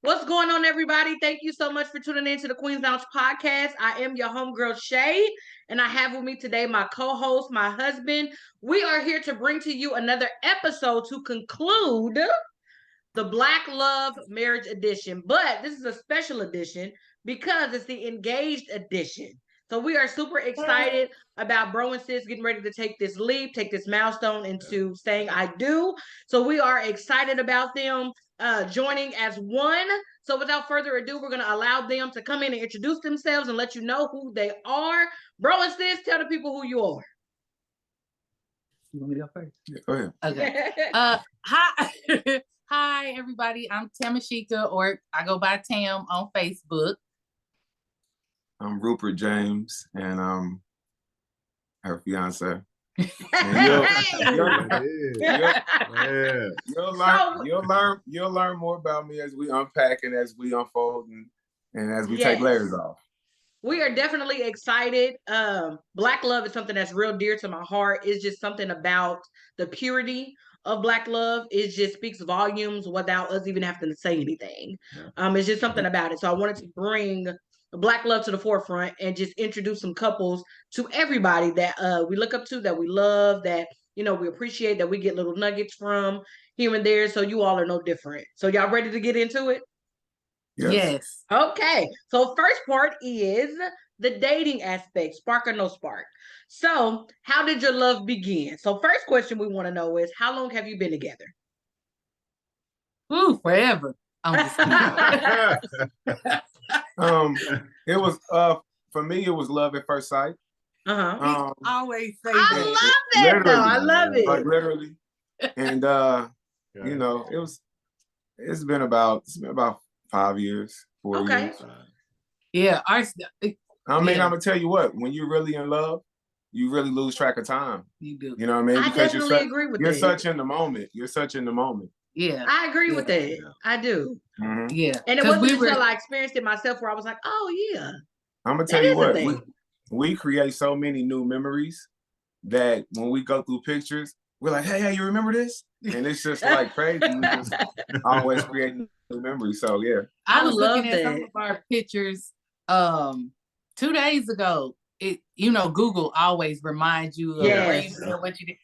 What's going on, everybody? Thank you so much for tuning in to the Queen's Lounge podcast. I am your homegirl, Shay, and I have with me today my co-host, my husband. We are here to bring to you another episode to conclude the Black Love Marriage Edition. But this is a special edition because it's the engaged edition. So we are super excited about bro and sis getting ready to take this leap, take this milestone into saying I do. So we are excited about them joining as one. So without further ado, we're going to allow them to come in and introduce themselves and let you know who they are. Bro and sis, tell the people who you are. You want me to go first? Yeah, go ahead. Okay. Hi. Hi, everybody. I'm Tamashika, or I go by Tam on Facebook. I'm Rupert James, and I'm her fiance. You'll learn more about me as we unpack and as we unfold and as we take layers off. We are definitely excited. Black love is something that's real dear to my heart. It's just something about the purity of Black love. It just speaks volumes without us even having to say anything. It's just something about it. So I wanted to bring Black love to the forefront and just introduce some couples to everybody that we look up to, that we love, that we appreciate, that we get little nuggets from here and there. So you all are no different. So y'all ready to get into it? Yes. Okay. So first part is the dating aspect, spark or no spark. So how did your love begin? So first question we want to know is, how long have you been together? Ooh, forever. I'm just It was for me, it was love at first sight. Uh-huh. Always say I that. love that though. I love it. Like literally. And it's been about 5 years, 4 years. Yeah. I'm gonna tell you what, when you're really in love, you really lose track of time. You do. You know what I mean? I because definitely agree with that. You're such in the moment. Yeah. I agree with that. I do. Mm-hmm. Yeah. And it wasn't until I experienced it myself where I was like, oh yeah. I'm gonna tell you what, we create so many new memories that when we go through pictures, we're like, hey, you remember this? And it's just like crazy. We just always create new memories. So yeah. I was looking at some of our pictures 2 days ago. Google always reminds you of what you did.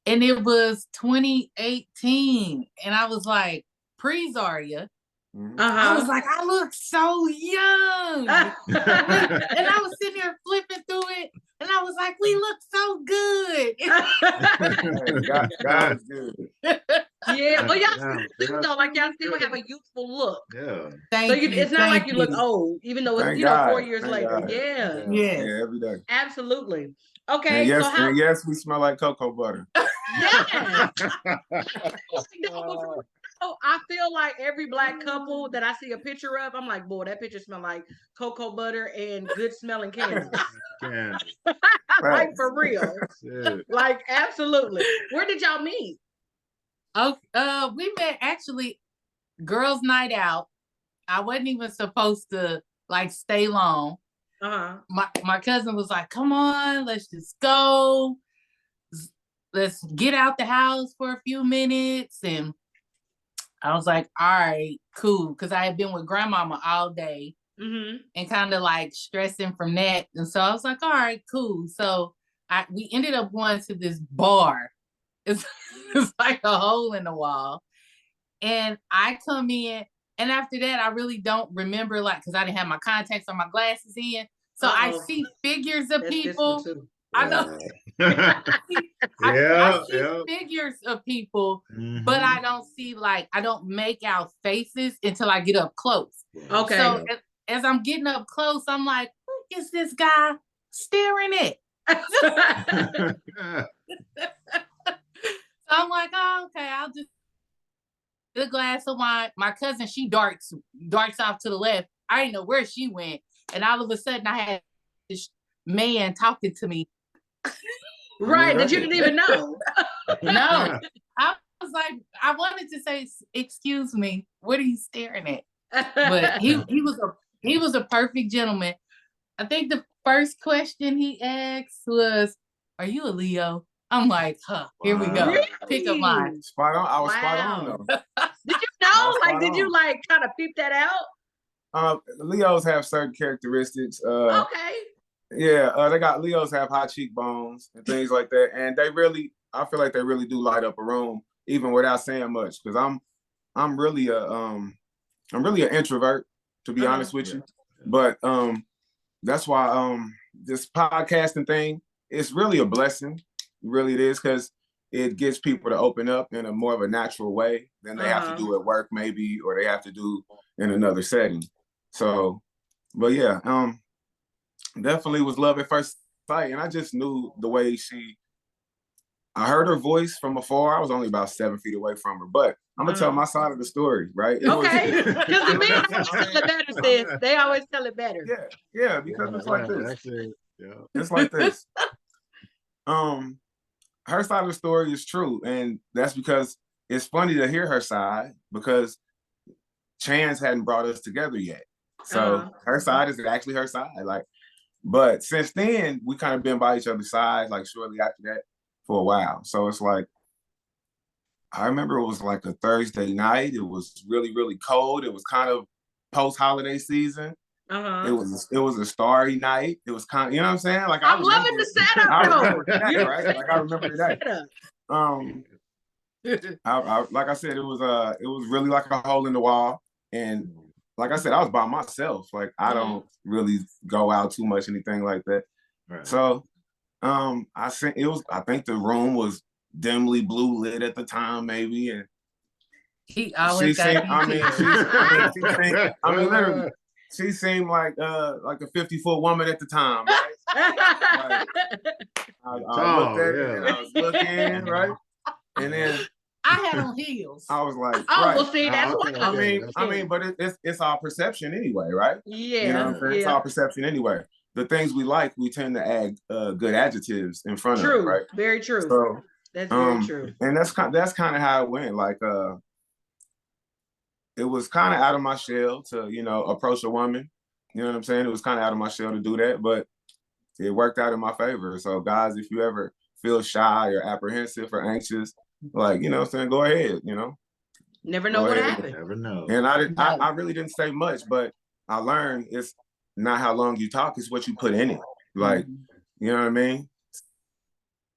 And it was 2018. And I was like, pre-Zaria. I was like, I look so young. And I was sitting there flipping through it. And I was like, we look so good. God's good. Yeah, well, y'all still though, like y'all still have a youthful look. Yeah. It's not like you look old, even though it's 4 years later. God. Yeah, every day. Absolutely. Okay. And yes, we smell like cocoa butter. Yeah. I feel like every Black couple that I see a picture of, I'm like, boy, that picture smell like cocoa butter and good smelling candles. Like for real. Like absolutely. Where did y'all meet? We met actually girls' night out. I wasn't even supposed to stay long. My cousin was like, come on, let's just go. Let's get out the house for a few minutes. And I was like, all right, cool. Because I had been with grandmama all day and kind of stressing from that. And so I was like, all right, cool. So we ended up going to this bar. It's like a hole in the wall. And I come in, and after that, I really don't remember, because I didn't have my contacts or my glasses in. So I see figures of people. I know. I see figures of people, but I don't see I don't make out faces until I get up close. Okay. So as I'm getting up close, I'm like, who is this guy staring at? So I'm like, oh, okay, I'll just get a glass of wine. My cousin, she darts off to the left. I didn't know where she went. And all of a sudden I had this man talking to me. Right, that you didn't even know. No. I was like, I wanted to say, excuse me, what are you staring at? But he was a perfect gentleman. I think the first question he asked was, are you a Leo? I'm like, here we go. Really? Pick a line. Spot on. I was spot on though. Did you know? Did you like kind of peep that out? Leos have certain characteristics. Okay. Yeah, Leos have high cheekbones and things like that, and I feel like they really do light up a room even without saying much. Because I'm really an introvert, to be honest with you. But that's why this podcasting thing is really a blessing. Really, it is, because it gets people to open up in a more of a natural way than they have to do at work, maybe, or they have to do in another setting. So, but yeah, definitely was love at first sight, and I just knew the way I heard her voice from afar. I was only about 7 feet away from her, but I'm gonna tell my side of the story, right? Okay, because the men always tell it better, sis. They always tell it better. Yeah, because it's like this. It's like this. Her side of the story is true, and that's because it's funny to hear her side, because Chance hadn't brought us together yet. So her side is actually her side. But since then, we kind of been by each other's side, shortly after that, for a while. So it's like, I remember it was like a Thursday night. It was really, really cold. It was kind of post-holiday season. It was a starry night. It was kind of, you know what I'm saying? I'm loving the setup, right? I remember that. Like I said, it was really like a hole in the wall. And like I said, I was by myself. I don't really go out too much, anything like that. Right. So I think the room was dimly blue lit at the time, maybe. And he always literally, she seemed like a 50-foot woman at the time, right? I looked at it and I was looking, right? And then I had on heels. I was like, well, see, that's what I mean, but it's our perception anyway, right? Yeah. You know what I'm saying? It's our perception anyway. The things we like, we tend to add good adjectives in front of, right? Very true. So that's very true. And that's kind of how it went. It was kind of out of my shell to, approach a woman. You know what I'm saying? It was kind of out of my shell to do that, but it worked out in my favor. So guys, if you ever feel shy or apprehensive or anxious, you know what I'm saying, go ahead, Never know what happened. Never know. And I really didn't say much, but I learned it's not how long you talk, it's what you put in it. You know what I mean?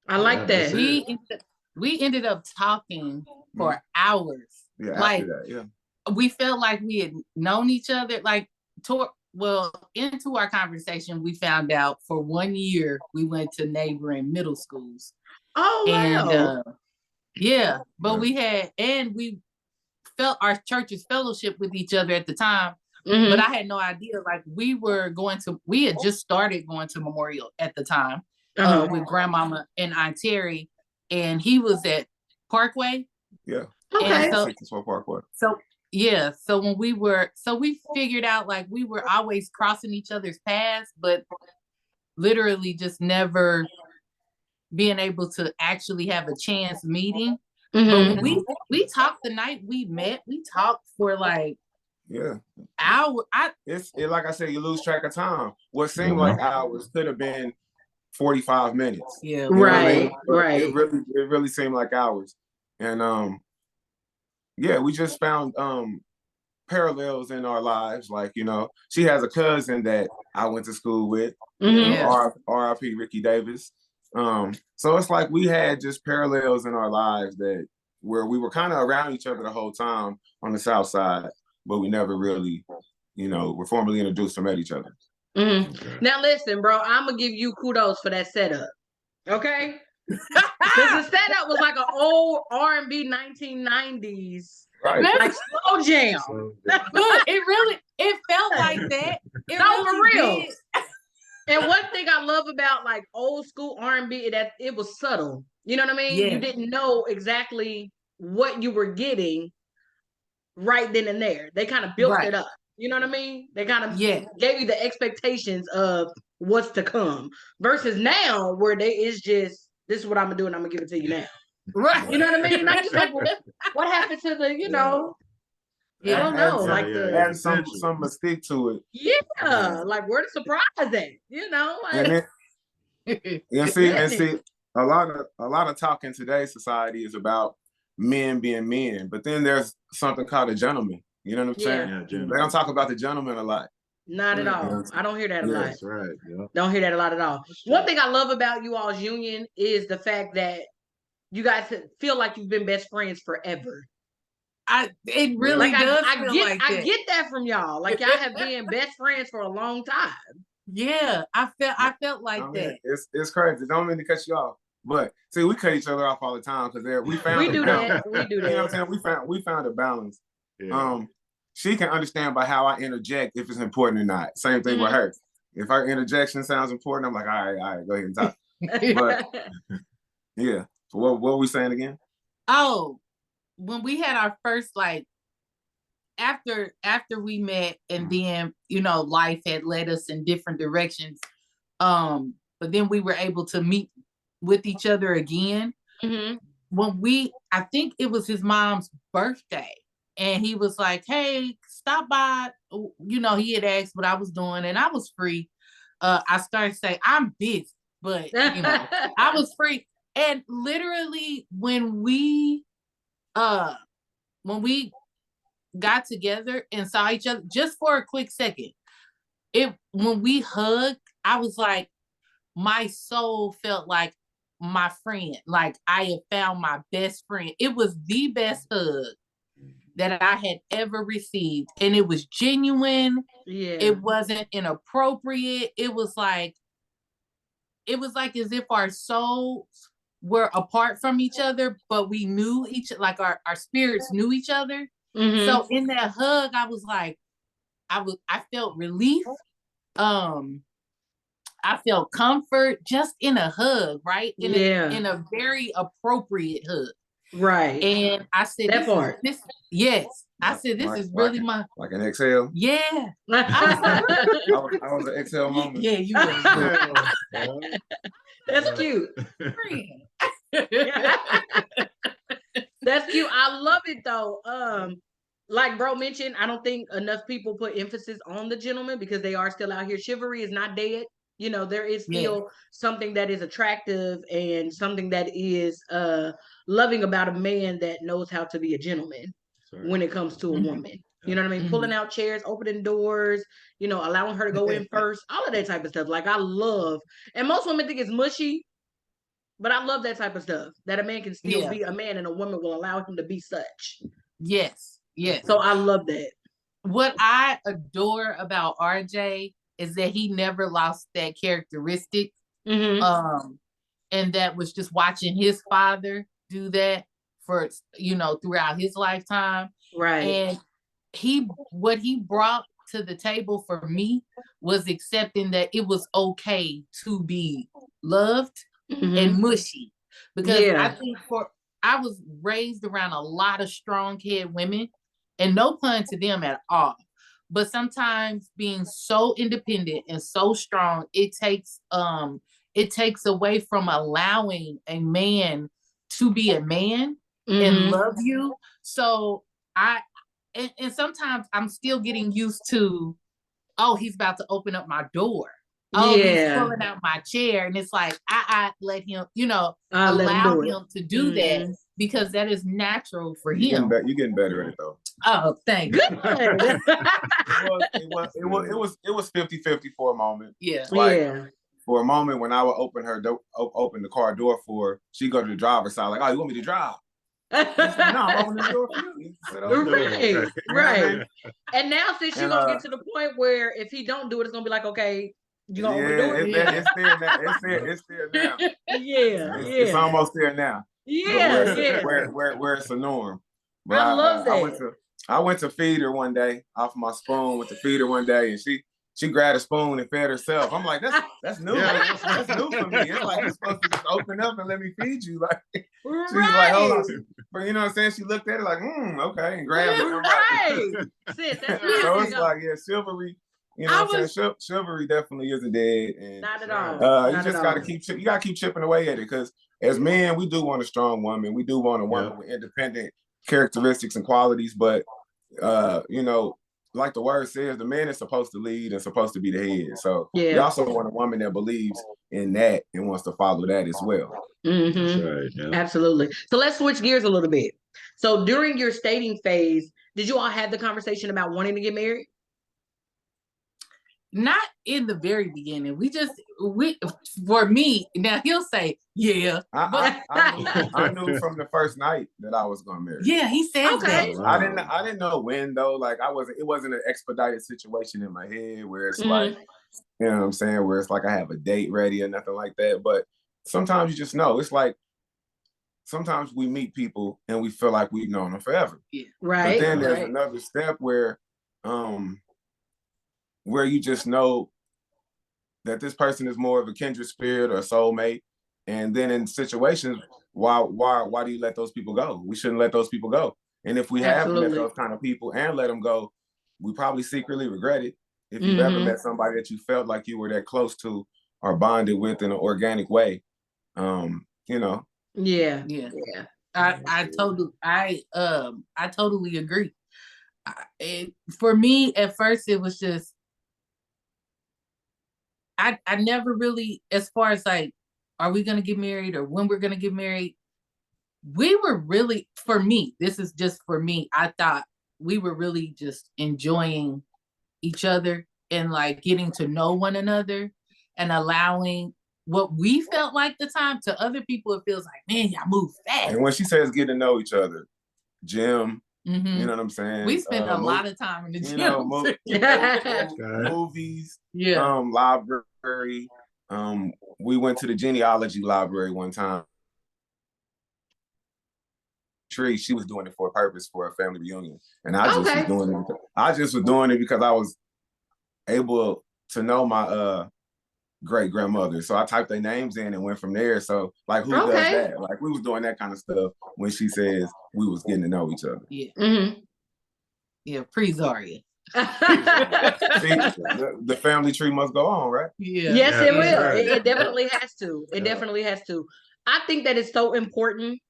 I like that. We ended up talking for hours. Yeah, after that, yeah. We felt like we had known each other. Into our conversation, we found out for 1 year we went to neighboring middle schools. Oh, wow. And we felt our churches fellowship with each other at the time. Mm-hmm. But I had no idea. We had just started going to Memorial at the time with Grandmama and Aunt Terry, and he was at Parkway. Yeah. Okay. So Parkway. So when we figured out we were always crossing each other's paths, but literally just never being able to actually have a chance meeting. Mm-hmm. But we talked the night we met. We talked for hours. It's like I said, you lose track of time. What seemed like hours could have been 45 minutes. Yeah. Right. It really seemed like hours. And we just found parallels in our lives. She has a cousin that I went to school with, R.I.P. Ricky Davis. So it's like we had just parallels in our lives where we were kind of around each other the whole time on the South Side, but we never really, were formally introduced or met each other. Mm-hmm. Okay. Now listen, bro, I'm gonna give you kudos for that setup. Okay? Because the setup was like an old R&B 1990s. Right. Like slow jam. It felt like that. For real. And one thing I love about old school R&B, that it was subtle. You know what I mean? Yeah. You didn't know exactly what you were getting right then and there. They kind of built it up. You know what I mean? They kind of gave you the expectations of what's to come. Versus now, where it's just, this is what I'm gonna do, and I'm gonna give it to you now. Right. You know what I mean? And I'm just like, what happened to the, I don't know. Add some mystique to it. Yeah. Where the surprise at? And see, a lot of talk in today's society is about men being men, but then there's something called a gentleman. You know what I'm saying? Yeah, they don't talk about the gentleman a lot. Not at all. I don't hear that a lot. That's right. Yeah. Don't hear that a lot at all. One thing I love about you all's union is the fact that you guys feel like you've been best friends forever. It really does feel like that. I get that from y'all. Like y'all have been best friends for a long time. Yeah, I felt like that. It's crazy. Don't mean to cut you off, but see, we cut each other off all the time because we found we do that. We do that. You know what I'm saying? We found a balance. Yeah. She can understand by how I interject if it's important or not. Same thing with her. If her interjection sounds important, I'm like, all right, go ahead and talk. But yeah. So what were we saying again? Oh, when we had our first, like, after we met, and then, you know, life had led us in different directions. But then we were able to meet with each other again. When I think it was his mom's birthday, and he was like, hey, stop by. You know, he had asked what I was doing, and I was free. I started saying, I'm busy, but, you know, I was free. And literally when we got together and saw each other just for a quick second, when we hugged, I was like, my soul felt like my friend, like I had found my best friend. It was the best hug that I had ever received, and it was genuine. It wasn't inappropriate. It was like as if our souls were apart from each other, but we knew like our spirits knew each other. So in that hug, I was like, I felt relief. I felt comfort just in a hug, right? In a very appropriate hug. Right. And I said, yes. I said, this is really like an exhale. Yeah. I was an exhale moment. Yeah, you were. That's cute. That's cute. I love it though. Like bro mentioned, I don't think enough people put emphasis on the gentleman because they are still out here. Chivalry is not dead. You know, there is still something that is attractive and something that is loving about a man that knows how to be a gentleman when it comes to a woman. You know what I mean? Pulling out chairs, opening doors, you know, allowing her to go in first, all of that type of stuff. Like I love, and most women think it's mushy, but I love that type of stuff, that a man can still be a man and a woman will allow him to be such. Yes. So I love that. What I adore about RJ is that he never lost that characteristic. And that was just watching his father do that for, you know, throughout his lifetime. Right. And what he brought to the table for me was accepting that it was okay to be loved and mushy. Because I think I was raised around a lot of strong-headed women, and no pun to them at all. But sometimes being so independent and so strong, it takes away from allowing a man to be a man and love you. So and sometimes I'm still getting used to, oh, he's about to open up my door. Oh, he's pulling out my chair. And it's like, I let him, you know, allow him to do that because that is natural for him. You're getting better at it though. Oh, thank you. It was 50-50 for a moment. Yeah. For a moment when I would open the car door for her, she'd go to the driver's side like, oh, you want me to drive? Said, no, I'm opening the door for you. Said, oh, right. And now since you're gonna get to the point where if he don't do it, it's gonna be like, okay, you gonna open the door? It's there now. It's there now. It's almost there now. Where it's a norm. But I love that. I went to feed her one day off my spoon. Went to feed her one day, and she grabbed a spoon and fed herself. I'm like, that's new. That's new for me. It's like you're supposed to just open up and let me feed you. Like she's like, hold on. But you know what I'm saying? She looked at it like, okay, and grabbed it. I'm like, Sis, so it's like, chivalry. You know what I'm saying? Chivalry definitely isn't dead. And not at all. You just gotta keep chipping away at it, because as men, we do want a strong woman. We do want a woman with independent characteristics and qualities, but you know, like the word says, the man is supposed to lead and supposed to be the head. So you also want a woman that believes in that and wants to follow that as well. Right, absolutely. So let's switch gears a little bit. So during your dating phase, did you all have the conversation about wanting to get married? Not in the very beginning. For me, now he'll say, yeah. I knew from the first night that I was gonna marry. Yeah, he says that. Wow. I didn't know when though. Like it wasn't an expedited situation in my head where it's like, you know what I'm saying, where it's like I have a date ready or nothing like that. But sometimes you just know. It's like sometimes we meet people and we feel like we've known them forever. Yeah. Right. But then there's another step where you just know that this person is more of a kindred spirit or a soulmate. And then in situations, why do you let those people go? We shouldn't let those people go. And if we have met those kind of people and let them go, we probably secretly regret it. If you've ever met somebody that you felt like you were that close to or bonded with in an organic way, you know. Yeah. I totally agree. For me, at first, it was just I never really, as far as like, are we gonna get married or when we're gonna get married? We were really, for me, this is just for me, I thought we were really just enjoying each other and like getting to know one another and allowing what we felt like the time to other people. It feels like, man, y'all move fast. And when she says get to know each other, gym, you know what I'm saying? We spent a lot of time in the gym. Movies, library. We went to the genealogy library one time. She was doing it for a purpose, for a family reunion, and I just was doing it. I just was doing it because I was able to know my great grandmother, so I typed their names in and went from there. So like, who does that? Like, we was doing that kind of stuff when she says we was getting to know each other. Yeah, pre-Zaria. See, the family tree must go on, right? Yeah. Yes, it will. It definitely has to. It definitely has to. I think that it's so important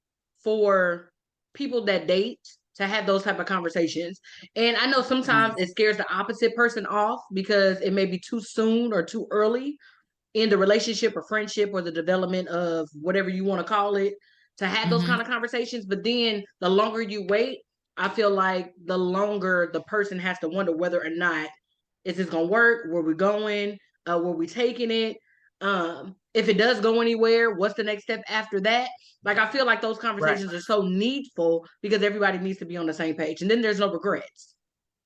for people that date to have those type of conversations. And I know sometimes it scares the opposite person off because it may be too soon or too early in the relationship or friendship or the development of whatever you want to call it to have those kind of conversations. But then the longer you wait, I feel like the longer the person has to wonder whether or not is this gonna work, where we going, where we taking it. If it does go anywhere, what's the next step after that? Like, I feel like those conversations are so needful because everybody needs to be on the same page. And then there's no regrets.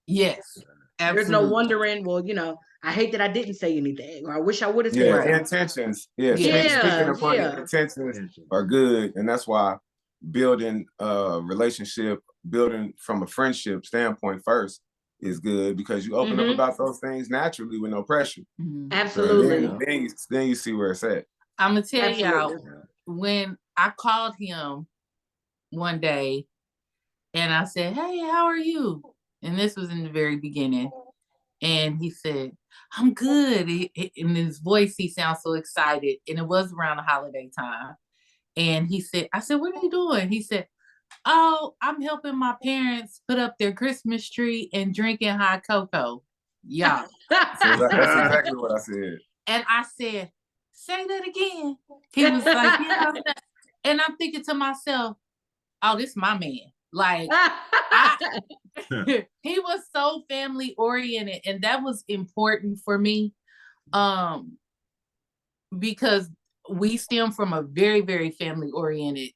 Yes, absolutely. There's no wondering, well, you know, I hate that I didn't say anything, or I wish I would have said something. Intentions. Speaking of funny, intentions are good. And that's why building a relationship, building from a friendship standpoint first is good, because you open up about those things naturally with no pressure. Absolutely. So then you see where it's at. I'm gonna tell y'all, when I called him one day and I said, hey, how are you? And this was in the very beginning. And he said, I'm good. In his voice, he sounds so excited. And it was around the holiday time. And he said, I said, what are you doing? He said, oh, I'm helping my parents put up their Christmas tree and drinking hot cocoa. Yeah. That's exactly what I said. And I said, say that again. He was like, yeah. And I'm thinking to myself, oh, this is my man. Like, he was so family oriented, and that was important for me, because we stem from a very, very family oriented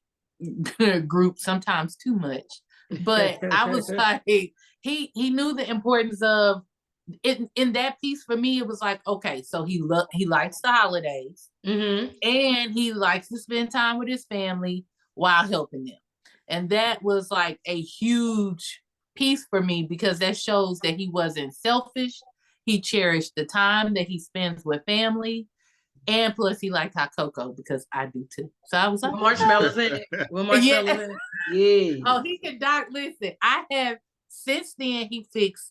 group, sometimes too much. But I was like, he knew the importance of it. In that piece for me, it was like, okay, so he likes the holidays, and he likes to spend time with his family while helping them. And that was like a huge piece for me, because that shows that he wasn't selfish. He cherished the time that he spends with family. And plus he liked hot cocoa, because I do too. So I was like, marshmallows in it. With marshmallows in it. Yeah. Oh, he can listen. I have, since then, he fixed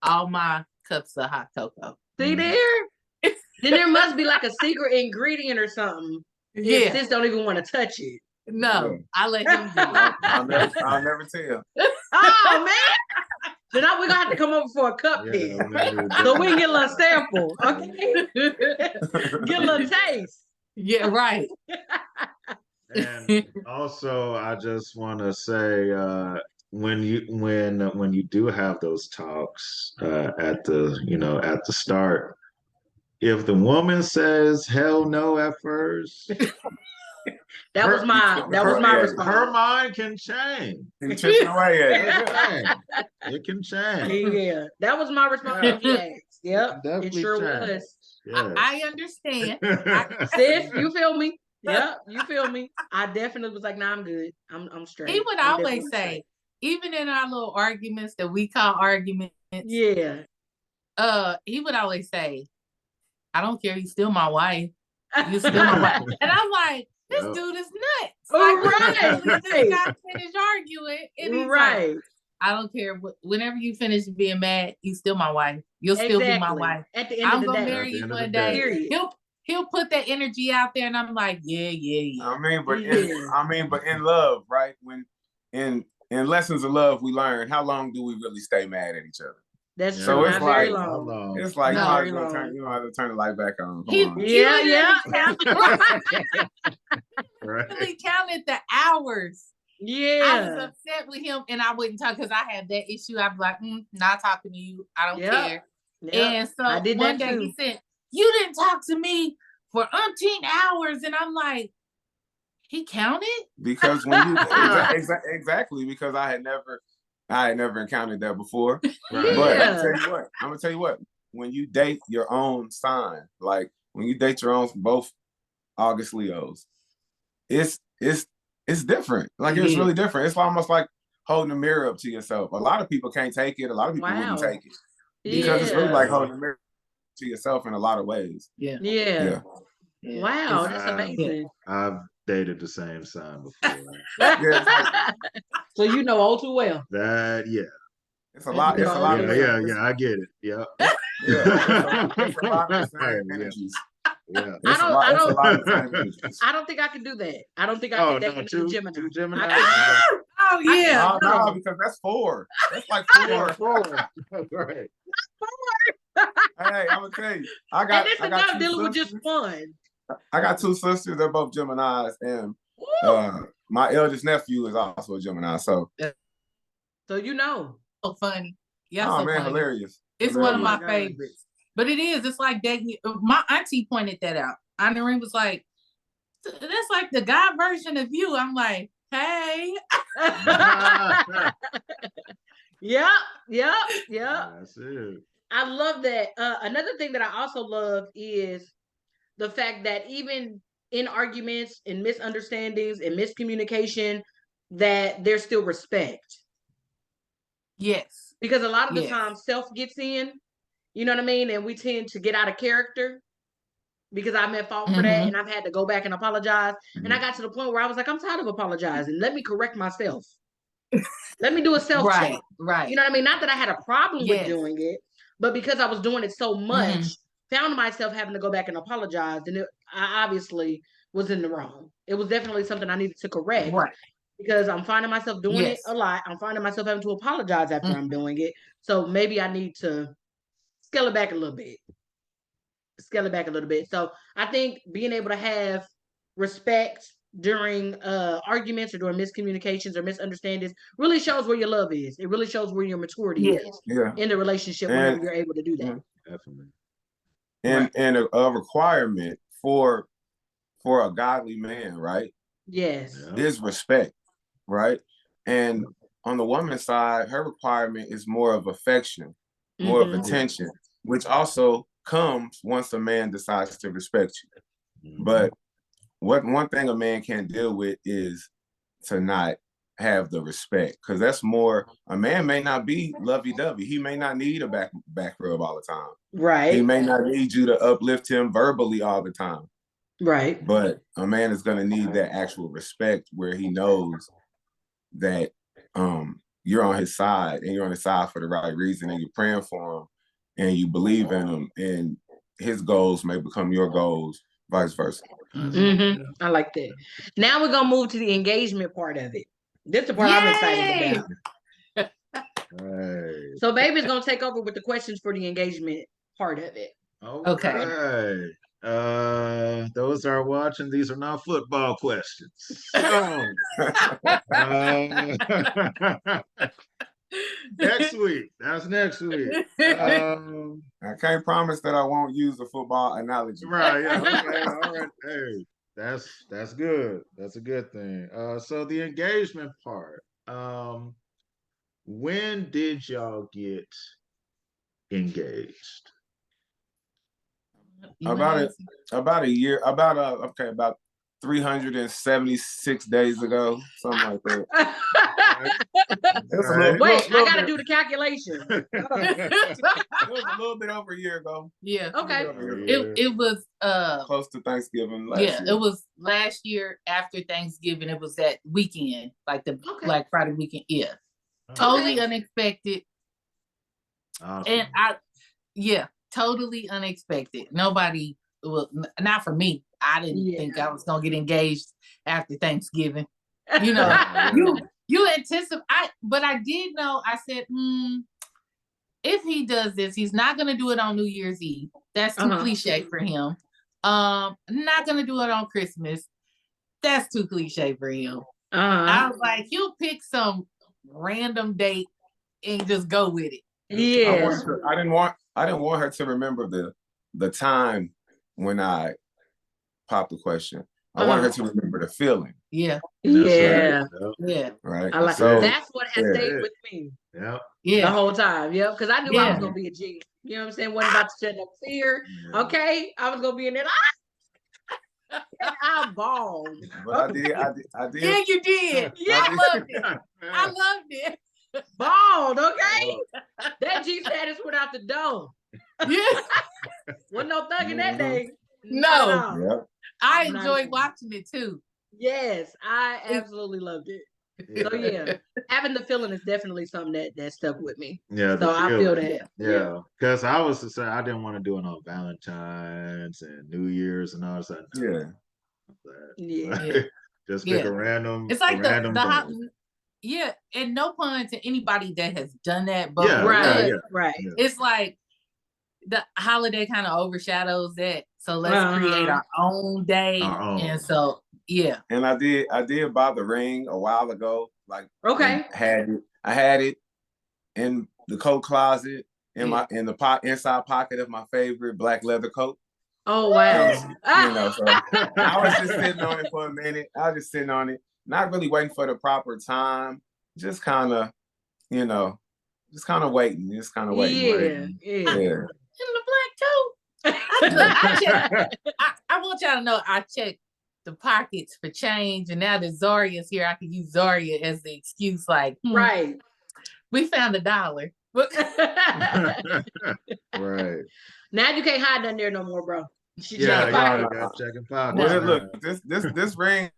all my cups of hot cocoa. See there? Then there must be like a secret ingredient or something. Yeah. Sis don't even want to touch it. No, I let him do it. I'll never tell. Oh, man. So now we're going to have to come over for a cup then. So we can get a little sample, okay? Get a little taste. Yeah, right. And also, I just want to say, when you do have those talks at the start, if the woman says hell no at first, that was my response. Her mind can change. It can change. Yeah, that was my response. Yep, it sure was. Yes. I understand. Sis, you feel me? Yep, you feel me? I definitely was like, nah, I'm good. I'm straight. He would always say, even in our little arguments that we call arguments, yeah. He would always say, I don't care, you're still my wife. You're still my wife. And I'm like, this dude is nuts. Like, we just got finished arguing. And he's like, I don't care. Whenever you finish being mad, you still my wife. You'll still be my wife. At the end of the day. I'm gonna marry you one day. He'll put that energy out there, and I'm like, yeah. I mean, but in love, right? When in lessons of love, we learn how long do we really stay mad at each other. That's so it's not very long. It's like you don't have to turn the light back on. Yeah. Really counted the hours. Yeah, I was upset with him, and I wouldn't talk because I had that issue. I'd be like, not talking to you. I don't care. Yep. And so one day he said, "You didn't talk to me for umpteen hours," and I'm like, "He counted?" Because when you exactly because I had never encountered that before. Right. But I'm gonna tell you what. When you date your own sign, like when you date your own, both August Leos, it's different. Like it's really different. It's almost like holding a mirror up to yourself. A lot of people can't take it. A lot of people wouldn't take it because it's really like holding a mirror to yourself in a lot of ways. Yeah. Wow, that's amazing. I've dated the same sign before. So you know all too well. It's a lot. It's a lot. Yeah. I get it. Yeah. It's a lot of the same energies. Yeah, I don't think I can do that. I don't think I can date a Gemini. Oh yeah. No, because that's 4. That's like 4. Right. Hey, I'm gonna tell you. I got dealing with just one. I got 2 sisters. They're both Geminis, and my eldest nephew is also a Gemini. So you know. So funny. Yeah. Oh so man, funny. hilarious. It's one of my favorites. But it is. It's like dating. My auntie pointed that out. Honoring was like, that's like the guy version of you. I'm like, hey. Yep. That's it. I love that. Another thing that I also love is the fact that even in arguments and misunderstandings and miscommunication, that there's still respect. Yes. Because a lot of the time self gets in. You know what I mean? And we tend to get out of character because I'm at fault for that. And I've had to go back and apologize. And I got to the point where I was like, I'm tired of apologizing. Let me correct myself. Let me do a self check. Right. You know what I mean? Not that I had a problem with doing it, but because I was doing it so much, found myself having to go back and apologize. And I obviously was in the wrong. It was definitely something I needed to correct. Right. Because I'm finding myself doing it a lot. I'm finding myself having to apologize after I'm doing it. So maybe I need to scale it back a little bit. So I think being able to have respect during arguments or during miscommunications or misunderstandings really shows where your love is. It really shows where your maturity is in the relationship whenever you're able to do that. Definitely. And a requirement for a godly man, right? Yes. Is respect, right? And on the woman's side, her requirement is more of affection, more of attention, which also comes once a man decides to respect you. But one thing a man can't deal with is to not have the respect, because that's more, a man may not be lovey-dovey. He may not need a back rub all the time. Right. He may not need you to uplift him verbally all the time. Right. But a man is going to need that actual respect where he knows that you're on his side, and you're on his side for the right reason, and you're praying for him, and you believe in him, and his goals may become your goals, vice versa. I like that. Now we're going to move to the engagement part of it. This is the part I'm excited about. So baby's going to take over with the questions for the engagement part of it. Okay. Those are watching, these are not football questions. So, next week. That's next week. I can't promise that I won't use a football analogy. Right. Yeah. Okay. All right. Hey, that's good. That's a good thing. So the engagement part. When did y'all get engaged? About a year, about 376 days ago, something like that. Wait, I gotta do the calculation. It was a little bit over a year ago. Yeah. Okay. It was close to Thanksgiving last year. It was last year after Thanksgiving. It was that weekend, like the Black Friday weekend. Yeah. Totally unexpected. Awesome. And totally unexpected. Nobody, well, not for me. I didn't think I was gonna get engaged after Thanksgiving. You know, you anticipate. But I did know. I said, if he does this, he's not gonna do it on New Year's Eve. That's too cliche for him. Not gonna do it on Christmas. That's too cliche for him. I was like, he'll pick some random date and just go with it. Yeah. I didn't want her to remember the time when I popped the question. I wanted her to remember the feeling. Yeah. Yeah. Right. I like that's what has stayed with me. Yeah. The whole time. Yeah. Because I knew I was gonna be a G. You know what I'm saying? Wasn't about to shed no fear. Yeah. Okay. I was gonna be in there. I balled. But I did. Yeah, you did. Yeah, I loved it. I loved it. Balled, okay? That G status went out the door. Yeah. Wasn't no thugging that day. No. Yep. I enjoyed watching it too. Yes, I absolutely loved it. So yeah, having the feeling is definitely something that stuck with me. Yeah. So I feel that. Yeah. Because I was to say I didn't want to do it on Valentine's and New Year's and all that. Yeah. Just pick a random. It's like random yeah, and no pun to anybody that has done that, but right. It's like the holiday kind of overshadows that. So let's create our own day. And so And I did buy the ring a while ago. Like I had it in the coat closet in the inside pocket of my favorite black leather coat. Oh wow. So I was just sitting on it for a minute. I was just sitting on it, not really waiting for the proper time. Just kind of, waiting. Just kind of waiting. Yeah. In the black coat. I want y'all to know I checked the pockets for change, and now that Zaria's here, I can use Zaria as the excuse. Like, right, we found $1. Right. Now you can't hide nothing there no more, bro. Checking pockets. Well, look, this ring.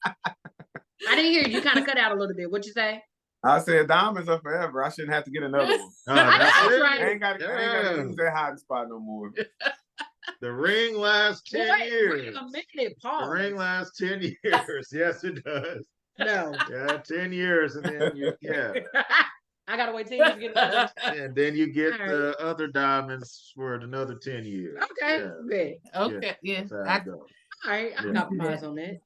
I didn't hear you. Kind of cut out a little bit. What'd you say? I said diamonds are forever. I shouldn't have to get another one. That's right. I ain't got to use that hiding spot no more. The ring lasts 10 years. Wait a minute, Paul. The ring lasts 10 years. Yes, it does. No. Yeah, 10 years, and then I gotta wait 10 years to get another. And then you get the other diamonds for another 10 years. Okay. Yeah. Okay. Yeah. All right. I compromise on that.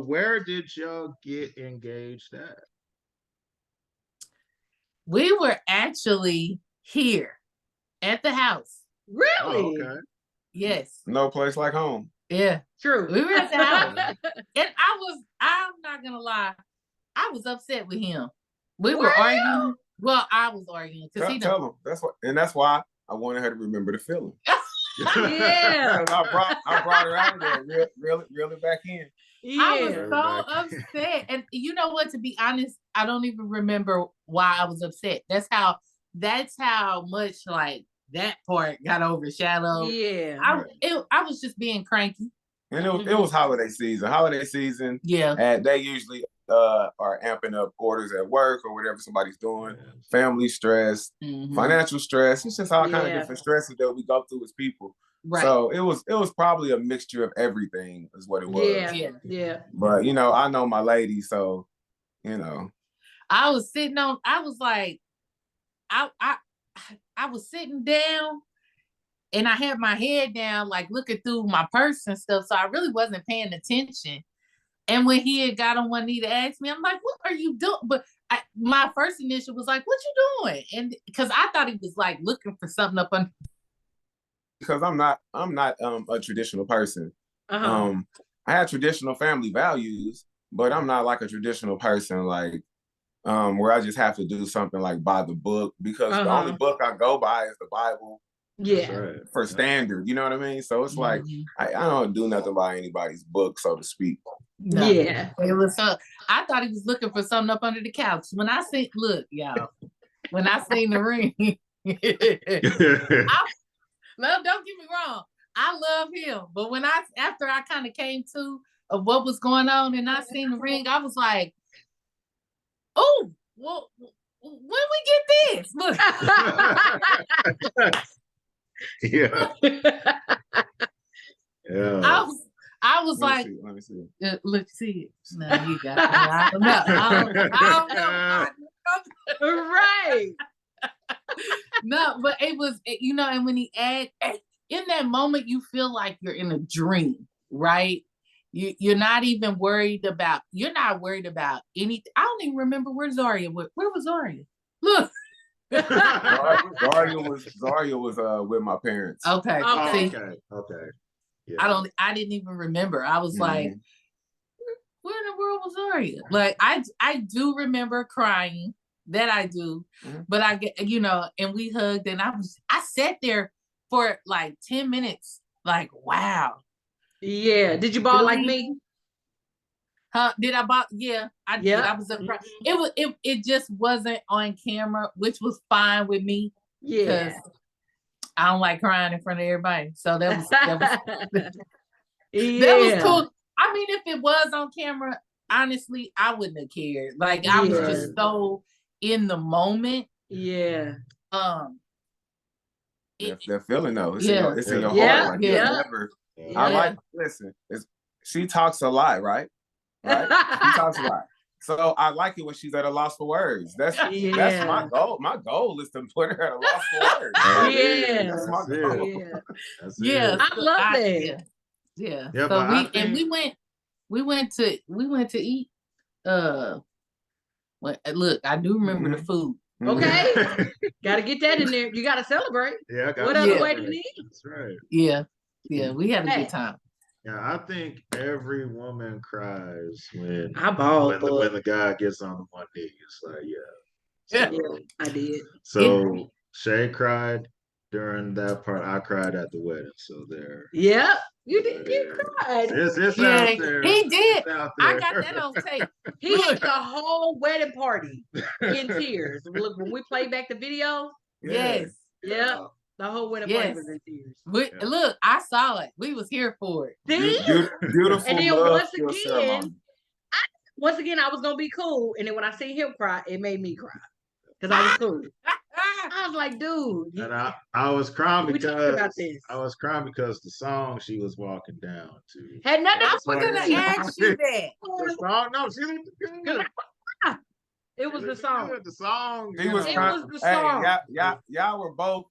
Where did y'all get engaged at? We were actually here at the house. Really? Oh, okay. Yes. No place like home. Yeah. True. We were at the house. And I'm not gonna lie, I was upset with him. We were arguing. Well, I was arguing. Tell him. That's why I wanted her to remember the feeling. Yeah. I brought her out of there, reel it back in. Yeah. I was so upset. And you know what, to be honest, I don't even remember why I was upset. That's how much like that part got overshadowed. Yeah. I was just being cranky. And it was holiday season. Yeah. They usually are amping up orders at work or whatever somebody's doing. Family stress, financial stress. It's just all kind of different stresses that we go through as people. Right. So it was probably a mixture of everything is what it was. Yeah. But I know my lady, so I was like, I was sitting down and I had my head down, like looking through my purse and stuff. So I really wasn't paying attention. And when he had got on one knee to ask me, I'm like, what are you doing? But my first initial was like, what you doing? And because I thought he was like looking for something up on. Because I'm not a traditional person. I have traditional family values, but I'm not like a traditional person, like where I just have to do something like by the book, because the only book I go by is the Bible. Yeah. For standard, you know what I mean? So it's like I don't do nothing by anybody's book, so to speak. No. Yeah. It was I thought he was looking for something up under the couch. When I seen when I seen the ring, no, don't get me wrong. I love him. But when after I kind of came to of what was going on and I seen the ring, I was like, oh, well, when we get this? Look. Yeah. Yeah. I was let me see. Let's see it. No, you got it. I don't know. Right. No, but it was, and when he in that moment, you feel like you're in a dream, right? You're not worried about anything. I don't even remember where Zaria was. Where was Zaria? Look. Zaria was with my parents. Okay. Okay. Yeah. I didn't even remember. I was like, where in the world was Zaria? Like I do remember crying. That I do. But I get, and we hugged and I sat there for like 10 minutes, like, wow. Yeah. Did you bawl like me? Did I bawl? Yeah, I did. I was it just wasn't on camera, which was fine with me. Yeah. Because I don't like crying in front of everybody. So that was that was cool. I mean, if it was on camera, honestly, I wouldn't have cared. Like I was just so in the moment. Yeah. That feeling though. It's in your heart. Like, listen, she talks a lot, right? Right? She talks a lot. So I like it when she's at a loss for words. That's my goal. My goal is to put her at a loss for words. That's my goal. Yeah. I love that. Yeah. So we went to eat. Look, I do remember the food. Okay. Gotta get that in there. You gotta celebrate. Yeah, what other way do you need? That's right. Yeah. We had a good time. Yeah, I think every woman cries when when the guy gets on one knee. It's like, yeah, I did. So Shay cried during that part. I cried at the wedding. So there. Yeah, you did. You cried. It's out there. He did. I got that on tape. He had the whole wedding party in tears. Look, when we played back the video. Yes. Yeah. The whole wedding party was in tears. Look, I saw it. We was here for it. See? Beautiful. And then once again, I was gonna be cool. And then when I see him cry, it made me cry. Because I was cool. I was like, dude. And I was crying because the song she was walking down to had nothing. I was gonna ask you that. The song, no, she didn't. It was the song. The song. It was the song. Hey, y'all were both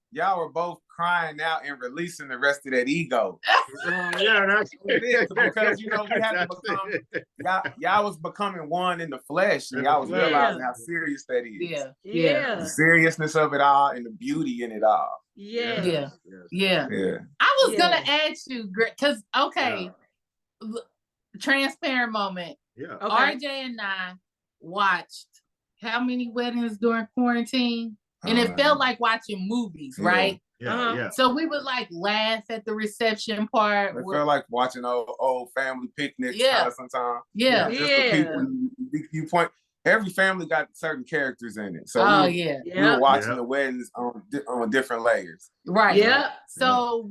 crying out and releasing the rest of that ego. Yeah, that's what it is. Because we had to become y'all was becoming one in the flesh, and y'all was realizing how serious that is. Yeah. The seriousness of it all and the beauty in it all. Yeah. I was gonna ask you, because transparent moment. Yeah. Okay. RJ and I watched how many weddings during quarantine? And it felt like watching movies, right? Yeah. So we would like laugh at the reception part. It felt like watching old family picnics sometimes. Yeah. Just the people you point. Every family got certain characters in it. So we were watching the weddings on different layers. Right. Yeah. So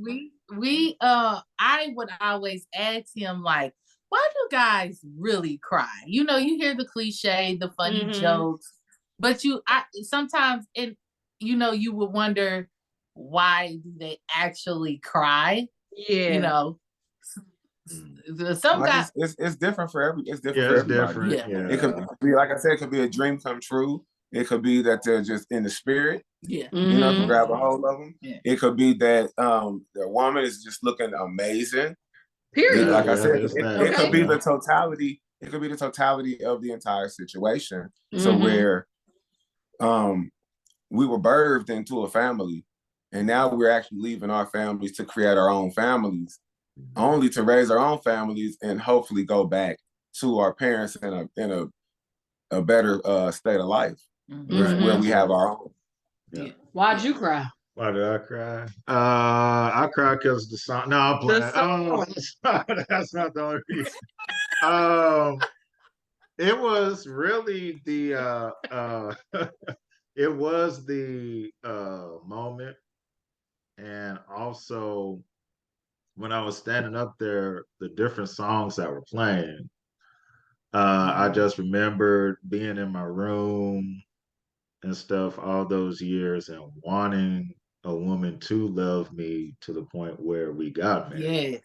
I would always ask him, like, why do guys really cry? You hear the cliche, the funny jokes, but sometimes you would wonder, why do they actually cry? Yeah. Some guys, it's different for everybody. It could be, like I said, it could be a dream come true. It could be that they're just in the spirit. Yeah. You know, to grab a hold of them. Yeah. It could be that the woman is just looking amazing. Period. Like I said, it could be the totality. It could be the totality of the entire situation. So where we were birthed into a family, and now we're actually leaving our families to create our own families, only to raise our own families and hopefully go back to our parents in a better state of life, where we have our own. Yeah. Why'd you cry? Why did I cry? I cried because the song. No, I'm playing. That's not the only reason. It was really the it was the moment, and also when I was standing up there, the different songs that were playing. I just remembered being in my room and stuff all those years and wanting a woman to love me to the point where we got married. Yes.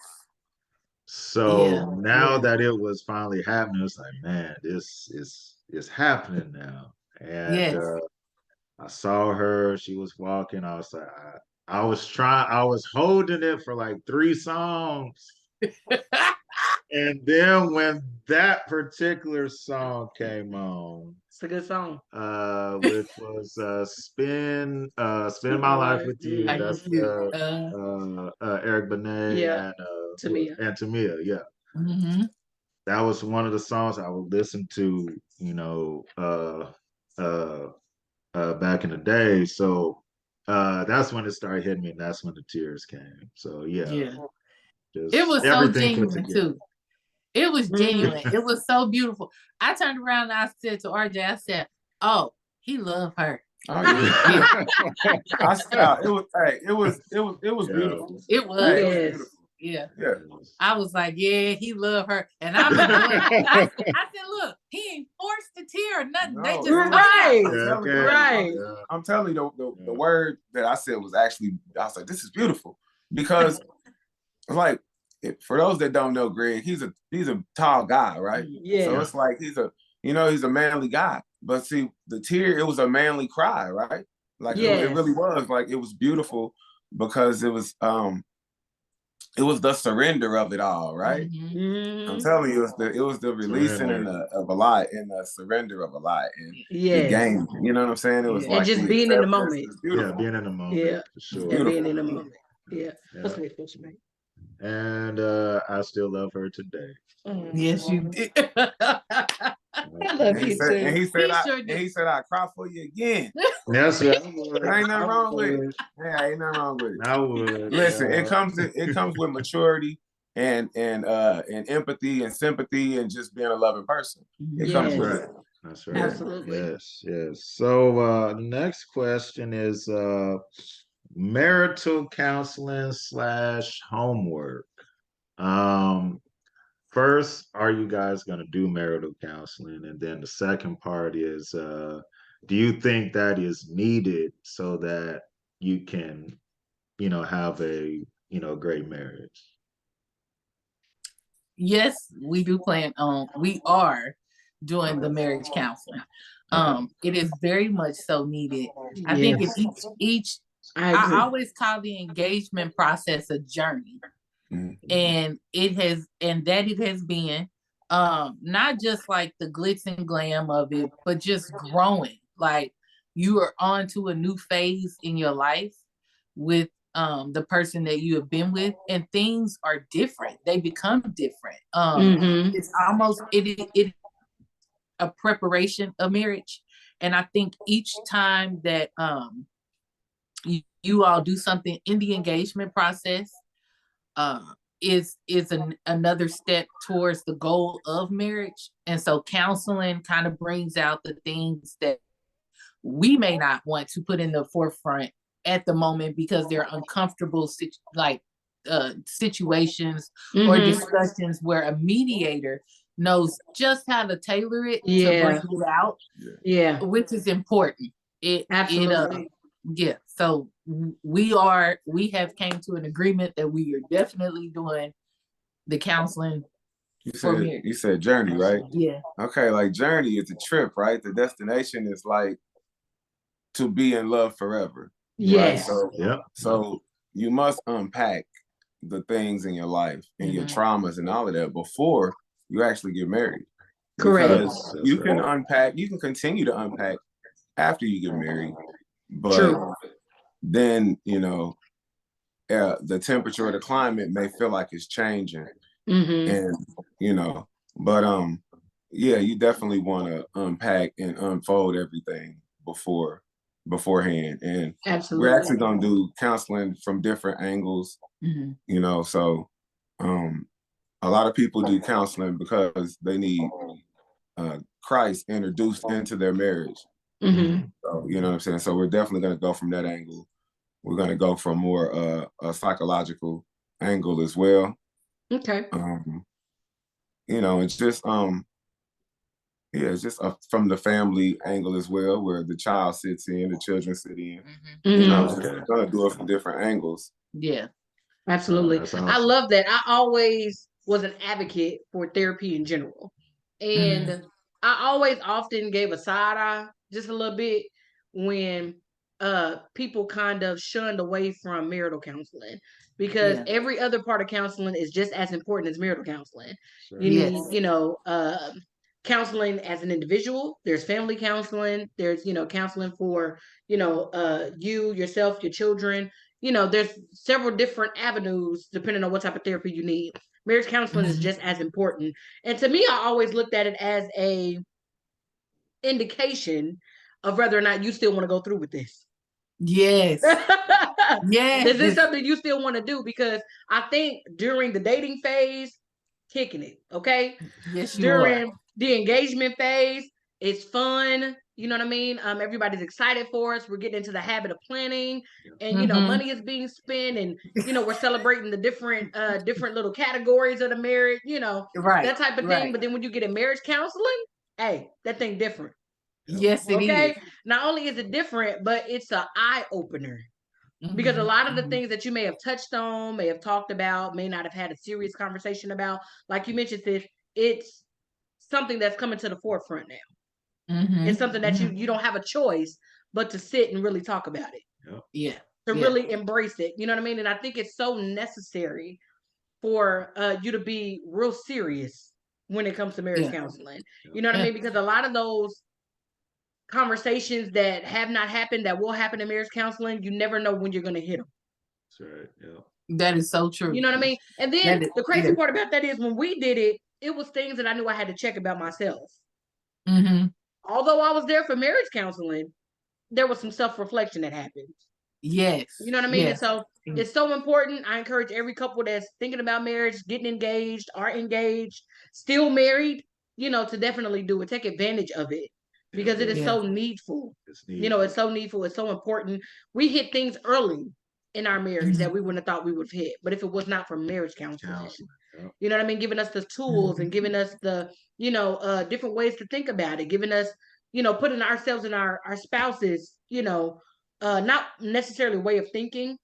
So now that it was finally happening, it's like, man, this is happening now. And I saw her, she was walking. I was like, I was holding it for like 3 songs. And then when that particular song came on, it's a good song. Which was Spend My Life With You. That's Eric Benet and Tamia. Yeah. Mm-hmm. That was one of the songs I would listen to, back in the day. So that's when it started hitting me, and that's when the tears came. So it was so genuine too. It was genuine. It was so beautiful. I turned around and I said to RJ, I said, "Oh, he loved her." Oh, yeah. It was beautiful. It was. Hey, it was beautiful. Yeah. I was like, yeah, he loved her. And I said, look, he ain't forced to tear or nothing. No, they just right. I'm telling you, the word that I said was actually, I was like, this is beautiful. Because like, for those that don't know Greg, he's a tall guy, right? Yeah. So it's like he's a manly guy. But see, the tear, it was a manly cry, right? Like it really was. Like it was beautiful because it was the surrender of it all, right? Mm-hmm. I'm telling you, it was the releasing of a lot and the surrender of a lot and the game. You know what I'm saying? It was like just being in the moment. Yeah, being in the moment. Yeah, for sure. And being in the moment. Yeah. What's the next question, mate? And I still love her today. Yes, you did. I love you too. And he said, I cry for you again. That's right. Ain't nothing wrong with it. Yeah, ain't nothing wrong with it. I would. Listen, it comes with maturity and empathy and sympathy and just being a loving person. It comes with it. That's right. Absolutely. Yes. So next question is marital counseling / homework. First, are you guys going to do marital counseling? And then the second part is, do you think that is needed so that you can, have a, great marriage? Yes, we do plan on. We are doing the marriage counseling. It is very much so needed. I think if each I always call the engagement process a journey. And it has been not just like the glitz and glam of it, but just growing. Like you are on to a new phase in your life with the person that you have been with, and things are different. They become different. It's almost it a preparation of marriage. And I think each time that you all do something in the engagement process, is another step towards the goal of marriage. And so counseling kind of brings out the things that we may not want to put in the forefront at the moment because they're uncomfortable situations or discussions where a mediator knows just how to tailor it to bring it out, which is important. Absolutely. So we have came to an agreement that we are definitely doing the counseling. You said journey, right? Yeah. Okay, like journey is a trip, right? The destination is like to be in love forever. Yes. Right? So you must unpack the things in your life and your traumas and all of that before you actually get married. Correct. Because you can unpack, you can continue to unpack after you get married, but then, you know, the temperature of the climate may feel like it's changing. And, you know, but yeah, you definitely want to unpack and unfold everything beforehand. And absolutely, we're actually going to do counseling from different angles, you know, so a lot of people do counseling because they need Christ introduced into their marriage. So, you know what I'm saying? So we're definitely going to go from that angle. We're going to go from more a psychological angle as well. Okay. You know, it's just it's just from the family angle as well, where the child sits in, the children sit in. You know, we're going to do it from different angles. Yeah, absolutely. Awesome. I love that. I always was an advocate for therapy in general, and I always often gave a side eye just a little bit when people kind of shunned away from marital counseling, because every other part of counseling is just as important as marital counseling. Sure. You need, you know, counseling as an individual. There's family counseling. There's, you know, counseling for, you know, you, yourself, your children. You know, there's several different avenues depending on what type of therapy you need. Marriage counseling is just as important. And to me, I always looked at it as a indication of whether or not you still want to go through with this. Yes. Yes. Is this something you still want to do? Because I think during the dating phase, kicking it, okay? Yes, during the engagement phase, it's fun. You know what I mean? Everybody's excited for us. We're getting into the habit of planning, and you know, money is being spent, and you know, we're celebrating the different little categories of the marriage. You know, that type of thing. But then when you get in marriage counseling, hey, that thing different. Yes, it is. Not only is it different, but it's an eye opener. Because a lot of the things that you may have touched on, may have talked about, may not have had a serious conversation about, like you mentioned, this, it's something that's coming to the forefront now. It's something that you don't have a choice but to sit and really talk about it. To really embrace it. You know what I mean? And I think it's so necessary for you to be real serious when it comes to marriage counseling. You know what I mean? Because a lot of those conversations that have not happened that will happen in marriage counseling, you never know when you're going to hit them. That's right. Yeah. That is so true. You know what I mean? And then the crazy part about that is when we did it, it was things that I knew I had to check about myself. Although I was there for marriage counseling, there was some self-reflection that happened. Yes. You know what I mean? And so it's so important. I encourage every couple that's thinking about marriage, getting engaged, are engaged, still married, you know, to definitely do it. Take advantage of it. Because it is so needful. You know, it's so needful. It's so important. We hit things early in our marriage that we wouldn't have thought we would have hit. But if it was not for marriage counseling, you know what I mean? Giving us the tools and giving us the, you know, different ways to think about it. Giving us, you know, putting ourselves in our spouses, you know, not necessarily way of thinking,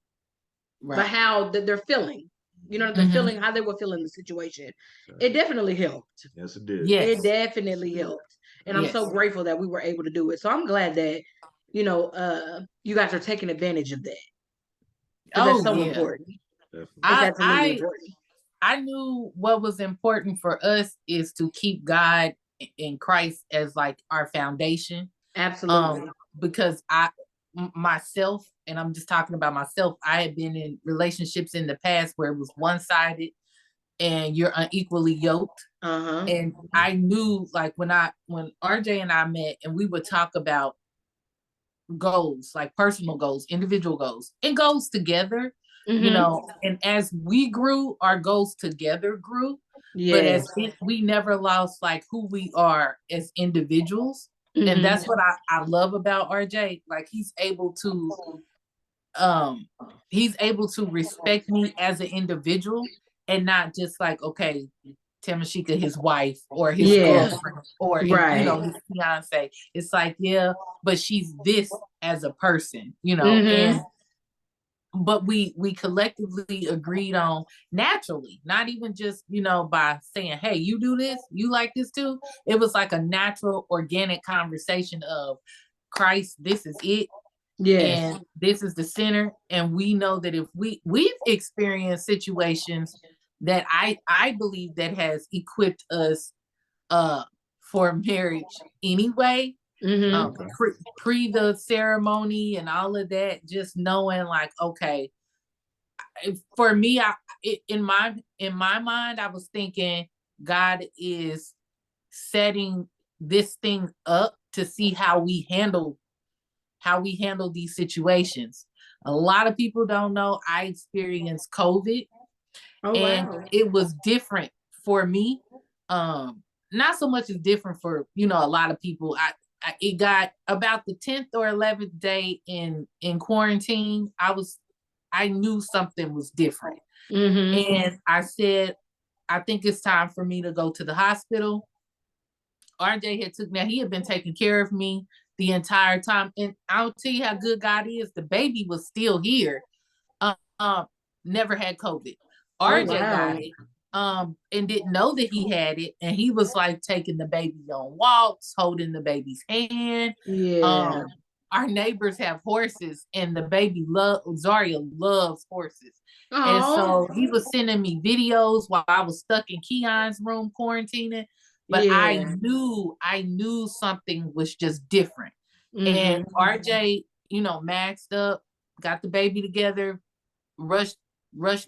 but how they're feeling. You know, they're feeling, how they were feeling the situation. It definitely helped. Yes, it did. Yes. It definitely helped. And I'm so grateful that we were able to do it. So I'm glad that, you know, you guys are taking advantage of that. That's so important. I knew what was important for us is to keep God and Christ as like our foundation. Absolutely. Because myself, and I'm just talking about myself, I had been in relationships in the past where it was one-sided and you're unequally yoked. And I knew, like, when RJ and I met and we would talk about goals, like personal goals, individual goals, and goals together, you know, and as we grew, our goals together grew. But as we never lost like who we are as individuals. And that's what I love about RJ. Like he's able to respect me as an individual and not just like, okay, Tamashika, his wife or his girlfriend or you know, his fiance. It's like, but she's this as a person, you know, and but we collectively agreed on naturally, not even just, you know, by saying, hey, you do this, you like this too. It was like a natural, organic conversation of Christ, this is it. And this is the center. And we know that if we've experienced situations that I believe that has equipped us for marriage anyway. Pre the ceremony and all of that, just knowing like, okay, for me, in my mind, I was thinking God is setting this thing up to see how we handle these situations. A lot of people don't know I experienced COVID, and it was different for me. Not so much as different for a lot of people. It got about the 10th or 11th day in quarantine. I knew something was different. And I said, I think it's time for me to go to the hospital. RJ he had been taking care of me the entire time. And I'll tell you how good God is. The baby was still here. Never had COVID. RJ got it. And didn't know that he had it. And he was like taking the baby on walks, holding the baby's hand. Our neighbors have horses, and the baby Zaria loves horses. Aww. And so he was sending me videos while I was stuck in Keon's room quarantining. But I knew something was just different. And RJ, maxed up, got the baby together, rushed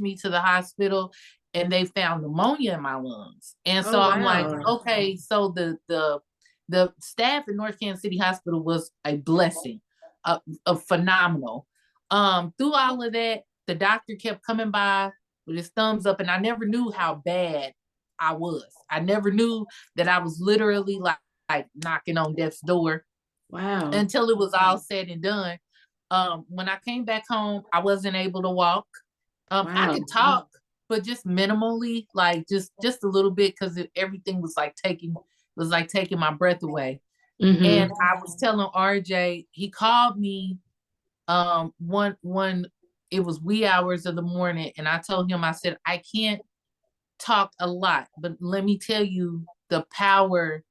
me to the hospital, and they found pneumonia in my lungs. And so I'm like, okay, so the staff at North Kansas City Hospital was a blessing, a phenomenal. Through all of that, the doctor kept coming by with his thumbs up, and I never knew how bad I was. I never knew that I was literally like knocking on death's door. Wow. Until it was all said and done. When I came back home, I wasn't able to walk. I could talk, but just minimally, like just a little bit, because everything was like taking my breath away. And I was telling RJ, he called me one it was wee hours of the morning, and I told him, I said, I can't talk a lot, but let me tell you the power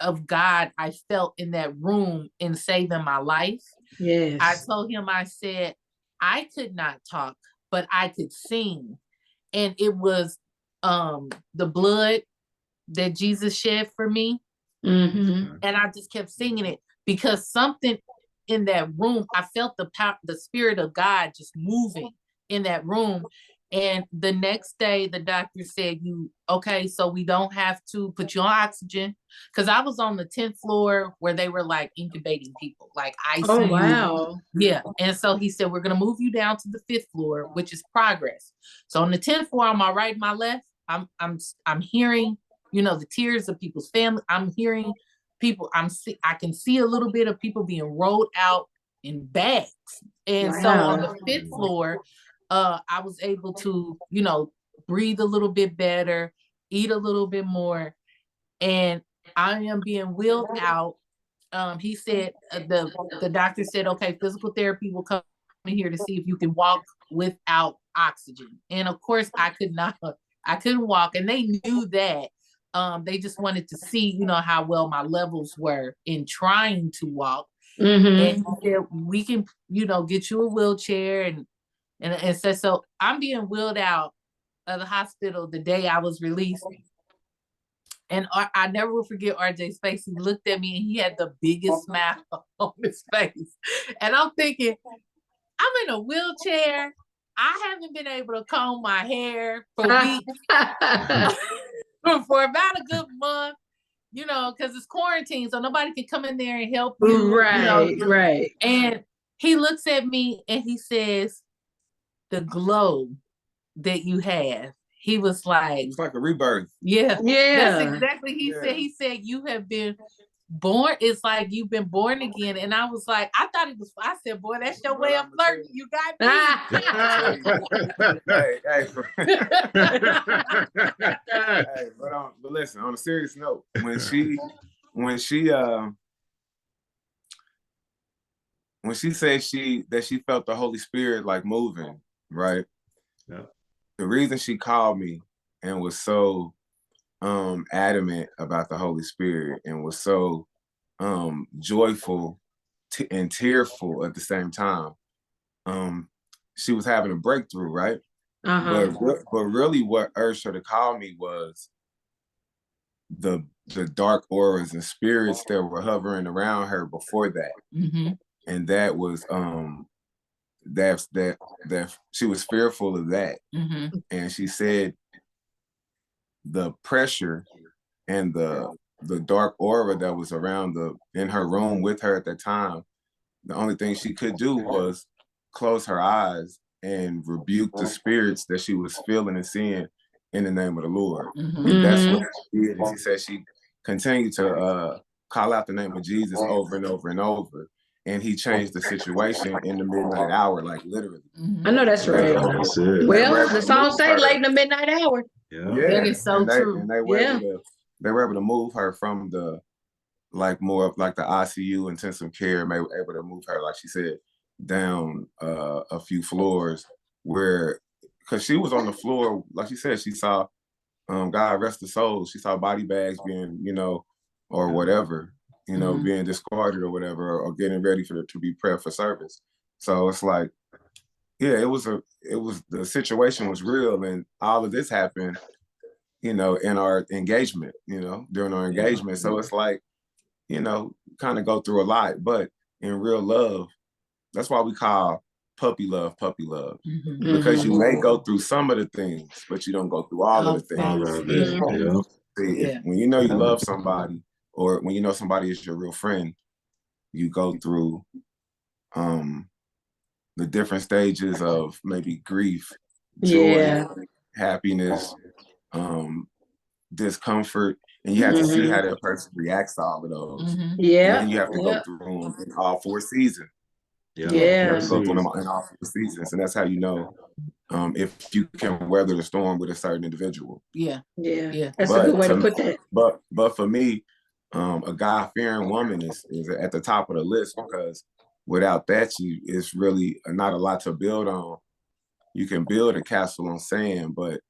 of God I felt in that room in saving my life. Yes. I told him, I said, I could not talk, but I could sing. And it was the blood that Jesus shed for me. And I just kept singing it because something in that room, I felt the Spirit of God just moving in that room. And the next day, the doctor said, so we don't have to put you on oxygen. Because I was on the 10th floor where they were like incubating people, like ICU. Oh, wow. Yeah. And so he said, we're going to move you down to the 5th floor, which is progress. So on the 10th floor, on my right and my left, I'm hearing, the tears of people's family. I'm hearing people, I can see a little bit of people being rolled out in bags. And so on the 5th floor, I was able to, breathe a little bit better, eat a little bit more, and I am being wheeled out. He said, the doctor said, okay, physical therapy will come in here to see if you can walk without oxygen. And of course, I couldn't walk, and they knew that. They just wanted to see, how well my levels were in trying to walk. And he said, we can, get you a wheelchair, and so I'm being wheeled out of the hospital the day I was released. And I never will forget RJ's face. He looked at me and he had the biggest smile on his face. And I'm thinking, I'm in a wheelchair. I haven't been able to comb my hair for weeks. For about a good month, because it's quarantine, so nobody can come in there and help you. Right. And he looks at me and he says, the glow that you have. He was like, it's like a rebirth. Yeah. That's exactly he said. He said, you have been born. It's like you've been born again. And I was like, I thought it was, I said, boy, that's your way of flirting. You got me. But listen, on a serious note, when she said that she felt the Holy Spirit like moving, right? Yeah. The reason she called me and was so adamant about the Holy Spirit and was so joyful and tearful at the same time. She was having a breakthrough, right? But really what urged her to call me was the dark auras and spirits that were hovering around her before that. And that was that she was fearful of that. And she said the pressure and the dark aura that was around in her room with her at that time, the only thing she could do was close her eyes and rebuke the spirits that she was feeling and seeing in the name of the Lord. And that's what she did. And she said she continued to call out the name of Jesus over and over and over. And he changed the situation in the midnight hour, like literally. I know that's right. Well, the song say late in the midnight hour. Yeah. That is so true. And they were able to move her from the more of like the ICU intensive care, and they were able to move her, like she said, down a few floors because she was on the floor, like she said, she saw God rest the soul, she saw body bags being, or whatever, being discarded or whatever, or getting ready to be prepped for service. So it's like, yeah, the situation was real, and all of this happened, in our engagement, during our engagement. So it's like, kind of go through a lot, but in real love, that's why we call puppy love, because you may go through some of the things, but you don't go through all of the things. See, when you love somebody, or when somebody is your real friend, you go through the different stages of maybe grief, joy, happiness, discomfort, and you have to see how that person reacts to all of those. And then you have to go through them in all 4 seasons. You have to go through them in all 4 seasons, and that's how if you can weather the storm with a certain individual. That's a good way to put that. But for me, a God-fearing woman is at the top of the list, because without that, it's really not a lot to build on. You can build a castle on sand, but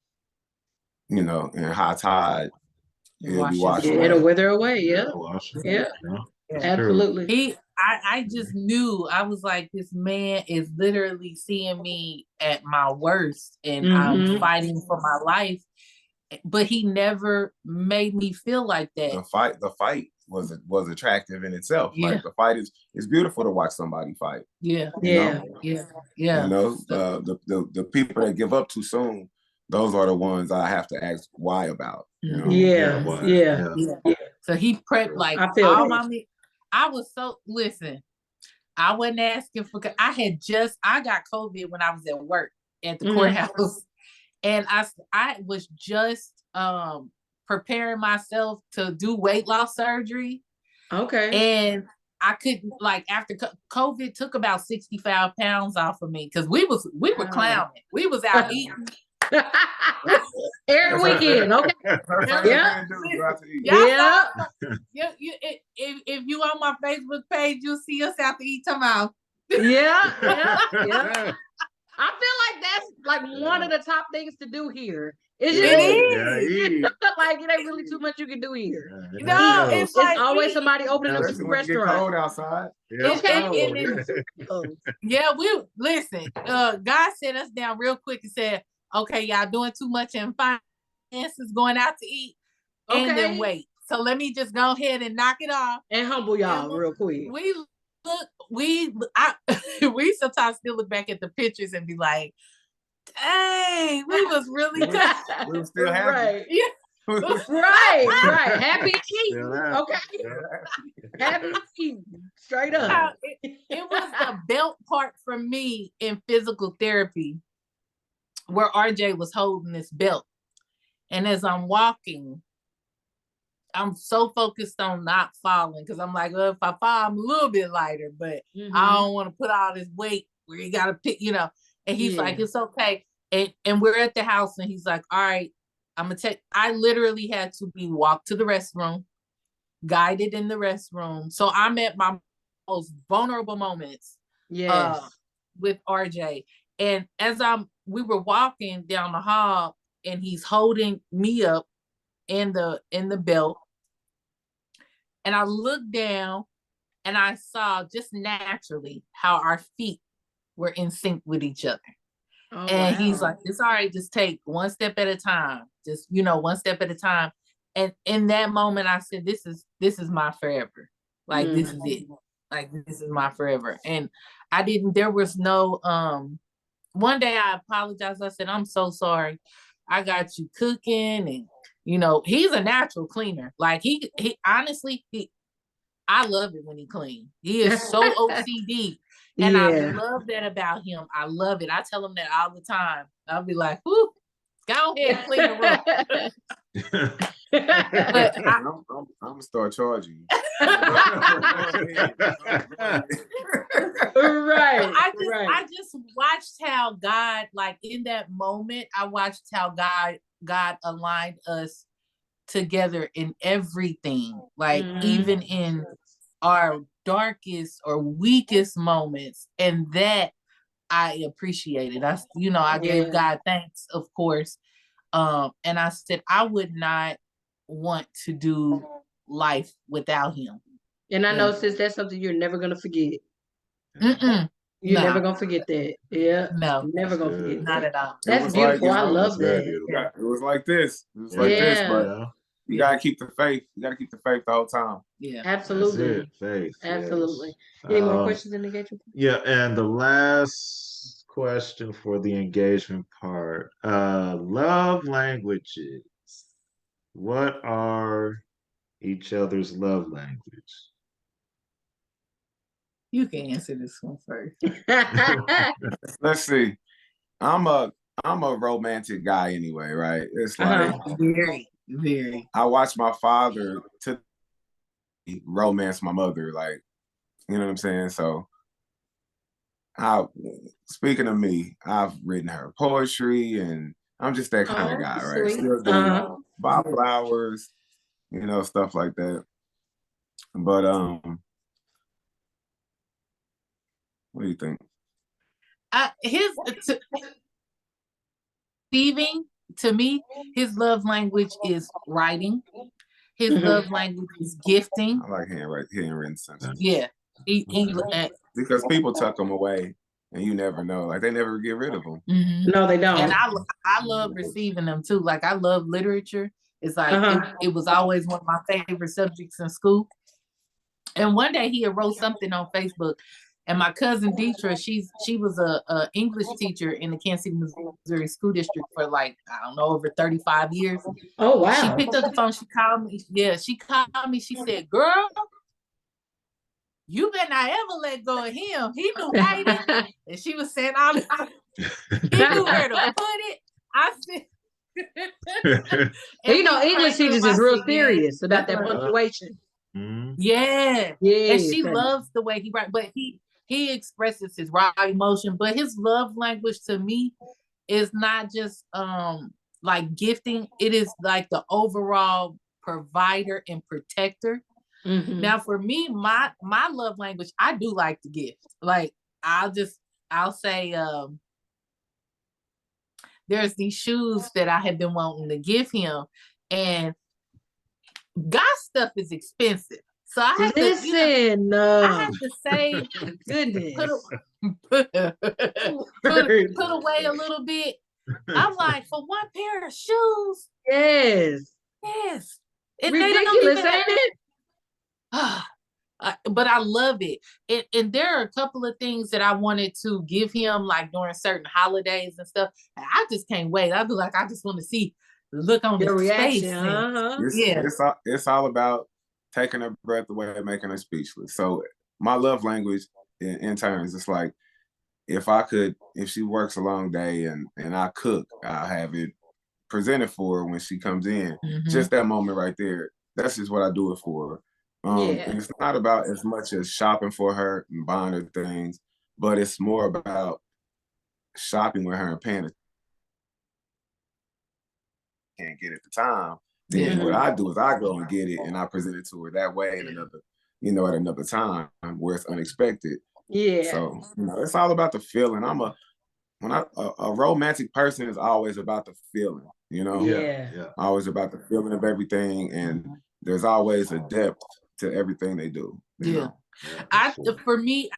in high tide, it'll be washed away. It'll wither away. Yeah. Absolutely. I just knew. I was like, this man is literally seeing me at my worst, and I'm fighting for my life. But he never made me feel like that. The fight was attractive in itself. Like, the fight is beautiful to watch somebody fight. The people that give up too soon, those are the ones I have to ask why about. So he prepped like all my. I was listen. I wasn't asking for. I got COVID when I was at work at the courthouse, and I was just preparing myself to do weight loss surgery. Okay. And I couldn't, after COVID took about 65 pounds off of me, because we were clowning. We was out eating. Every weekend, okay. If you on my Facebook page, you'll see us out to eat tomorrow. Yeah. I feel like that's like one of the top things to do here. It is. Like, it ain't really too much you can do here. It's like always somebody opening up a restaurant. Cold outside. We listen. God set us down real quick and said, okay, y'all doing too much in finances, going out to eat, and then wait. So let me just go ahead and knock it off and humble y'all real quick. We sometimes still look back at the pictures and be like, dang, we was really good. We were still happy. Right. Happy cheating. Okay. Happy cheating. Straight up. It was the belt part for me in physical therapy, where RJ was holding this belt. And as I'm walking, I'm so focused on not falling, because I'm like, well, if I fall, I'm a little bit lighter, but I don't want to put all this weight where you got to pick, and he's like, it's okay. And we're at the house, and he's like, all right, I'm going to take, I literally had to be walked to the restroom, guided in the restroom. So I'm at my most vulnerable moments with RJ. And as we were walking down the hall, and he's holding me up in the belt. And I look down, and I saw just naturally how our feet were in sync with each other. Oh, and he's like, it's all right, just take one step at a time. Just, one step at a time. And in that moment, I said, this is my forever. Like, this is it. Like, this is my forever. And there was no, one day I apologized. I said, I'm so sorry. I got you cooking. And, he's a natural cleaner. Like, he honestly, I love it when he clean. He is so OCD. And I love that about him. I love it. I tell him that all the time. I'll be like, whoo, go ahead and clean the room. But I'm gonna start charging you. Right. I just watched how God, like in that moment, I watched how God aligned us together in everything. Like even in our darkest or weakest moments, and that I appreciated. I gave God thanks, of course. And I said I would not want to do life without him. And I know, sis, that's something you're never gonna forget. You're never gonna forget that. Yeah. No. Never gonna forget. Not at all. That's beautiful. I love that. It was like this. It was like this, but you gotta keep the faith. You gotta keep the faith the whole time. Yeah. Absolutely. Faith. Absolutely. Yes. Any more questions in the engagement? Yeah, and the last question for the engagement part. Love languages. What are each other's love language? You can answer this one first. Let's see. I'm a romantic guy anyway, right? It's like very. I watched my father to romance my mother, like, you know what I'm saying? So speaking of me, I've written her poetry, and I'm just that kind of guy, right? Still doing buy flowers, stuff like that. But what do you think? Stevie, to me, his love language is writing. His love language is gifting. I like handwritten sentences. Yeah. Because people tuck them away, and you never know. Like, they never get rid of them. No, they don't. And I love receiving them too. Like, I love literature. It's like it was always one of my favorite subjects in school. And one day he had wrote something on Facebook, and my cousin Deetra, she was a English teacher in the Kansas City, Missouri school district for like, I don't know, over 35 years. Oh, wow. She picked up the phone. She called me. Yeah, she called me. She said, girl, you better not ever let go of him. He knew writing. And she was saying all the time. He knew where to put it. I said, English teachers is real serious about that punctuation. Yeah. And she loves the way he writes, but he expresses his raw emotion. But his love language to me is not just like gifting. It is like the overall provider and protector. Now for me, my love language, I do like to gift. Like I'll say there's these shoes that I have been wanting to give him, and God's stuff is expensive. So I have I have to say, goodness, put away a little bit. I'm like, for one pair of shoes. Yes. Ridiculous, ain't it? But I love it. And there are a couple of things that I wanted to give him, like during certain holidays and stuff. And I just can't wait. I'll be like, I just want to see the look on his face. It's all about taking her breath away and making her speechless. So my love language in turns, it's like, if she works a long day and I cook, I'll have it presented for her when she comes in. Just that moment right there. That's just what I do it for her. And it's not about as much as shopping for her and buying her things, but it's more about shopping with her and paying her. Can't get at the time. Then what I do is I go and get it, and I present it to her that way at another time where it's unexpected. Yeah. So it's all about the feeling. A romantic person is always about the feeling. Always about the feeling of everything, and there's always a depth to everything they do. For me,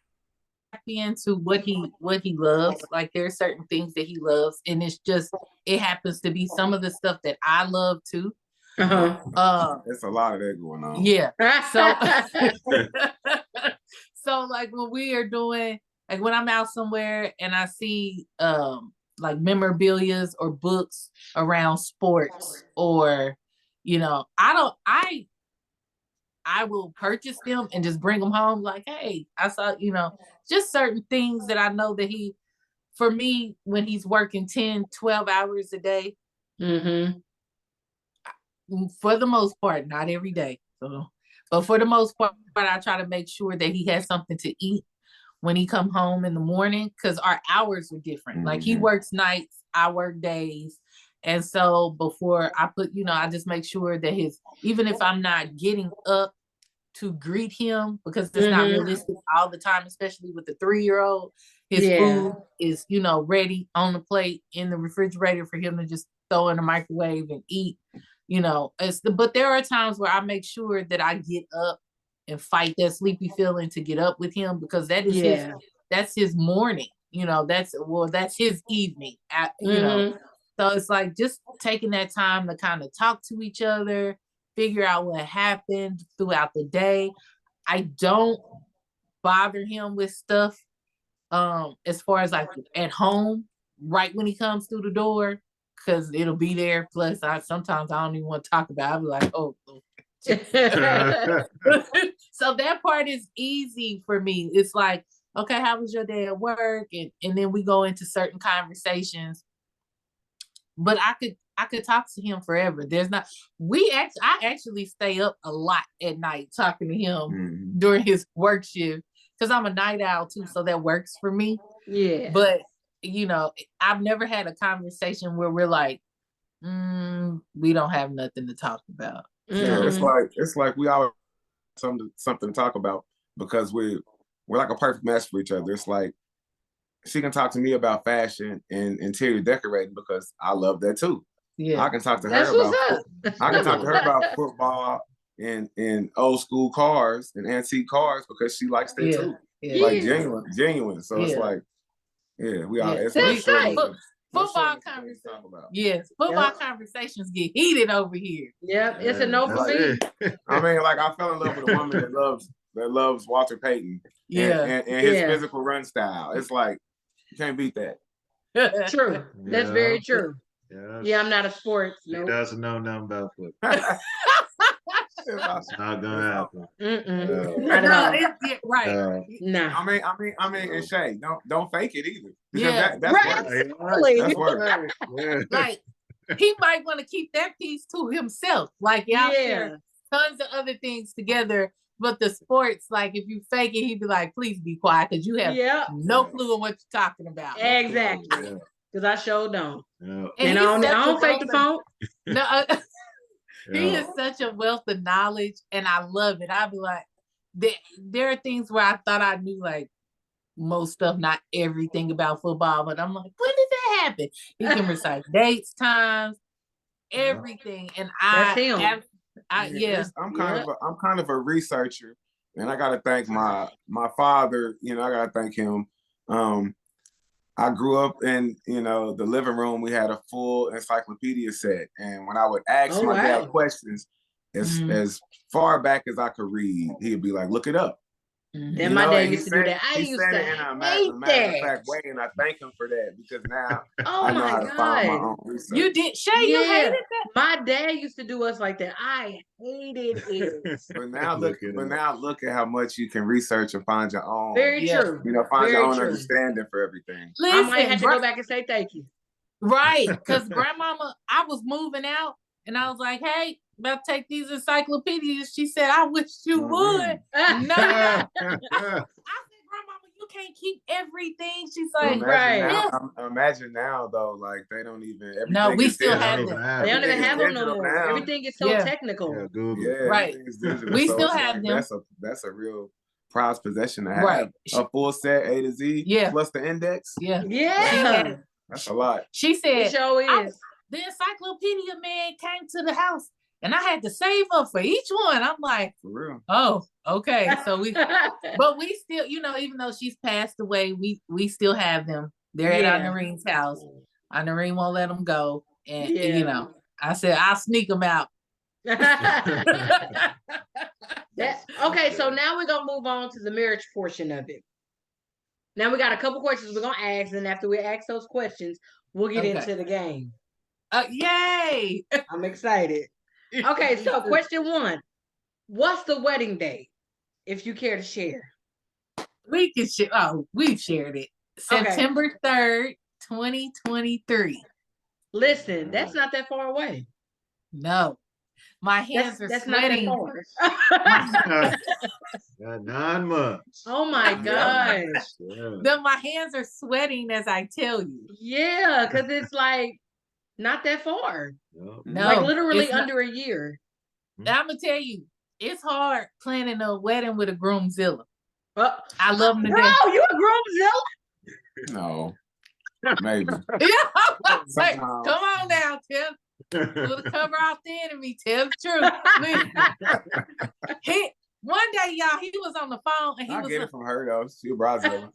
I into what he loves. Like there's certain things that he loves, and it happens to be some of the stuff that I love too. There's a lot of that going on. Yeah. So like when we are doing, like when I'm out somewhere and I see like memorabilia or books around sports, or I will purchase them and just bring them home. Like, hey, I saw, just certain things that I know that for me, when he's working 10, 12 hours a day, for the most part, not every day. But for the most part, I try to make sure that he has something to eat when he come home in the morning, because our hours are different. Like he works nights, I work days. And so before I put, I just make sure that even if I'm not getting up to greet him, because it's not realistic all the time, especially with the 3-year-old, his food is, ready on the plate in the refrigerator for him to just throw in the microwave and eat, but there are times where I make sure that I get up and fight that sleepy feeling to get up with him, because that is that's his morning, that's his evening, so it's like just taking that time to kind of talk to each other, figure out what happened throughout the day. I don't bother him with stuff as far as like at home right when he comes through the door, because it'll be there. Plus sometimes I don't even want to talk about it. I'll be like, oh. So that part is easy for me. It's like, okay, how was your day at work? And then we go into certain conversations. But I could talk to him forever. I actually stay up a lot at night talking to him during his work shift, because I'm a night owl too, so that works for me. Yeah. But I've never had a conversation where we're like, we don't have nothing to talk about. Yeah, it's like we always have something to talk about, because we're like a perfect match for each other. It's like she can talk to me about fashion and interior decorating, because I love that too. Yeah, I can talk to her about football and old school cars and antique cars, because she likes that too. Yeah. Like genuine. So it's like, we are. It's football conversations. Yes, football conversations get heated over here. Yep, it's a no for me. I mean, like I fell in love with a woman that loves Walter Payton. And his physical run style. It's like, you can't beat that. True. That's very true. Yes. Yeah, I'm not a sports. He doesn't know nothing about football. It's not gonna happen. Right. No. I mean, and Shay, don't fake it either. Because that's work. Yeah. Like he might want to keep that piece to himself. Like y'all share tons of other things together. But the sports, like if you fake it, he'd be like, please be quiet, because you have no clue on what you're talking about. Exactly. Because I sure don't. Yeah. And I don't fake the phone. No, he is such a wealth of knowledge, and I love it. I'd be like, there are things where I thought I knew like most stuff, not everything about football, but I'm like, when did that happen? He can recite dates, times, everything. And I'm kind of a researcher, and I gotta thank my father. I gotta thank him. I grew up in the living room. We had a full encyclopedia set, and when I would ask my dad questions, as far back as I could read, he'd be like, "Look it up." And my dad used to do that. I used to hate in a matter of fact way, and I thank him for that, because now I know how to find my own research. You did, Shay? You hated that? My dad used to do us like that. I hated it. But now look at how much you can research and find your own. Very true. Find your own understanding for everything. Listen, I might have to go back and say thank you. Right, because grandmama, I was moving out, and I was like, hey, about to take these encyclopedias. She said, I wish you would. No. I said, Grandmama, you can't keep everything. She's like, Imagine now, though, like they don't even. No, we still have them. They don't even have them no more. Now. Everything is so technical. Yeah, Google. Right. We still have them. That's a real prized possession to have. Right. A full set A to Z. Yeah. Plus the index. Yeah. That's a lot. She said, it sure is. The encyclopedia man came to the house And I had to save up for each one. I'm like, for real. Oh, okay. So but we still, even though she's passed away, we still have them. They're at Noreen's house. Noreen won't let them go. And, I said, I'll sneak them out. Okay, so now we're going to move on to the marriage portion of it. Now we got a couple questions we're going to ask, and after we ask those questions, we'll get into the game. Yay! I'm excited. Okay, so question 1. What's the wedding date, if you care to share? We can share. Oh, we've shared it. September 3rd, 2023. Listen, that's not that far away. No. My hands are sweating. Not that far. 9 months. Oh my gosh. My hands are sweating as I tell you. Yeah, because it's like not that far. No, like literally under a year. I'm gonna tell you, it's hard planning a wedding with a groomzilla. I love them to death. Oh, you a groomzilla? No, maybe. Like, come on now, Tim. We'll cover off the enemy. Tell the truth. One day, y'all, he was on the phone and I get it from her though. She a Brazil.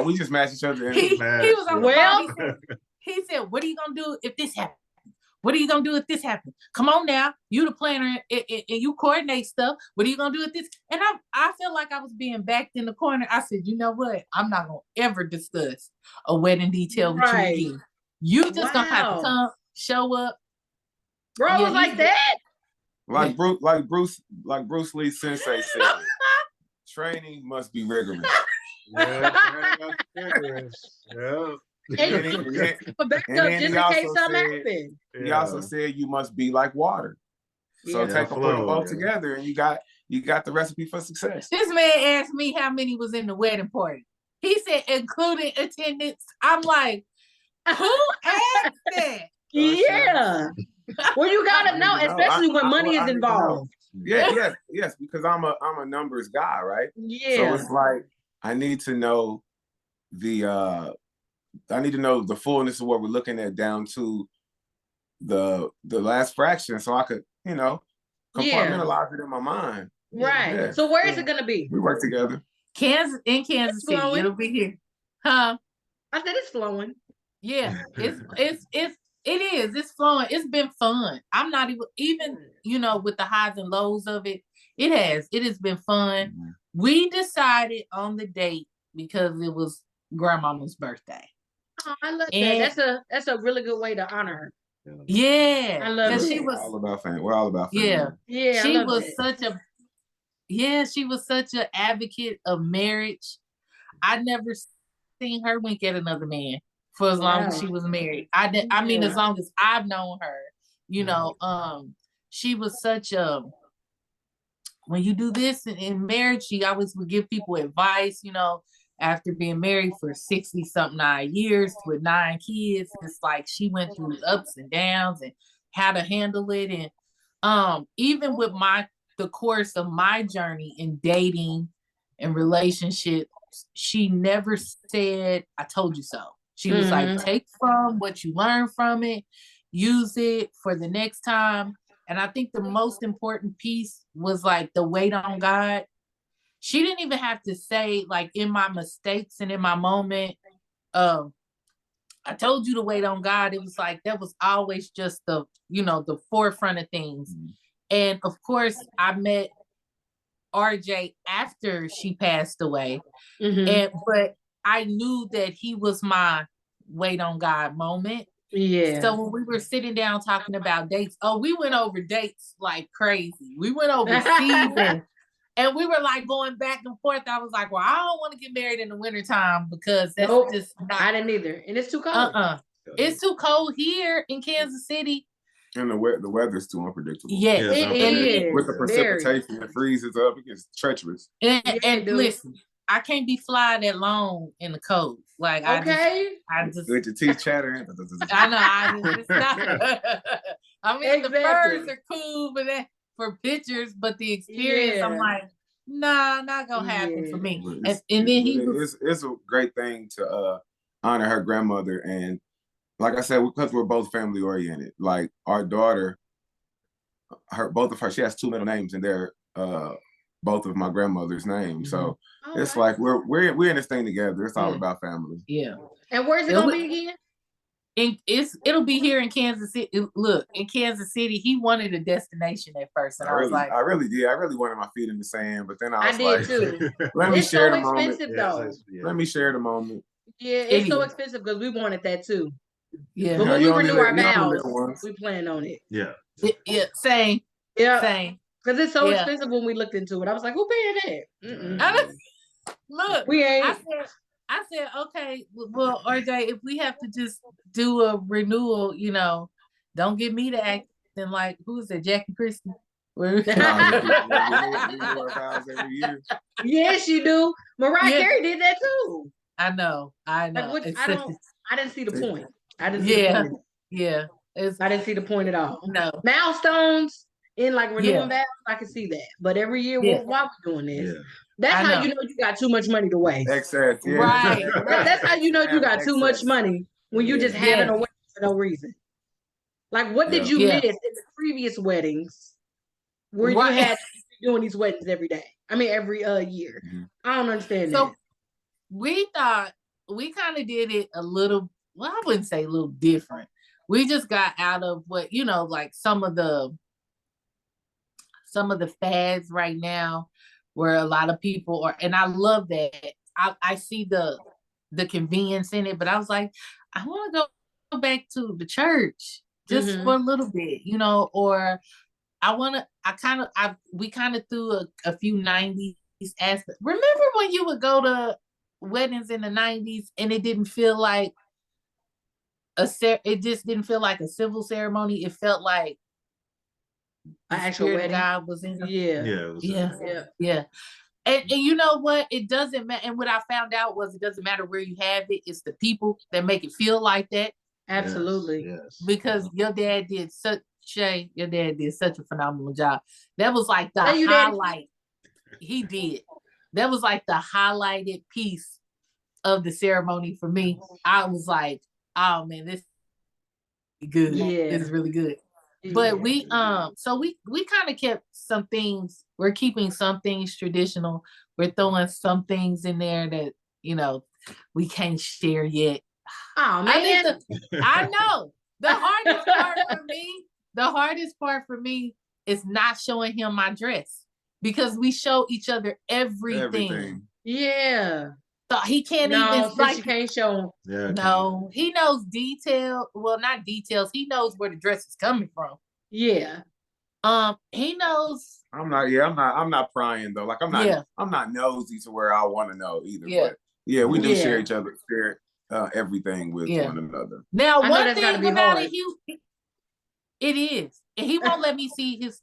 We just match each other. He was on the phone. He said, "What are you gonna do if this happens? What are you gonna do if this happens? Come on now, you the planner and you coordinate stuff. What are you gonna do with this?" And I feel like I was being backed in the corner. I said, "You know what? I'm not gonna ever discuss a wedding detail with you again. You just gonna have to come, show up." Bro was like that. Like Bruce Lee Sensei said, training must be rigorous. But back up just in case something happens. He also said you must be like water. So take a both together, and you got the recipe for success. This man asked me how many was in the wedding party. He said including attendance. I'm like, who asked that? Yeah. Well, you gotta know, especially when money is involved. Yes, because I'm a numbers guy, right? Yeah. So it's like I need to know the fullness of what we're looking at down to the last fraction, so I could compartmentalize it in my mind. Right. Yeah. So where is it gonna be? We work together. Kansas City. It'll be here. Huh? I said it's flowing. Yeah, it is. It's flowing. It's been fun. I'm not even with the highs and lows of it. It has been fun. Mm-hmm. We decided on the date because it was grandmama's birthday. Oh, I love that. That's a really good way to honor her. Yeah, I love it. She was all about family. We're all about family. Yeah. She was such an advocate of marriage. I never seen her wink at another man for as long as she was married. I mean, as long as I've known her, she was such a, when you do this in marriage, she always would give people advice, after being married for 60-something years with 9 kids. It's like she went through ups and downs and how to handle it. And even with the course of my journey in dating and relationships, she never said, "I told you so." She was like, take from what you learn from it, use it for the next time. And I think the most important piece was like the wait on God. She didn't even have to say, like, in my mistakes and in my moment, I told you to wait on God. It was like, that was always just the forefront of things. Mm-hmm. And of course, I met RJ after she passed away. Mm-hmm. But I knew that he was my wait on God moment. Yeah. So when we were sitting down talking about dates, we went over dates like crazy. We went over seasons. And we were like going back and forth. I was like, well, I don't want to get married in the wintertime because that's just not. I didn't either. And it's too cold. It's too cold here in Kansas City. And the weather's too unpredictable. Yes, it is. With the precipitation, it freezes up. It gets treacherous. And listen, I can't be flying that long in the cold. Like, I just with your teeth chattering. I know. It's not. I mean, the birds are cool, but for pictures, but the experience, I'm like, nah, not gonna happen for me. And then it's a great thing to honor her grandmother and like I said, because we're both family oriented. Like our daughter, she has two middle names, and they're both of my grandmother's names. So it's like we're in this thing together. It's all about family. Yeah. And where's it gonna be again? It'll be here in Kansas City. Look, in Kansas City, he wanted a destination at first, and I was like, I really did. I really wanted my feet in the sand, but then I was did too. let me share the moment. It's so expensive though. Let me share the moment. Yeah, it's so expensive because we wanted that too. Yeah. But when we renew our vows, we plan on it. Yeah. Yeah. Same. Yeah. Same. Because it's so expensive when we looked into it. I was like, who paying that? Look, we ain't. I said, okay, well, RJ, if we have to just do a renewal, don't get me to acting like, who's it, Jackie Christie? Yes, you do. Mariah Carey did that too. I know. Like, I didn't see the point. I didn't see the point. Yeah. I didn't see the point at all. No. Milestones in like renewing vows, I can see that. But every year, why are we doing this? Yeah. That's how you know you got too much money to waste. Excess, yeah. Right. That's how you know you got too much money when you just having a wedding for no reason. Like, what did you miss in the previous weddings where you had to be doing these weddings every day? I mean, every year. Mm-hmm. I don't understand that. We thought we kind of did it a little, well, I wouldn't say a little different. We just got out of what, like some of the fads right now where a lot of people are, and I love that. I see the convenience in it, but I was like, I want to go back to the church just for a little bit, or we kind of threw a few 90s aspects. Remember when you would go to weddings in the 90s and it didn't feel like it just didn't feel like a civil ceremony. It felt like an actual wedding. God was in it. Yeah. And you know what? It doesn't matter. And what I found out was it doesn't matter where you have it. It's the people that make it feel like that. Absolutely. Yes. Because your dad did such a phenomenal job. That was like the highlight. He did. That was like the highlighted piece of the ceremony for me. I was like, oh man, this is good. Yeah. This is really good. But we kind of kept some things. We're keeping some things traditional. We're throwing some things in there that we can't share yet. Oh man, I know the hardest part for me is not showing him my dress because we show each other everything. Yeah. So he can't you can't show him. Yeah, no, he knows detail. Well, not details. He knows where the dress is coming from. Yeah. He knows. I'm not prying though. Like I'm not nosy to where I want to know either. Yeah. But we do share each other, everything with one another. Now, one thing about it, it is, and he won't let me see his.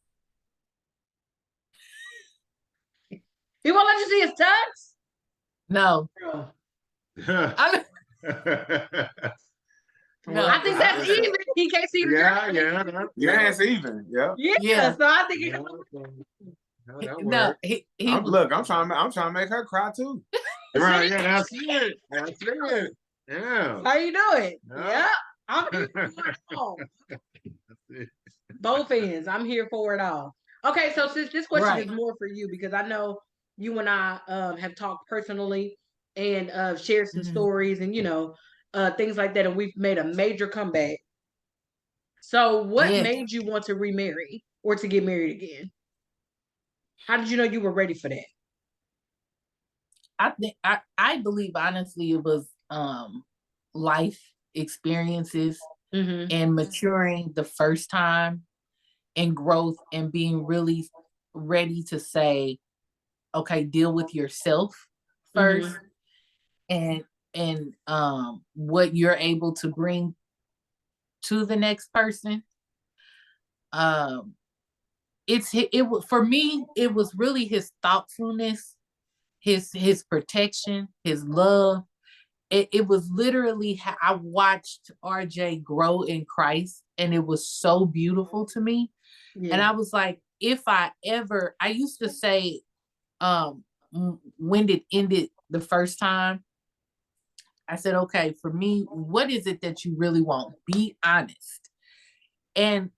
He won't let you see his tux? No. No, I think that's even. He can't see the it's even. Yeah. So I think I'm trying to make her cry too. Right? Yeah, that's it. Yeah. How you doing? Yeah. I'm here for it all. Both ends. I'm here for it all. Okay, so since this question is more for you, because I know you and I have talked personally and shared some stories and things like that, and we've made a major comeback. So what made you want to remarry or to get married again? How did you know you were ready for that? I believe honestly it was life experiences and maturing the first time and growth and being really ready to say, okay, deal with yourself first and what you're able to bring to the next person. For me, it was really his thoughtfulness, his protection, his love. It was literally how I watched RJ grow in Christ, and it was so beautiful to me. Yeah. And I was like, I used to say, when it ended the first time, I said, okay, for me, what is it that you really want? Be honest. And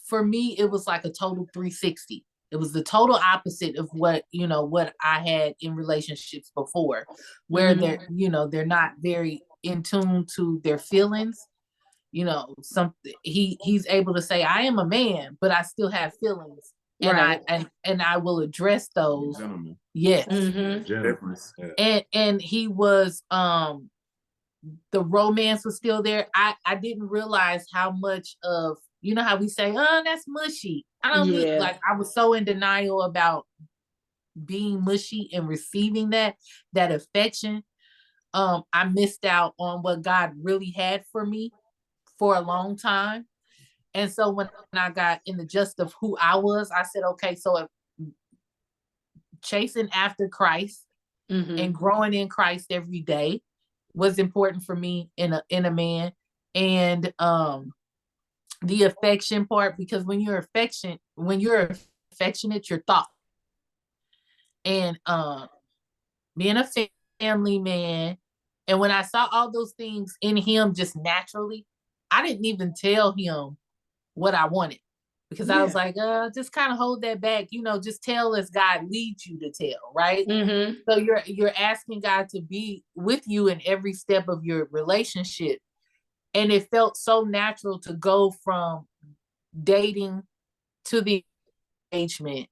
for me, it was like a total 360. It was the total opposite of what, what I had in relationships before, where they're not very in tune to their feelings. He's able to say, I am a man, but I still have feelings. And right. I will address those. Gentlemen. Yes. And he was, the romance was still there. I didn't realize how much of, how we say, oh, that's mushy. I don't like, I was so in denial about being mushy and receiving that affection. I missed out on what God really had for me for a long time. And so when I got in the just of who I was, I said, okay, so if chasing after Christ and growing in Christ every day was important for me in a man. And the affection part, because when you're affectionate, you're thought. And being a family man, and when I saw all those things in him just naturally, I didn't even tell him what I wanted, because I was like, just kind of hold that back, just tell as God leads you to tell, right? So you're asking God to be with you in every step of your relationship. And it felt so natural to go from dating to the engagement.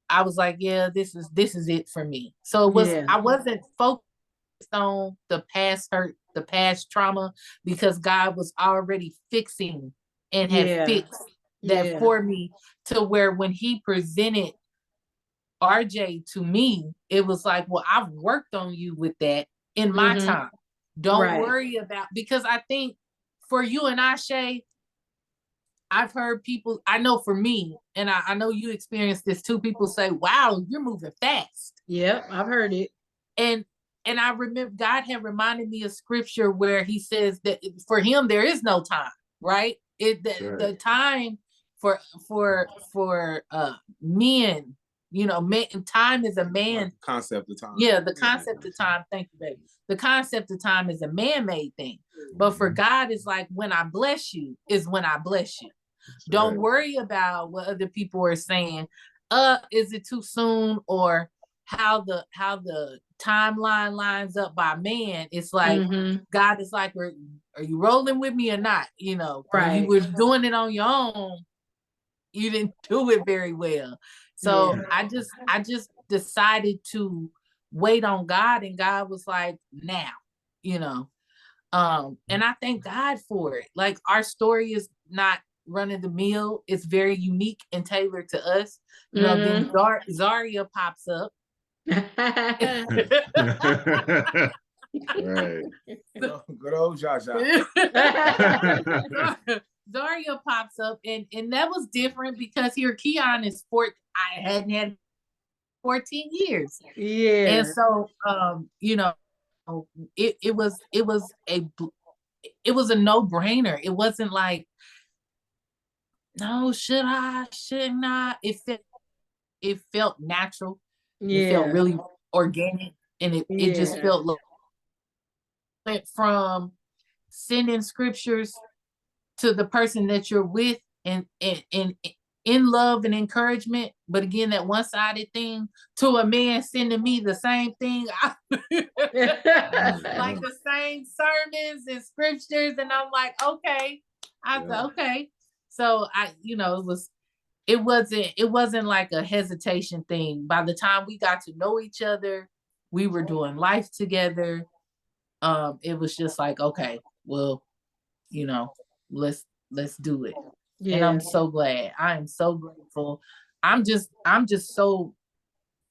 I was like, this is it for me. So it was, I wasn't focused on the past hurt, the past trauma, because God was already fixing and had fixed that for me, to where when he presented RJ to me, it was like, well, I've worked on you with that in my time. Don't worry about, because I think for you and I, Shay, I've heard people, I know for me, and I know you experienced this too, people say, wow, you're moving fast. Yep, I've heard it. And I remember God had reminded me of scripture where he says that for him, there is no time, right? The time for men, time is a man concept of time. Yeah, the concept of time. Thank you, baby. The concept of time is a man-made thing. But for God, it's like, when I bless you is when I bless you. Don't worry about what other people are saying. Is it too soon, or how the timeline lines up by man? It's like God is like, are you rolling with me or not? When you were doing it on your own, you didn't do it very well. So I just decided to wait on God, and God was like, now, and I thank God for it. Like, our story is not run of the mill. It's very unique and tailored to us. Then Zaria pops up. Right. Good old Jaja. Zaria pops up, and that was different because here Keon is I hadn't had 14 years. Yeah. And so it was a no-brainer. It wasn't like, no, shouldn't I? It felt natural. It felt really organic, and it just felt like, went from sending scriptures to the person that you're with, and in love and encouragement, but again, that one-sided thing, to a man sending me the same thing, like the same sermons and scriptures, and I'm like, okay. I said, okay. So it wasn't like a hesitation thing. By the time we got to know each other, we were doing life together. It was just like, okay, well, let's do it. Yeah. And I'm so glad. I am so grateful. I'm just so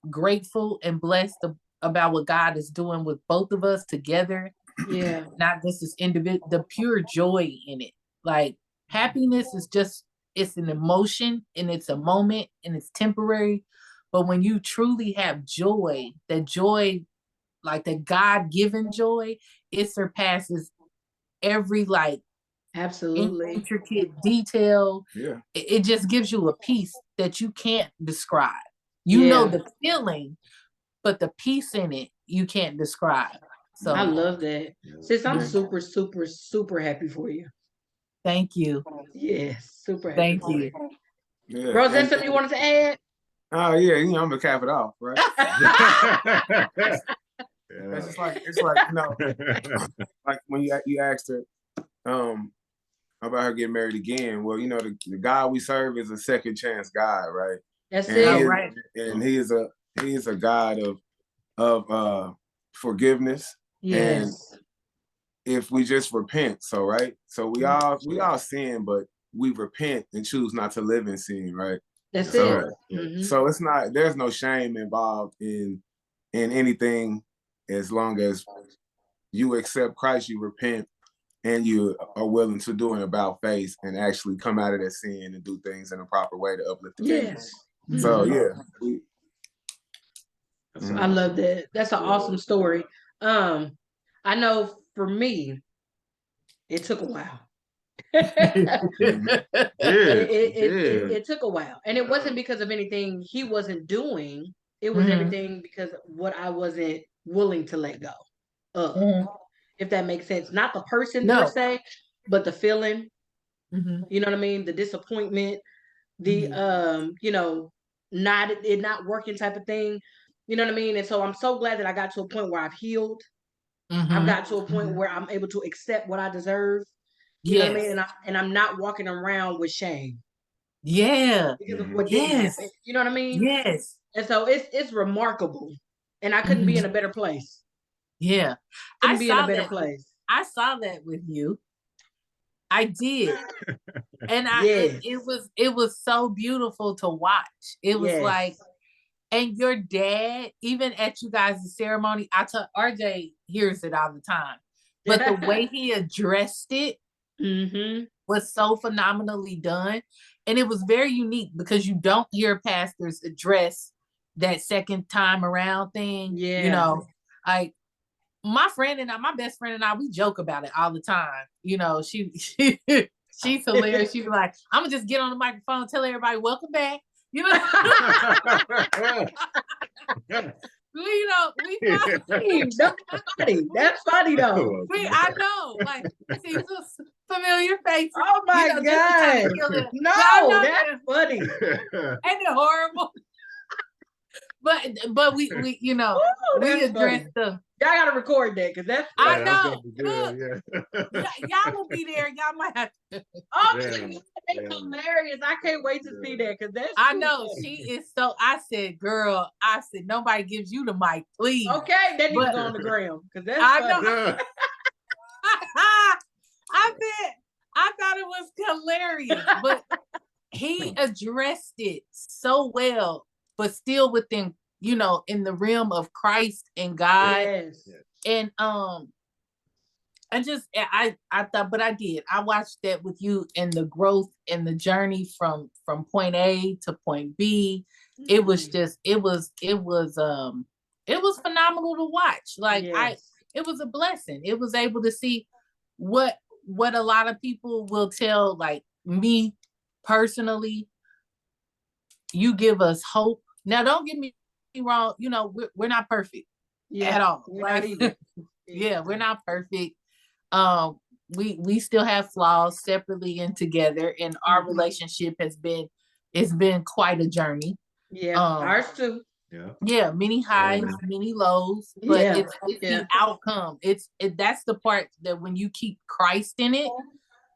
grateful and blessed about what God is doing with both of us together. Yeah. Not just as individual, the pure joy in it. Like, happiness is just, it's an emotion, and it's a moment, and it's temporary. But when you truly have joy, that joy, like the God-given joy, it surpasses every absolutely intricate detail. Yeah. It just gives you a peace that you can't describe. You know the feeling, but the peace in it you can't describe. So I love that. Sis, I'm super, super, super happy for you. Thank you. Yes, super happy. Thank you. Yeah. Bro, is that something you wanted to add? Oh yeah, I'm gonna cap it off, right? It's like like when you asked her about her getting married again. Well, the God we serve is a second chance God, right? That's it. Right. And he is a God of forgiveness. Yes. And if we just repent, so we all sin, but we repent and choose not to live in sin, right? That's so, it. Mm-hmm. So there's no shame involved in anything, as long as you accept Christ, you repent, and you are willing to do an about face and actually come out of that sin and do things in a proper way to uplift the kingdom. Yes. So I love that. That's an awesome story. I know for me, it took a while. It took a while, and it wasn't because of anything he wasn't doing. It was everything because of what I wasn't willing to let go of. If that makes sense. Not the person per se, but the feeling. You know what I mean? The disappointment, the not working type of thing. You know what I mean? And so I'm so glad that I got to a point where I've healed. I've got to a point where I'm able to accept what I deserve. You know what I mean? And I'm not walking around with shame. Yeah. Because of what didn't happen. You know what I mean? Yes. And so it's remarkable. And I couldn't be in a better place. Yeah. Couldn't be in a better place. I saw that with you. I did. And it was so beautiful to watch. It was like, and your dad, even at you guys' ceremony, RJ hears it all the time. But the way he addressed it was so phenomenally done. And it was very unique because you don't hear pastors address that second time around thing. Yeah. Like my best friend and I, we joke about it all the time. She's hilarious. She'd be like, I'm gonna just get on the microphone and tell everybody, welcome back. That's funny though. I know, like, see some familiar faces. Oh my God! No, that's funny. Ain't it horrible? But we we addressed the. Y'all gotta record that because that's. I know. Y'all will be there. Y'all might have to. It's hilarious. I can't wait to see that because that's. I know she is so. I said, girl. I said, nobody gives you the mic, please. Okay, that needs to go on the gram because that's. I know. I thought it was hilarious, but he addressed it so well, but still within, in the realm of Christ and God. Yes. And I thought, but I did. I watched that with you and the growth and the journey from point A to point B. It was just, it was phenomenal to watch. Like it was a blessing. It was able to see what a lot of people will tell, like me personally. You give us hope. Now, don't get me wrong. We're not perfect at all. Right? We're not perfect. We still have flaws separately and together, and our relationship it's been quite a journey. Yeah, ours too. Yeah, many highs, many lows, but it's the outcome. That's the part that when you keep Christ in it,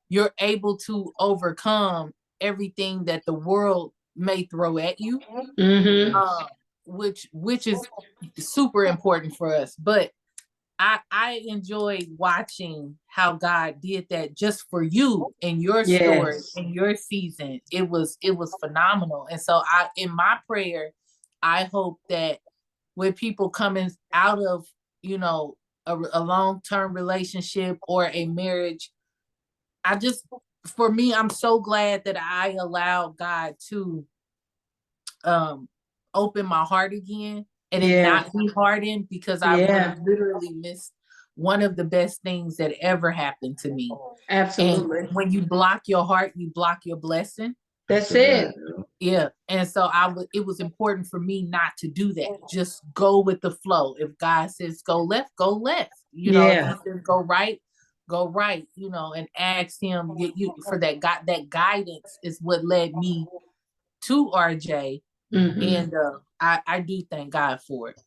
you're able to overcome everything that the world may throw at you, which is super important for us. But I enjoyed watching how God did that just for you and your story and your season. It was phenomenal. And so in my prayer, I hope that with people coming out of, a long-term relationship or a marriage, for me, I'm so glad that I allowed God to open my heart again and it not be hardened, because I would have literally missed one of the best things that ever happened to me. Absolutely. And when you block your heart, you block your blessing. That's it. Yeah. And so it was important for me not to do that. Just go with the flow. If God says go left, go left. you know, if he says go right, you know, and ask him for that guidance is what led me to RJ. And I do thank God for it.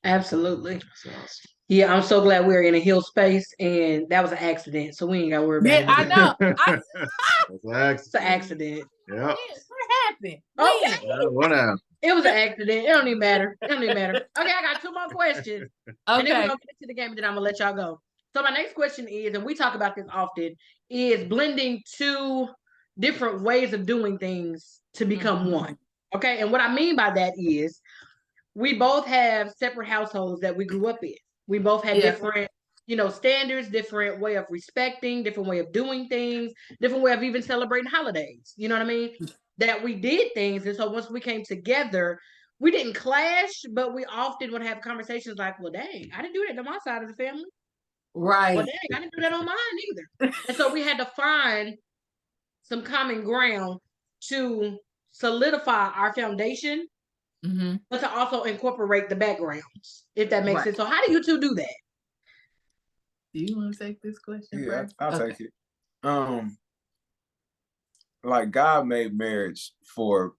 Absolutely. Yeah, I'm so glad we're in a healed space, and that was an accident, so we ain't got to worry about it. Yeah, I know. It's an accident. Yeah. What happened? Okay. What happened? It was an accident. It don't even matter. Okay, I got 2 more questions. Okay. And then we're going to get into the game, and then I'm going to let y'all go. So my next question is, and we talk about this often, is blending 2 different ways of doing things to become one. Okay, and what I mean by that is we both have separate households that we grew up in. We both had different, you know, standards, different way of respecting, different way of doing things, different way of even celebrating holidays. You know what I mean? That we did things. And so once we came together, we didn't clash, but we often would have conversations like, well, dang, I didn't do that on my side of the family. Right. Well, dang, I didn't do that on mine either. And so we had to find some common ground to solidify our foundation, but to also incorporate the backgrounds, if that makes sense. So how do you 2 do that? Do you want to take this question? Yeah, I'll take it. Like God made marriage for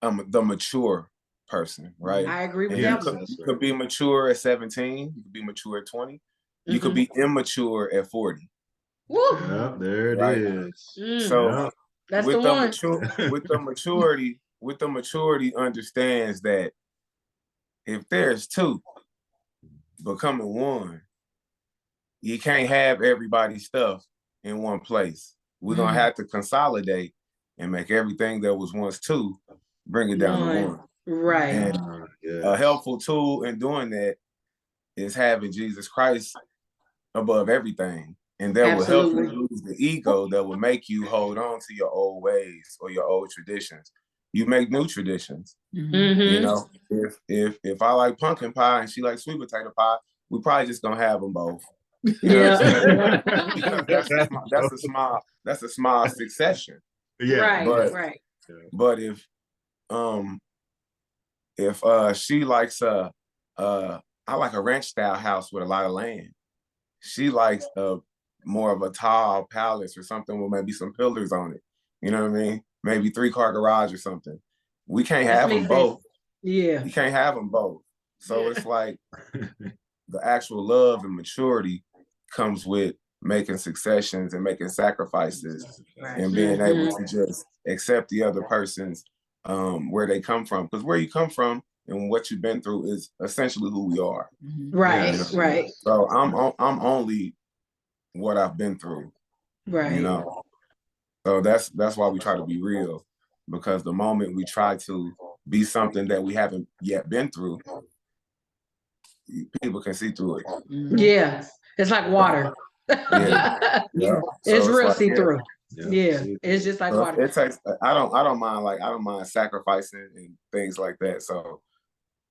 the mature person, right? I agree with that. You could be mature at 17, you could be mature at 20, you could be immature at 40. Woo! Yeah, there it is. So that's with the one. with the maturity understands that if there's 2 becoming one, you can't have everybody's stuff in one place. We're gonna have to consolidate and make everything that was once 2, bring it down to 1. Right. And a helpful tool in doing that is having Jesus Christ above everything. And that will help you lose the ego that will make you hold on to your old ways or your old traditions. You make new traditions. You know, if I like pumpkin pie and she likes sweet potato pie, we probably just gonna have them both. You know because that's a small succession. Yeah. But if she likes I like a ranch style house with a lot of land. She likes more of a tall palace or something with maybe some pillars on it. You know what I mean? Maybe 3-car garage or something. We can't have them both. Yeah. You can't have them both. So it's like the actual love and maturity comes with making successions and making sacrifices and being able to just accept the other person's where they come from. Because where you come from and what you've been through is essentially who we are. Right. So I'm only what I've been through. Right. You know. So that's why we try to be real. Because the moment we try to be something that we haven't yet been through, people can see through it. Yeah. It's like water. It's real like, see-through. Yeah. It's just like water. It takes I don't mind sacrificing and things like that. So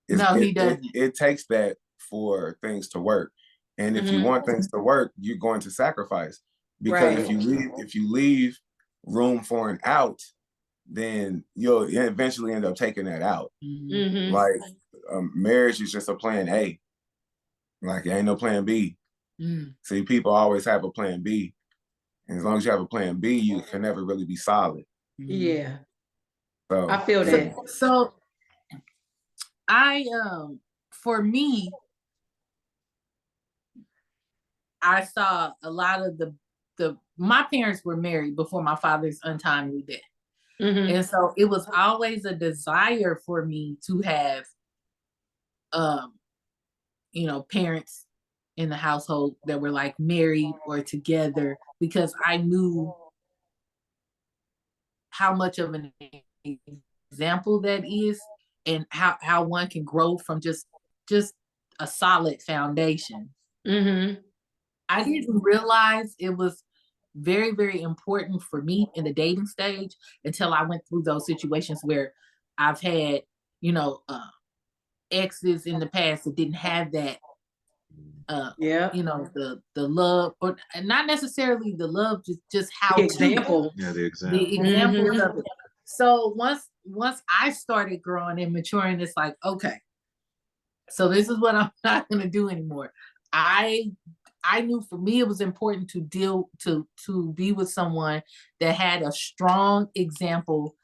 it takes that for things to work. And if you want things to work, you're going to sacrifice. Because if you leave room for an out, then you'll eventually end up taking that out. Like marriage is just a plan A. Like there ain't no plan B. See, people always have a plan B. And as long as you have a plan B, you can never really be solid. Yeah. So I feel that. So I for me, I saw a lot of my parents were married before my father's untimely death. And so it was always a desire for me to have, you know, parents in the household that were like married or together, because I knew how much of an example that is and how one can grow from just a solid foundation. I didn't realize it was very, very important for me in the dating stage until I went through those situations where I've had, you know, exes in the past that didn't have that, you know, the love, or not necessarily the love, just how the example. The example. The examples of it. So once I started growing and maturing, it's like, okay, so this is what I'm not going to do anymore. I knew for me it was important to be with someone that had a strong example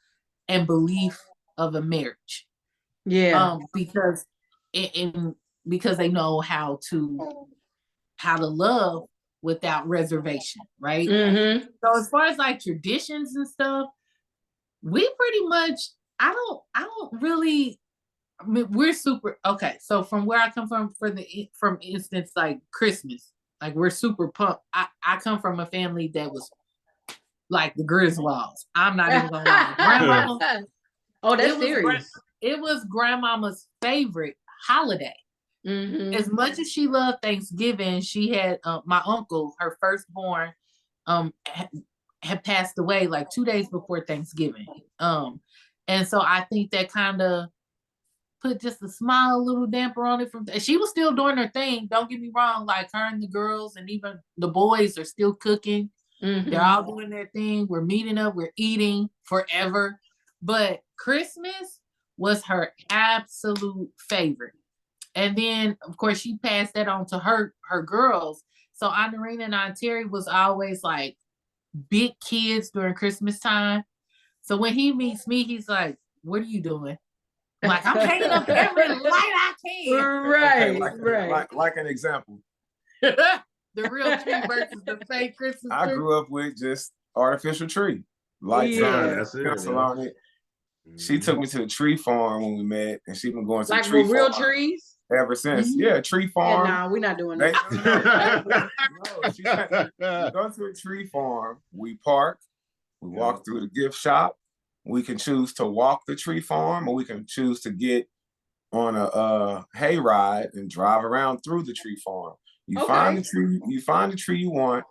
and belief of a marriage. Yeah. Because because they know how to love without reservation, right? Mm-hmm. So as far as like traditions and stuff, we pretty much I don't really. I mean, we're super okay. So from where I come from, from instance, like Christmas, like we're super pumped. I come from a family that was like the Griswolds. I'm not even gonna lie. Grandmama. Oh, that's serious. It was grandmama's favorite holiday. Mm-hmm. As much as she loved Thanksgiving, she had my uncle, her firstborn, had passed away like 2 days before Thanksgiving. And so I think that kind of put just a small little damper on it. She was still doing her thing. Don't get me wrong. Like her and the girls and even the boys are still cooking. Mm-hmm. They're all doing their thing. We're meeting up. We're eating forever. But Christmas was her absolute favorite. And then, of course, she passed that on to her girls. So Aunt Narina and Aunt Terry was always like big kids during Christmas time. So when he meets me, he's like, "What are you doing?" I'm like, "I'm hanging up every light I can." Right. Like an example. The real tree versus the fake Christmas tree. I grew up with just artificial tree. Lights on, pencil on it. She took me to the tree farm when we met, and she's been going to like the tree farm. Like real trees? Ever since. Mm-hmm. Yeah, tree farm. Yeah, we're not doing that. We go to a tree farm, we park, we walk through the gift shop. We can choose to walk the tree farm, or we can choose to get on a hay ride and drive around through the tree farm. You find the tree you want.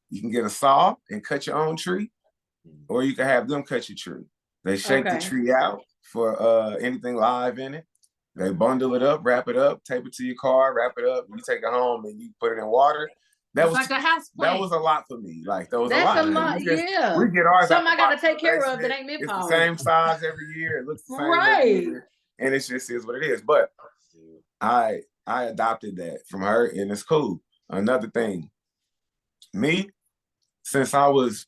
You can get a saw and cut your own tree, or you can have them cut your tree. They shake the tree out for anything live in it. They bundle it up, wrap it up, tape it to your car, wrap it up. You take it home and you put it in water. It's like a house plant. That was a lot for me. Like that was That's a lot. Yeah. We get ours. Something I got to take care of that ain't me. It's the same size every year. It looks the same every year, and it just is what it is. But I adopted that from her, and it's cool. Another thing, me, since I was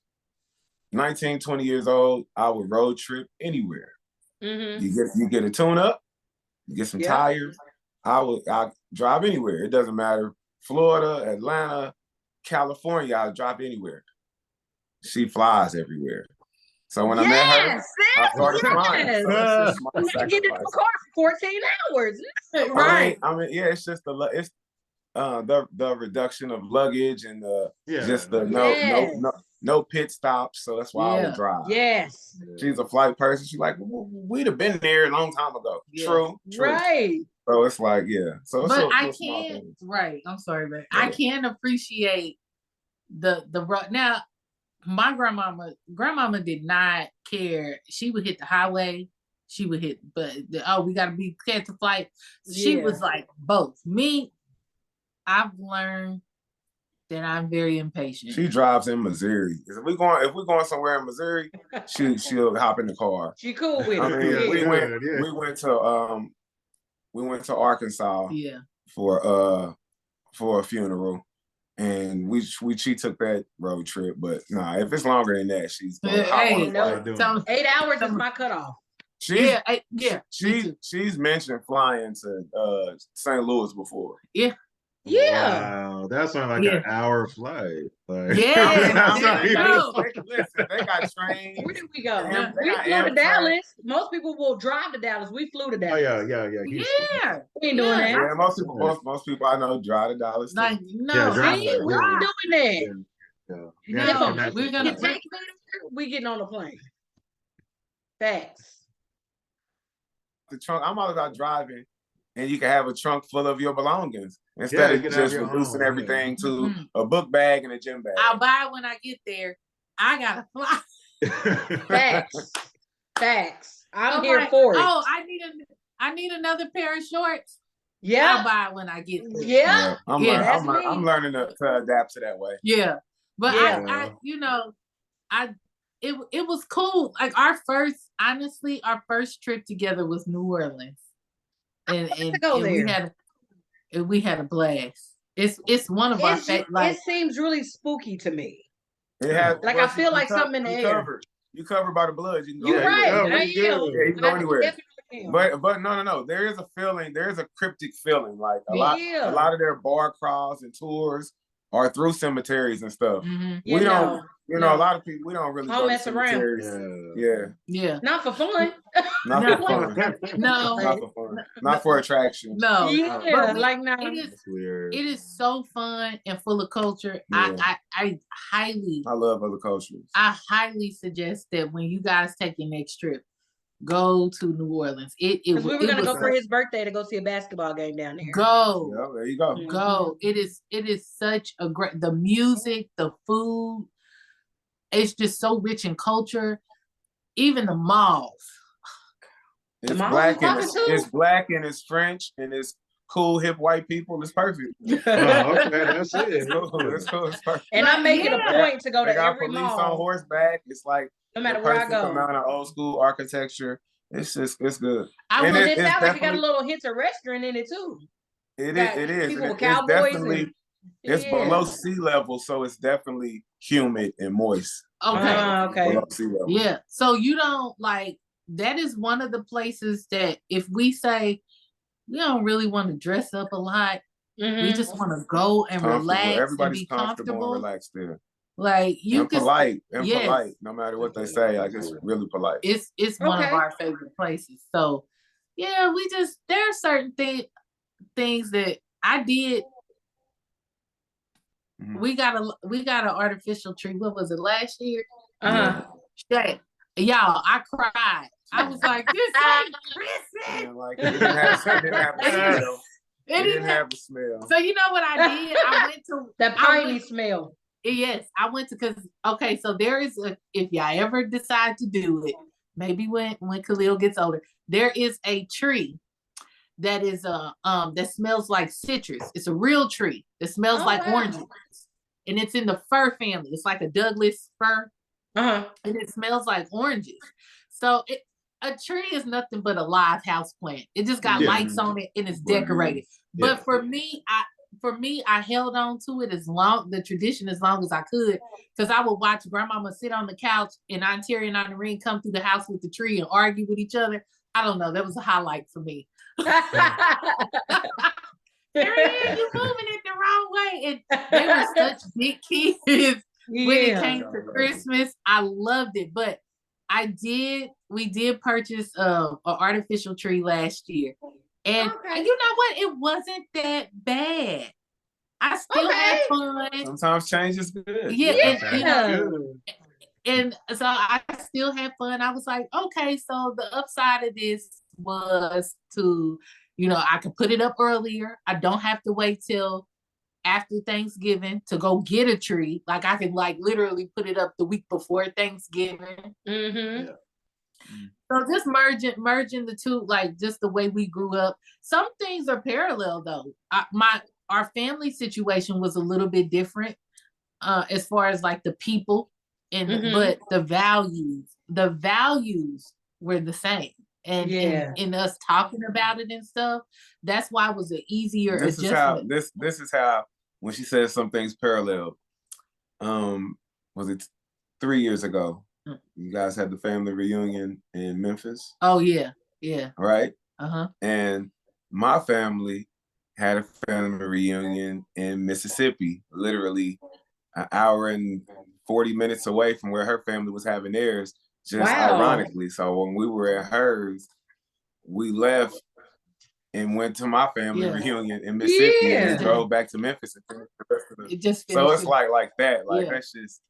19, 20 years old, I would road trip anywhere. Mm-hmm. You get a tune up. You get some tires. I drive anywhere. It doesn't matter. Florida, Atlanta, California, I'll drive anywhere. She flies everywhere. So when I met her, I started flying. So get in the car for 14 hours. Right. I mean, yeah, it's just the reduction of luggage and just the no pit stops. So that's why I would drive. Yes. She's a flight person. She's like, we'd have been there a long time ago. Yeah. True. Right. So it's like, So but I can't. Right. I'm sorry, but I can appreciate the now. My grandmama did not care. She would hit the highway. She would hit, we got to be catch the flight. She was like both. Me, I've learned that I'm very impatient. She drives in Missouri. If we're going somewhere in Missouri, she'll hop in the car. She cool with it. I mean, we went to Arkansas for a funeral, and she took that road trip. But if it's longer than that, she's going to 8 hours is my cutoff. She's mentioned flying to St. Louis before. Yeah. Wow, that's not like an hour flight. Like, they got trains. Where did we go? We flew to Dallas. Most people will drive to Dallas. We flew to Dallas. Oh yeah. We ain't doing that. Yeah, most people I know drive to Dallas. Like, no, we ain't doing that. Yeah. We're gonna take we getting on the plane. Facts. The trunk. I'm all about driving, and you can have a trunk full of your belongings. Instead of just reducing everything to a book bag and a gym bag. I'll buy it when I get there. I gotta fly. Facts. I'm here for it. Oh, I need another pair of shorts. Yeah. I'll buy it when I get there. Yeah. I'm learning to adapt to that way. Yeah. But it was cool. Like our first trip together was New Orleans. And we had a blast. It's one of our favorite. It seems really spooky to me. It has, like I feel like something in the air. You covered by the blood. You can go. You're right. Yeah, you can go anywhere. But no. There is a feeling. There is a cryptic feeling. Like a lot of their bar crawls and tours are through cemeteries and stuff. Mm-hmm. We don't. You know, a lot of people, we don't really go to cemeteries. Yeah. Not for fun. Not for fun. No. Not for fun. Not for attraction. No. Yeah, like now. It is so fun and full of culture. Yeah. I love other cultures. I highly suggest that when you guys take your next trip, go to New Orleans. Because we were gonna go for his birthday to go see a basketball game down there. Go. Yeah, there you go. Go. It is such a great, the music, the food. It's just so rich in culture. Even the malls. It's black and it's French and it's cool hip white people. It's perfect. Okay, that's it. It's perfect. And I make it a point to go to every police mall on horseback. It's like no matter where I go. Come out of old school architecture. It's good. And it sounds like it got a little hint of restaurant in it too. It is. People with cowboys. It's below sea level, so it's definitely humid and moist. Okay. Below sea level. Yeah. So you don't like, that is one of the places that if we say we don't really want to dress up a lot, we just want to go and relax. Everybody's and be comfortable and relaxed there. Like you can polite, no matter what they say. Like it's really polite. It's one of our favorite places. So yeah, there are certain things that I did. We got an artificial tree. What was it, last year? Y'all, I cried. I was like, this ain't Christmas. Like it didn't have the smell. So you know what I did? I went to that piney smell. Yes, I went to so there is if y'all ever decide to do it, maybe when Khalil gets older, there is a tree that is that smells like citrus. It's a real tree that smells like oranges. And it's in the fir family. It's like a Douglas fir. And it smells like oranges. So a tree is nothing but a live house plant. It just got lights on it and it's decorated. But for me, I held on to it the tradition as long as I could, because I would watch grandmama sit on the couch and Aunt Terry and Aunt Noreen come through the house with the tree and argue with each other. I don't know. That was a highlight for me. Terry, you moving it the wrong way. And they were such big kids when it came to Christmas. I loved it. But we did purchase an artificial tree last year. And you know what? It wasn't that bad. I still had fun. Sometimes change is good. Yeah. And so I still had fun. I was like, okay, so the upside of this was to, I could put it up earlier. I don't have to wait till after Thanksgiving to go get a tree. Like I could literally put it up the week before Thanksgiving. So just merging the two, like just the way we grew up. Some things are parallel though. Our family situation was a little bit different as far as like the people but the values were the same. And in us talking about it and stuff, that's why it was an easier adjustment. This is how when she says some things parallel. Was it 3 years ago? You guys had the family reunion in Memphis. Oh yeah. Right. And my family had a family reunion in Mississippi, literally an hour and 40 minutes away from where her family was having theirs. Just ironically. So when we were at hers, we left and went to my family reunion in Mississippi and drove back to Memphis and finished the rest of the. So it's like that. Like that's just,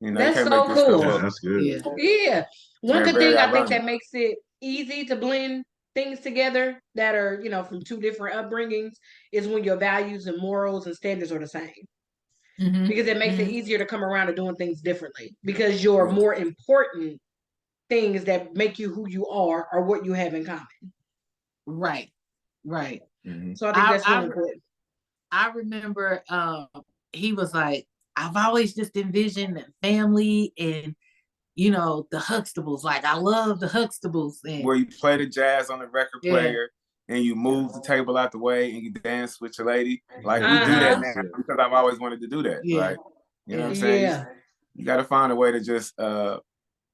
that's you can't so make this cool. stuff up. That's good. Yeah. One good thing I think that makes it easy to blend things together that are, from two different upbringings is when your values and morals and standards are the same. Because it makes it easier to come around to doing things differently because your more important things that make you who you are what you have in common. Right. So I think that's really important. I remember he was like, I've always just envisioned a family and the Huxtables. Like I love the Huxtables. And where you play the jazz on the record player and you move the table out the way and you dance with your lady. Like we do that now because I've always wanted to do that. Right. You know what I'm saying? Yeah. You got to find a way to just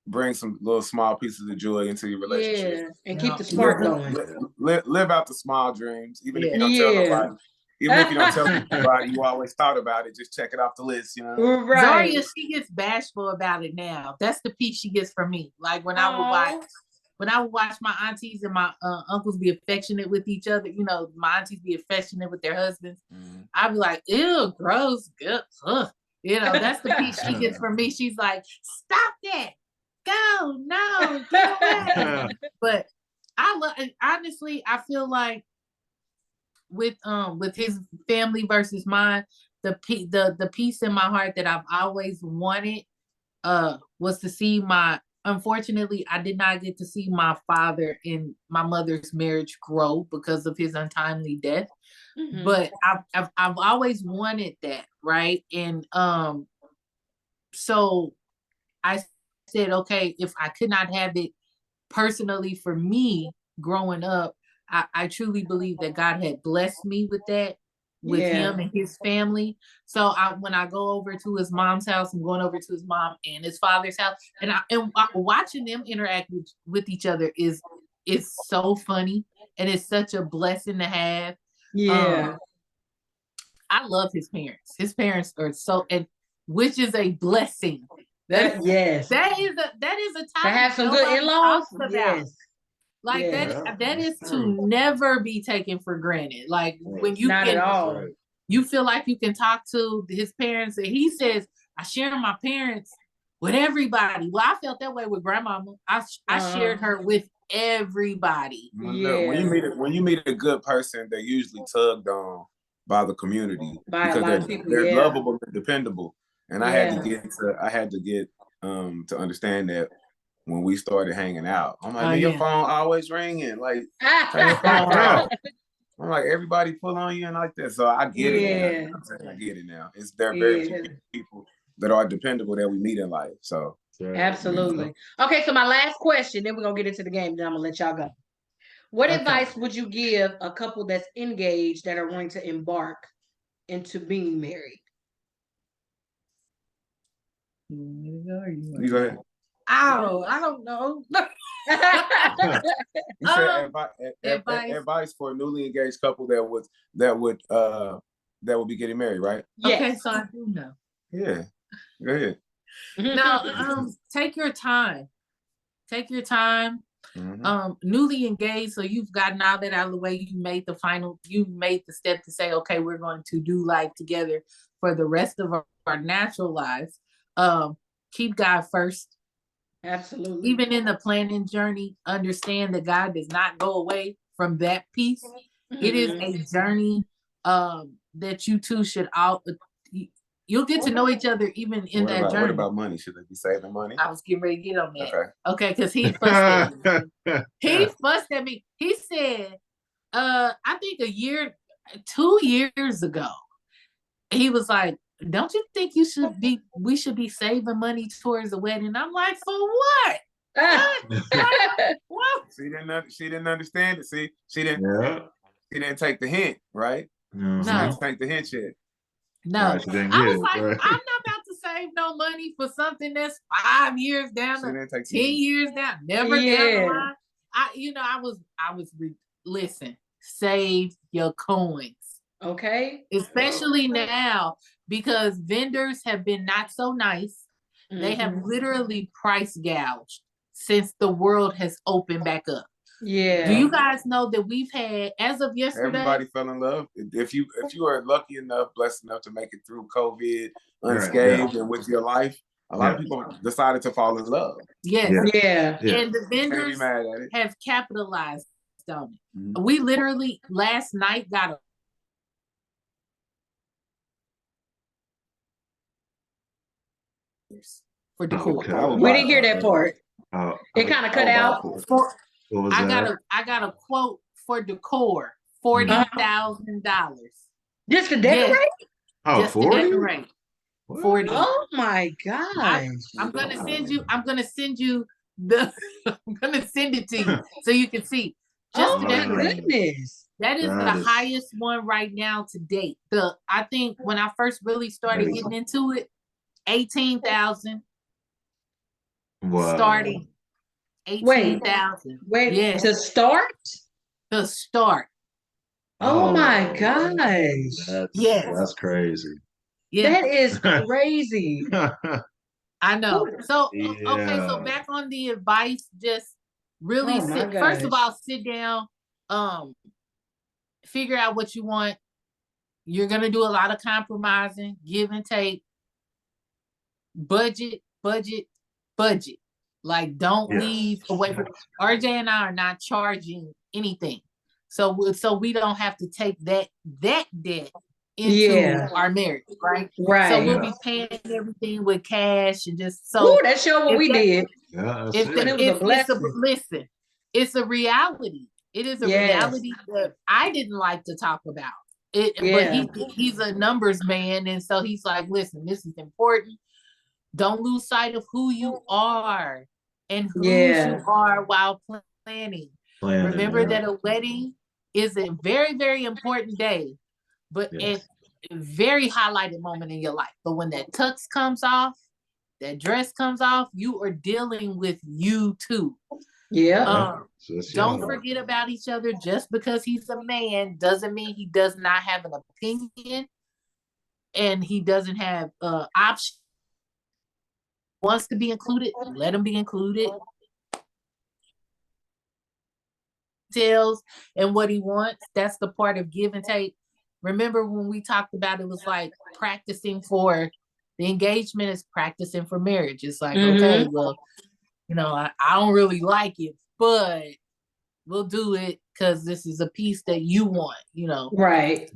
bring some little small pieces of joy into your relationship. Yeah, and keep the spark going. Live out the small dreams, even if you don't tell nobody. Even if you don't tell anybody, you always thought about it. Just check it off the list, you know. Right. Zaria, she gets bashful about it now. That's the piece she gets from me. Like when I would watch my aunties and my uncles be affectionate with each other. You know, my aunties be affectionate with their husbands. I'd be like, ew, gross, good. You know, that's the piece she gets from me. She's like, stop that. Go, no, get away. But honestly, I feel like with his family versus mine, the piece in my heart that I've always wanted was to see unfortunately, I did not get to see my father and my mother's marriage grow because of his untimely death. But I've always wanted that, right? And so I said, okay, if I could not have it personally for me growing up, I truly believe that God had blessed me with that, with him and his family. So when I go over to his mom's house, I'm going over to his mom and his father's house, and watching them interact with each other is so funny, and it's such a blessing to have. Yeah. I love his parents. His parents are which is a blessing. That is a topic to have some good in-laws. Yes. Like that is to never be taken for granted. Like when you not can, at all. You feel like you can talk to his parents, and he says, "I share my parents with everybody." Well, I felt that way with grandmama. I shared her with everybody. Yeah. When you meet a good person, they're usually tugged on by the community because they're lovable and dependable. And I had to get to understand that when we started hanging out. I'm like, man, your phone always ringing. Like, turn your phone off. I'm like, everybody pull on you and like that. So I get it now. You know what I'm saying? I get it now. There are very few people that are dependable that we meet in life. So absolutely. Okay, so my last question, then we're gonna get into the game, then I'm gonna let y'all go. What advice would you give a couple that's engaged that are going to embark into being married? You go ahead. Oh, I don't know. You said advice for a newly engaged couple that would be getting married, right? Yes. Okay, so I do know. Yeah. Go ahead. No, take your time. Take your time. Newly engaged, so you've gotten all that out of the way. You made the step to say, okay, we're going to do life together for the rest of our natural lives. Keep God first. Absolutely. Even in the planning journey, understand that God does not go away from that piece. It is a journey that you two should you'll get to know each other even in that journey. What about money? Should they be saving money? I was getting ready to get on that. Okay, because he fussed at me. He fussed at me. He said, I think 2 years ago, he was like, don't you think we should be saving money towards the wedding? I'm like, for what? What? She didn't understand it. See, she didn't take the hint, right? No. She didn't take the hint yet. No. I was like, I'm not about to save no money for something that's 5 years down, 10 years down, never down the line. Listen, save your coins. Okay. Especially now, because vendors have been not so nice. They have literally price gouged since the world has opened back up. Yeah. Do you guys know that we've had, as of yesterday, everybody fell in love? If you are lucky enough, blessed enough to make it through COVID unscathed and with your life, a lot of people decided to fall in love. Yes. Yeah. And the vendors have capitalized on it. We literally last night got for decor. Okay. We didn't hear that part. It kind of cut out. I got a quote for decor, $40,000. Just to decorate? Just 40? To decorate. 40. Oh my gosh. I'm gonna send you I'm gonna send it to you so you can see. Oh my goodness. That is the highest one right now to date. I think when I first really started getting into it, 18,000. Wow. Starting 18,000. Wait, yes. To start? To start. Oh my gosh. That's crazy. Yeah. That is crazy. I know. So okay, so back on the advice, just really first of all, sit down, figure out what you want. You're gonna do a lot of compromising, give and take, budget. Like, don't leave away from RJ and I are not charging anything. So we don't have to take that debt into our marriage, right? Right. So we'll be paying everything with cash and just so. Ooh, that showed what we did. Yeah, listen, it's a reality. It is a reality that I didn't like to talk about. But he's a numbers man, and so he's like, listen, this is important. Don't lose sight of who you are and who you are while planning. Remember that a wedding is a very, very important day, but a very highlighted moment in your life. But when that tux comes off, that dress comes off, you are dealing with you too. Don't forget about each other. Just because he's a man doesn't mean he does not have an opinion and he doesn't have options. Wants to be included, let him be included. Details and what he wants, that's the part of give and take. Remember when we talked about it was like practicing for the engagement is practicing for marriage. It's like, okay, well, I don't really like it, but we'll do it because this is a piece that you want, Right.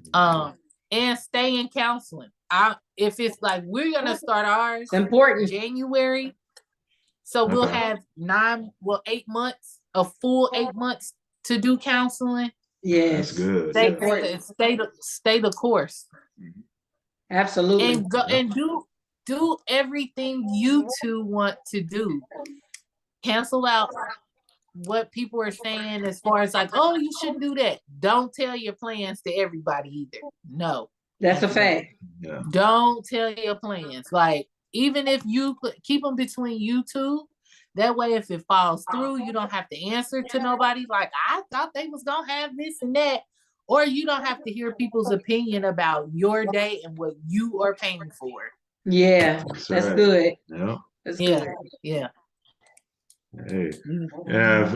And stay in counseling. If it's like we're gonna start ours important January, so we'll have 8 months, a full 8 months to do counseling. Yes, that's good. Stay the course. Absolutely. And go and do everything you two want to do. Cancel out what people are saying as far as like, oh, you shouldn't do that. Don't tell your plans to everybody either. No. That's a fact. Yeah. Don't tell your plans. Like, even if you keep them between you two, that way if it falls through, you don't have to answer to nobody. Like, I thought they was gonna have this and that. Or you don't have to hear people's opinion about your day and what you are paying for. Yeah, that's good. Yeah. That's good. Yeah. Hey. Yeah,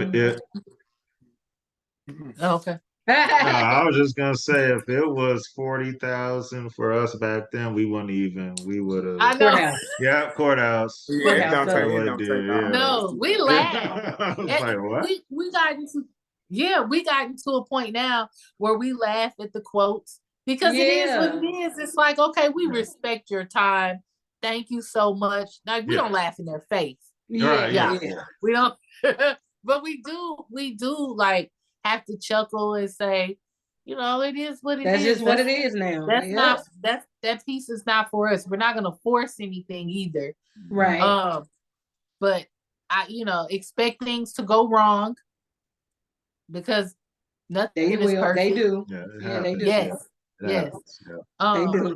okay. I was just gonna say, if it was 40,000 for us back then, we would have. I know. Courthouse. Yeah, courthouse. Yeah, don't take No, we laughed. I was like, what? We got into a point now where we laugh at the quotes because it is what it is. It's like, okay, we respect your time. Thank you so much. Like, we don't laugh in their face. Yeah. We don't, but we do like have to chuckle and say, it is what it is. That's just what it is now. That's not that piece is not for us. We're not gonna force anything either. Right. But I, expect things to go wrong because nothing is perfect. They do. Yeah, they do. Yes. Yes. They do.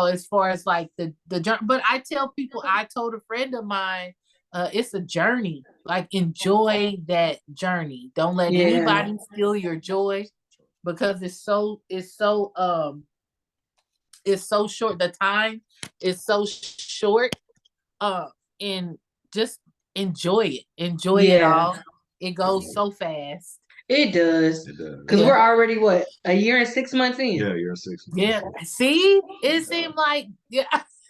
As far as like the journey, but I tell people, I told a friend of mine, it's a journey. Like, enjoy that journey. Don't let anybody steal your joy because it's so short. The time is so short. And just enjoy it. Enjoy it all. It goes so fast. It does. Because we're already, what, a year and 6 months in? Yeah, you're 6 months. Yeah. See? It seemed like,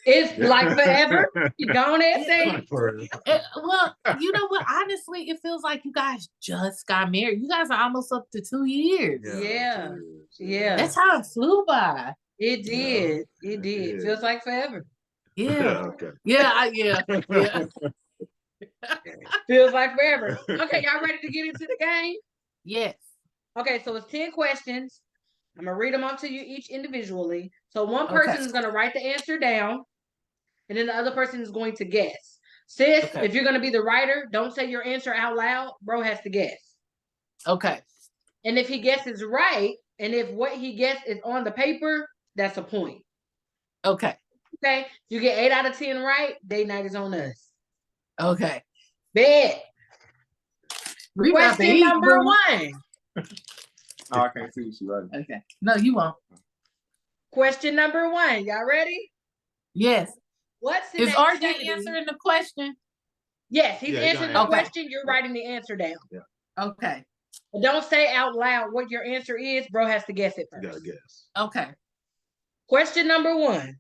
it's like forever. You don't say. Well, you know what? Honestly, it feels like you guys just got married. You guys are almost up to 2 years. Yeah. That's how it flew by. It did. It did. Feels like forever. Yeah. Okay. Yeah. Feels like forever. Okay, y'all ready to get into the game? Yes. Okay, so it's 10 questions. I'm going to read them off to you each individually. So one person is going to write the answer down, and then the other person is going to guess. Sis, if you're going to be the writer, don't say your answer out loud. Bro has to guess. Okay. And if he guesses right, and if what he guessed is on the paper, that's a point. Okay. Okay. You get 8 out of 10 right, date night is on us. Okay. Bet. Question number 1. Oh, I can't see what you writing. Okay. No, you won't. Question number 1. Y'all ready? Yes. What's Is RJ answering the question? Yes, he's answering the okay. question. You're writing the answer down. Yeah. Okay. But don't say out loud what your answer is. Bro has to guess it first. You gotta guess. Okay. Question number 1.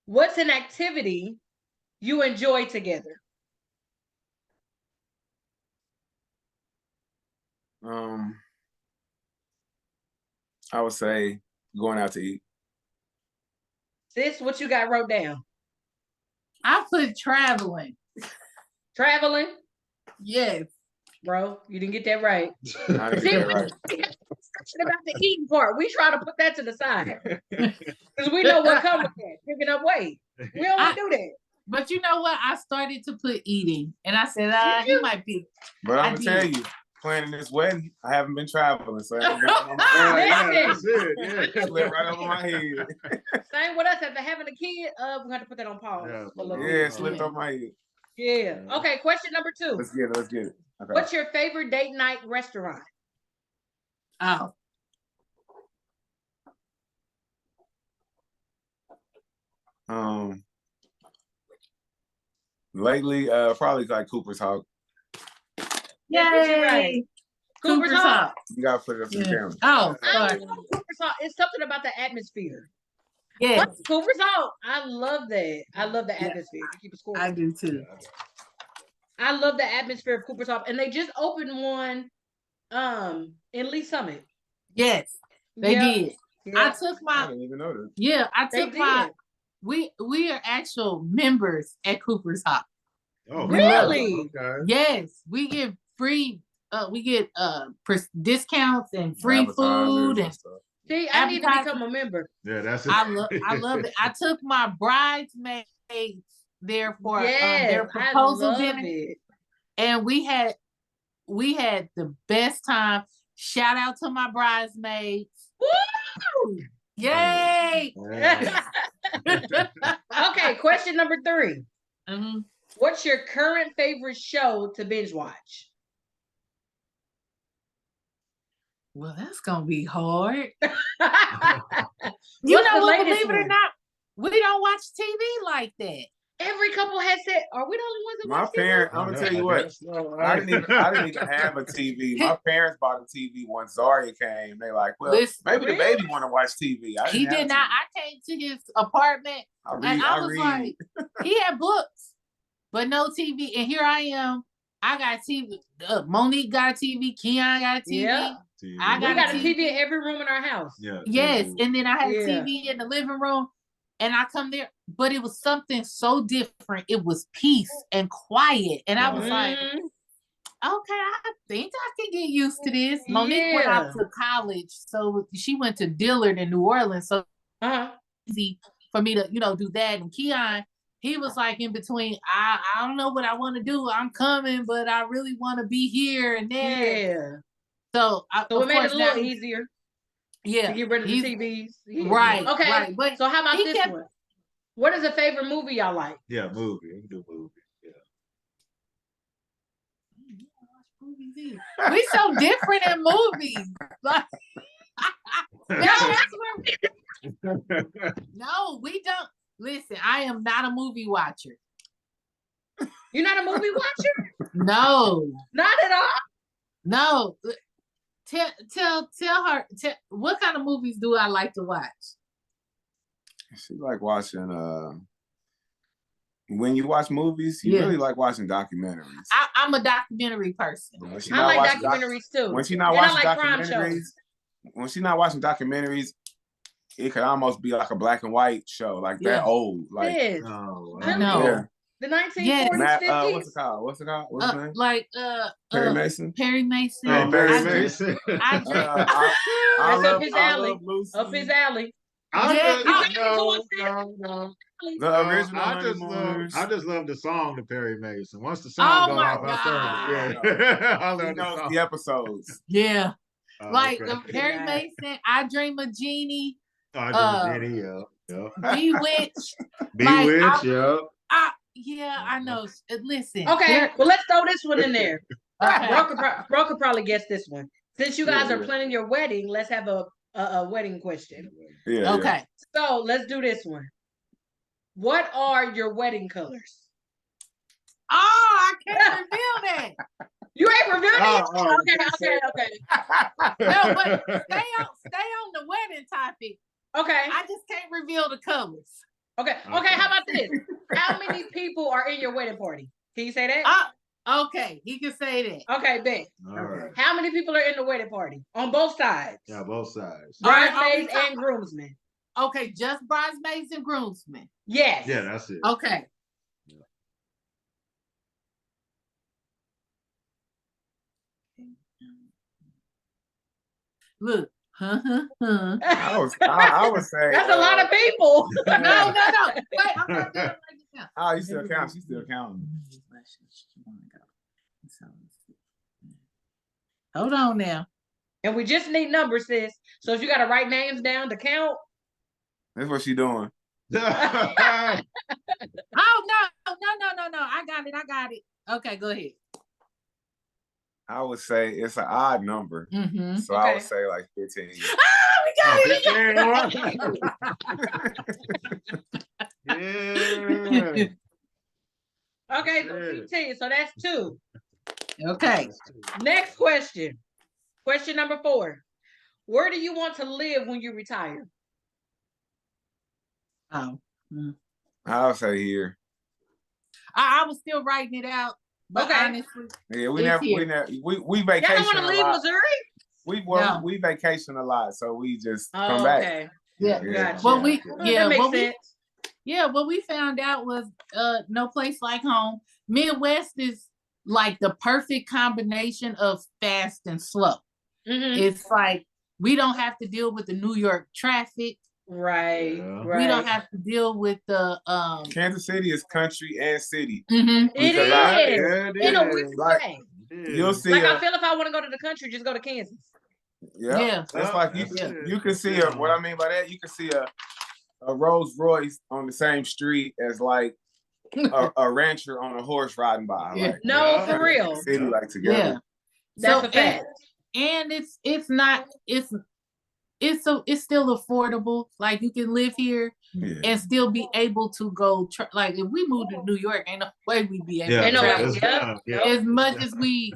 What's an activity you enjoy together? I would say going out to eat. Sis, what you got wrote down? I put traveling. Traveling? Yes. Bro, you didn't get that right. I didn't get that right. About the eating part. We try to put that to the side. Because we know what comes with that. Picking up weight. We don't want to do that. But you know what? I started to put eating. And I said, he might be. But I'm going to tell you, planning this wedding, I haven't been traveling. So it's slipped right over my head. Same with us. After having a kid, we got to put that on pause. Yeah, slipped over my head. Yeah. Okay, question number 2. Let's get it. Okay. What's your favorite date night restaurant? Oh. Lately, probably like Cooper's Hawk. Yay! Cooper's Hawk. You gotta put it up to the camera. Oh, sorry. Cooper's Hawk. It's something about the atmosphere. Yeah. Cooper's Hawk. I love that. I love the atmosphere. Keep it score. I do too. I love the atmosphere of Cooper's Hawk, and they just opened one, in Lee Summit. Yes, they did. Yeah. I took my. I didn't even know that. Yeah, I took my. We are actual members at Cooper's Hawk. Oh, really? Okay. Yes, we get free. We get discounts and free food and stuff. See, I need to become a member. Yeah, that's it. I love it. I took my bridesmaids there for their proposal dinner, and we had the best time. Shout out to my bridesmaids! Woo! Yay! Okay, question number 3. Mm-hmm. What's your current favorite show to binge watch? Well, that's gonna be hard. You know what? Believe it or not, we don't watch TV like that. Every couple has said, "Are we the only ones that watch TV?" My parents, I'm gonna tell you what. I didn't even have a TV. My parents bought a TV when Zaria came. They like, well, maybe the baby want to watch TV. He did not. I came to his apartment and I was like, he had books, but no TV. And here I am. I got TV. Monique got a TV. Keon got a TV. Yeah. I got a TV in every room in our house. Yeah. Yes, and then I had a TV in the living room. And I come there, but it was something so different. It was peace and quiet. And I was like, okay, I think I can get used to this. Monique went out to college. So she went to Dillard in New Orleans. So easy for me to, do that. And Keon, he was like in between, I don't know what I want to do. I'm coming, but I really want to be here and there. Yeah. So it made it a little easier. Yeah, to get rid of the TVs. Yeah. Right. Okay. Right. But so how about this one? What is a favorite movie y'all like? Yeah, movie. We can do movie. Yeah. We so different in movies. Like, no, we don't. Listen, I am not a movie watcher. You're not a movie watcher? No. Not at all? No. Tell her what kind of movies do I like to watch? She like watching when you watch movies, you really like watching documentaries. I'm a documentary person. I like documentaries too. When she's not watching documentaries, it could almost be like a black and white show, like that old. Like I know. Yeah. The 1940s, 50s. What's it called? What's his name? Like Perry Mason. Perry Mason. Oh, Perry Mason. That's up his alley. Up his alley. No. The original I just love the song to Perry Mason. Once the song goes off, I turn it. Yeah. I love the episodes. Yeah. Like okay. Perry Mason, I Dream of Jeannie. I Dream of Jeannie, yeah. Bewitched. Bewitched, yeah. I know. Listen. Okay, well, let's throw this one in there. Okay. Bro could probably guess this one. Since you guys are planning your wedding, let's have a wedding question. Yeah. Okay. So let's do this one. What are your wedding colors? Oh, I can't reveal that. You ain't revealed it? Okay. No, but stay on the wedding topic. Okay. I just can't reveal the colors. Okay, how about this? How many people are in your wedding party? Can you say that? Okay, he can say that. Okay, bet. All right. How many people are in the wedding party? On both sides? Yeah, both sides. Bridesmaids and groomsmen. Okay, just bridesmaids and groomsmen. Yes. Yeah, that's it. Okay. Yeah. Look. I would say that's a lot of people. No. Wait, I'm not doing it now. Oh, you still count? She's still counting. Hold on now. And we just need numbers, sis. So if you got to write names down to count. That's what she doing. Oh, no. I got it. Okay, go ahead. I would say it's an odd number. Mm-hmm. So I would say like 15. We got it. Yeah. Okay, so 15. So that's 2. Okay. Next question. Question number 4. Where do you want to live when you retire? Oh. I'll say here. I was still writing it out. But honestly, yeah, we vacation. Y'all don't want to leave Missouri? We vacation a lot, so we just come back. Okay. Yeah. Gotcha. Well, that makes sense. What we found out was no place like home. Midwest is like the perfect combination of fast and slow. Mm-hmm. It's like we don't have to deal with the New York traffic. Right. We don't have to deal with the Kansas City is country and city. Mm-hmm. It is. In a weird way. You'll see. I feel if I want to go to the country, just go to Kansas. Yeah. That's like you can see what I mean by that. You can see a Rolls Royce on the same street as like a rancher on a horse riding by. Yeah. Like, no, for real. City like together. Yeah. That's a fact. And it's still affordable. Like you can live here and still be able to go. Like if we moved to New York, ain't no way we'd be able to travel. As much as we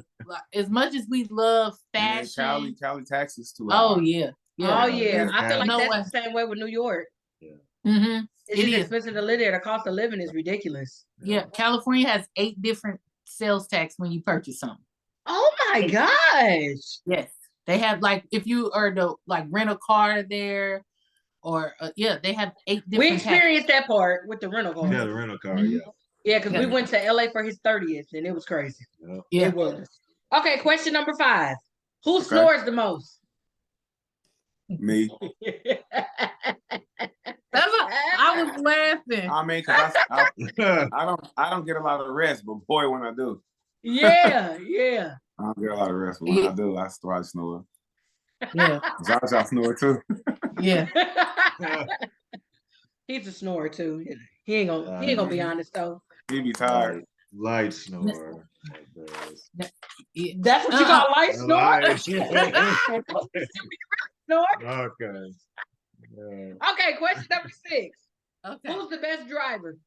love fashion, Cali taxes too. Oh yeah. Oh yeah. I feel like that's the same way with New York. Yeah. Mm-hmm. It's expensive to live there. The cost of living is ridiculous. Yeah, California has 8 different sales tax when you purchase something. Oh my gosh. Yes. They have like if you are to like rent a car there, or they have 8 different. We experienced that part with the rental car. Yeah, the rental car. Mm-hmm. Yeah, because we went to LA for his 30th, and it was crazy. Yeah, it was. Okay, question number 5. Who snores the most? Me. I was laughing. I mean, cause I don't get a lot of rest, but boy, when I do. Yeah. I don't get a lot of rest, but when I do, I start snore. Yeah. Y'all snore too. Yeah. He's a snorer too. He ain't gonna be honest though. He be tired. Light snore. That's what you call light snore? Snore? Okay. Okay, question number 6. Okay. Who's the best driver?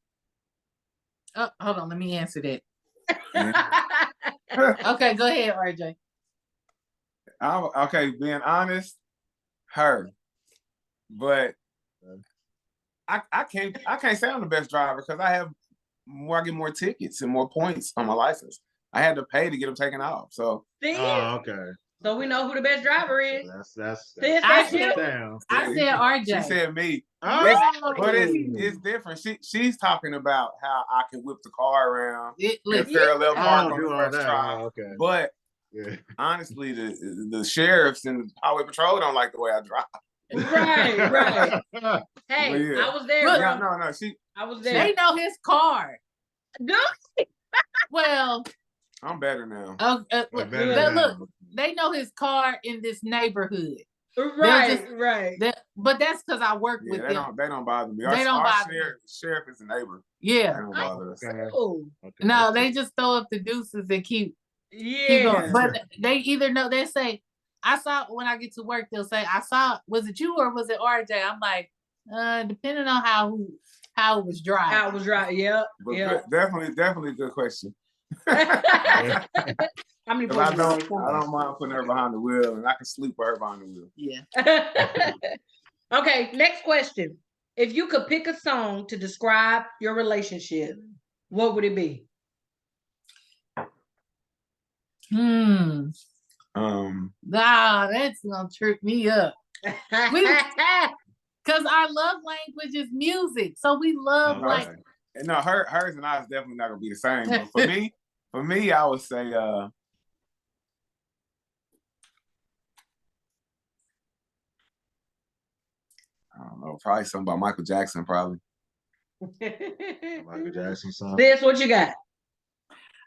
Hold on, let me answer that. Okay, go ahead, RJ. Okay, being honest, her. But I can't say I'm the best driver because I get more tickets and more points on my license. I had to pay to get them taken off. So okay. So we know who the best driver is. That's I said RJ. She said me. Oh. But it's different. She's talking about how I can whip the car around and parallel park on the first try. Okay. But honestly, the sheriffs and the highway patrol don't like the way I drive. Right. Hey, yeah. I was there, bro. No, I was there. They know his card. Well, I'm better now. Look, they know his car in this neighborhood. Right. But that's because I work with them. They don't bother me. They don't bother me. Sheriff is a neighbor. Yeah. They don't bother us. No, they just throw up the deuces and keep going. But they either know, they say, I saw, when I get to work, they'll say, I saw, was it you or was it RJ? I'm like, depending on how it was dry. How it was dry, yeah. Definitely a good question. How many I don't mind putting her behind the wheel, and I can sleep with her behind the wheel. Yeah. Okay, next question. If you could pick a song to describe your relationship, what would it be? That's gonna trip me up. Because our love language is music, so we love like. No, hers and I is definitely not gonna be the same. But for me, I would say, I don't know, probably something about Michael Jackson, probably. Michael Jackson song. This, what you got?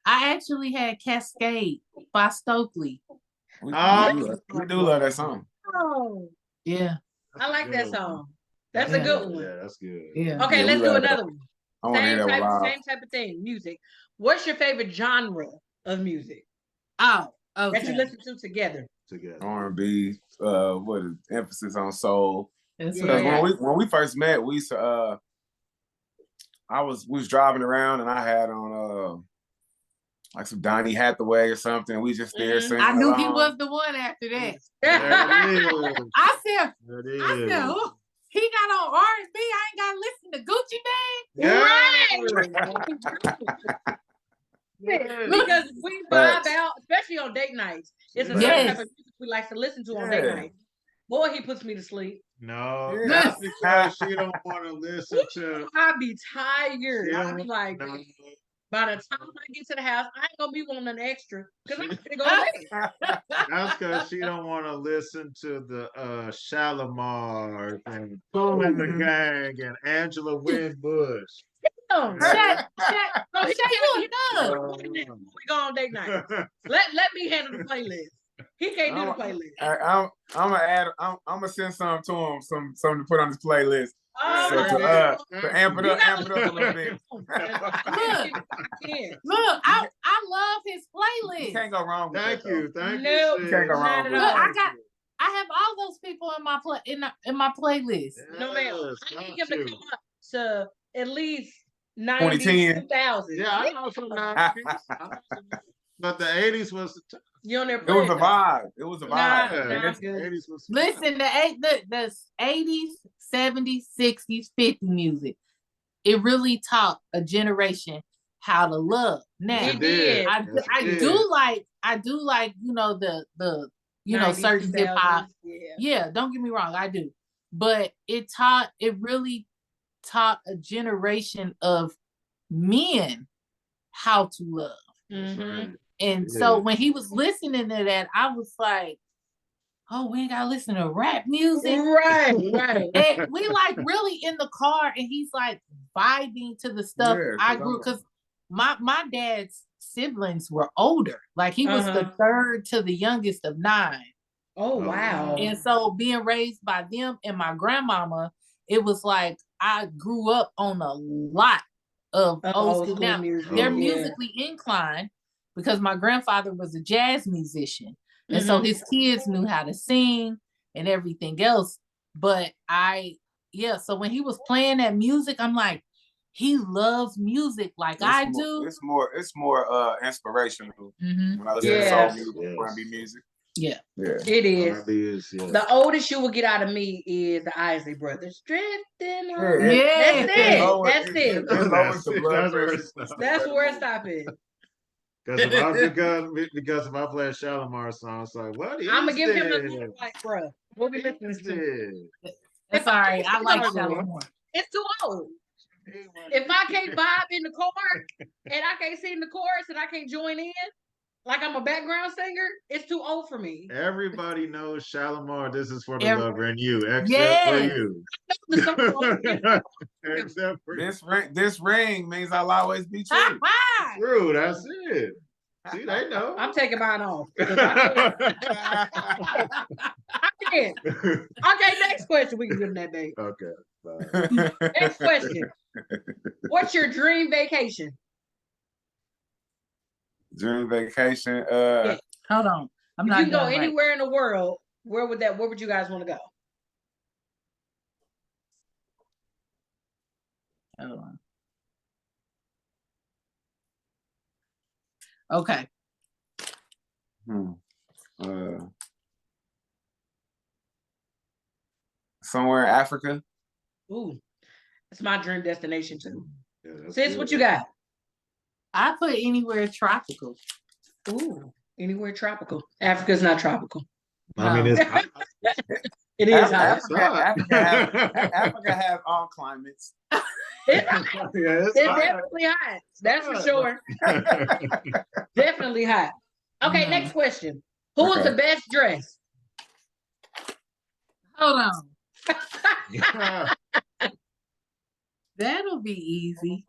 I actually had Cascade by Stokely. We do love that song. Oh, yeah. I like that song. That's a good one. Yeah, that's good. Yeah. Okay, let's do another one. Same type of thing. Music. What's your favorite genre of music? Oh, okay. That you listen to together. R&B. What is emphasis on soul? Yeah. When we first met, we used to. We was driving around and I had on like some Donny Hathaway or something. We just there singing. I knew he was the one after that. I said, oh, he got on R&B. I ain't got to listen to Gucci Mane. Right. Because we vibe out, especially on date nights. It's a certain type of music we like to listen to on date nights. Boy, he puts me to sleep. No, that's because she don't want to listen to. I be tired. I be like, by the time I get to the house, I ain't gonna be wanting an extra because I'm gonna go to bed. That's because she don't want to listen to the Shalimar and Kool and the Gang and Angela Winbush. Shut up. We go on date night. Let me handle the playlist. He can't do the playlist. I'm gonna send some to him, something to put on his playlist. To amp it up a little bit. Look, I love his playlist. You can't go wrong with Thank you. No, you can't go wrong with Look, I have all those people in my playlist. No, ma'am. I need him to come up to at least 90, 2000. Yeah, I know from 90s. But the 80s was you on there. It was a vibe. It was a vibe. Listen, the 80s, 70s, 60s, 50s music. It really taught a generation how to love. Now, I do like, the certain hip hop. Yeah, don't get me wrong, I do. But it really taught a generation of men how to love. Mm-hmm. And so when he was listening to that, I was like, oh, we ain't gotta listen to rap music. Right. And we like really in the car and he's like vibing to the stuff I grew, because my dad's siblings were older. Like he was the third to the youngest of 9. Oh, wow. And so being raised by them and my grandmama, it was like I grew up on a lot of old school. Now, they're musically inclined because my grandfather was a jazz musician. And so his kids knew how to sing and everything else. But so when he was playing that music, I'm like, he loves music like I do. It's more inspirational when I listen to soul music, R&B music. Yeah, it is. The oldest you will get out of me is the Isley Brothers. Drifting on. That's it. That's where it stops at. Because if I play a Shalimar song, it's like, what is I'm gonna give him the like, bro. What we listening to? It's all right. I like Shalimar. It's too old. If I can't vibe in the car and I can't sing the chorus and I can't join in, like I'm a background singer, it's too old for me. Everybody knows Shalamar, This Is for the Lover and You, except for you. Except for this ring means I'll always be true. True, that's it. See, they know. I'm taking mine off. I can't. Okay, next question. We can give them that baby. Okay. Next question. What's your dream vacation? Dream vacation. Yeah. Hold on. If you can go anywhere in the world, where would you guys want to go? Hold on. Okay. Somewhere in Africa. Ooh, it's my dream destination too. Yeah, Sis, what you got? I put anywhere tropical. Ooh, anywhere tropical. Africa's not tropical. I mean, it's hot. It is hot. Africa has all climates. It's definitely hot. That's for sure. Definitely hot. Okay, next question. Who is the best dressed? Hold on. That'll be easy.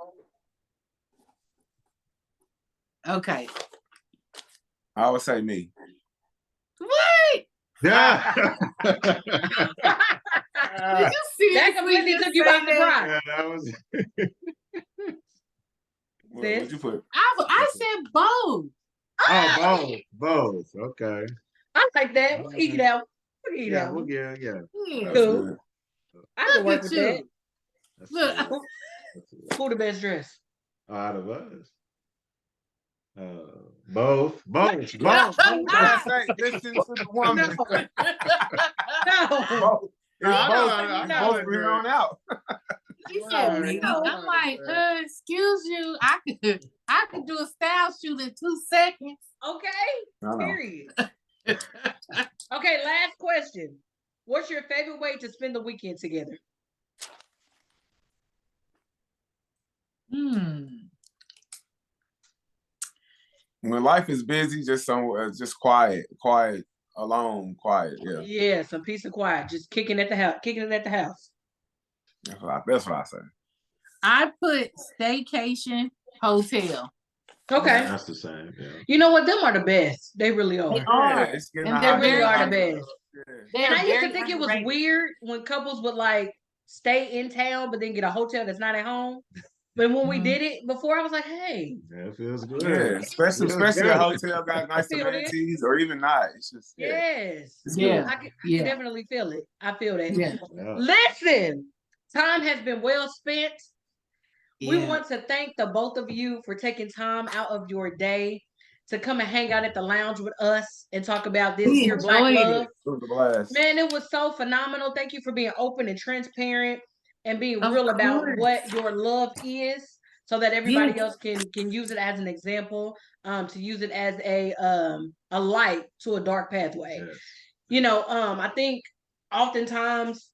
Okay. I would say me. What? Yeah. Did you see that completely took you by surprise. Yeah, that was. What'd you put? I said both. Oh, both. Okay. I like that. We'll eat it out. Yeah. Cool. I can work with that. Look. Who the best dressed? Out of us. Both. I say, listen to the woman. No. Both from here on out. He said, I'm like, excuse you. I could do a style shoot in 2 seconds. Okay. Period. Okay, last question. What's your favorite way to spend the weekend together? When life is busy, just quiet, alone, quiet. Yeah. Yeah, some peace and quiet. Just kicking it at the house. That's what I say. I put staycation hotel. Okay. That's the same. Yeah. You know what? Them are the best. They really are. They are. And they really are the best. Yeah. And I used to think it was weird when couples would like stay in town but then get a hotel that's not at home. But when we did it before, I was like, hey. Yeah, it feels good. Yeah, especially a hotel got nice amenities or even not. It's just yes. Yeah. I can definitely feel it. I feel that. Yeah. Listen, time has been well spent. Yeah. We want to thank the both of you for taking time out of your day to come and hang out at the lounge with us and talk about this here Black love. Man, it was so phenomenal. Thank you for being open and transparent and being real about what your love is, so that everybody else can use it as an example, to use it as a light to a dark pathway. Yes. You know, I think oftentimes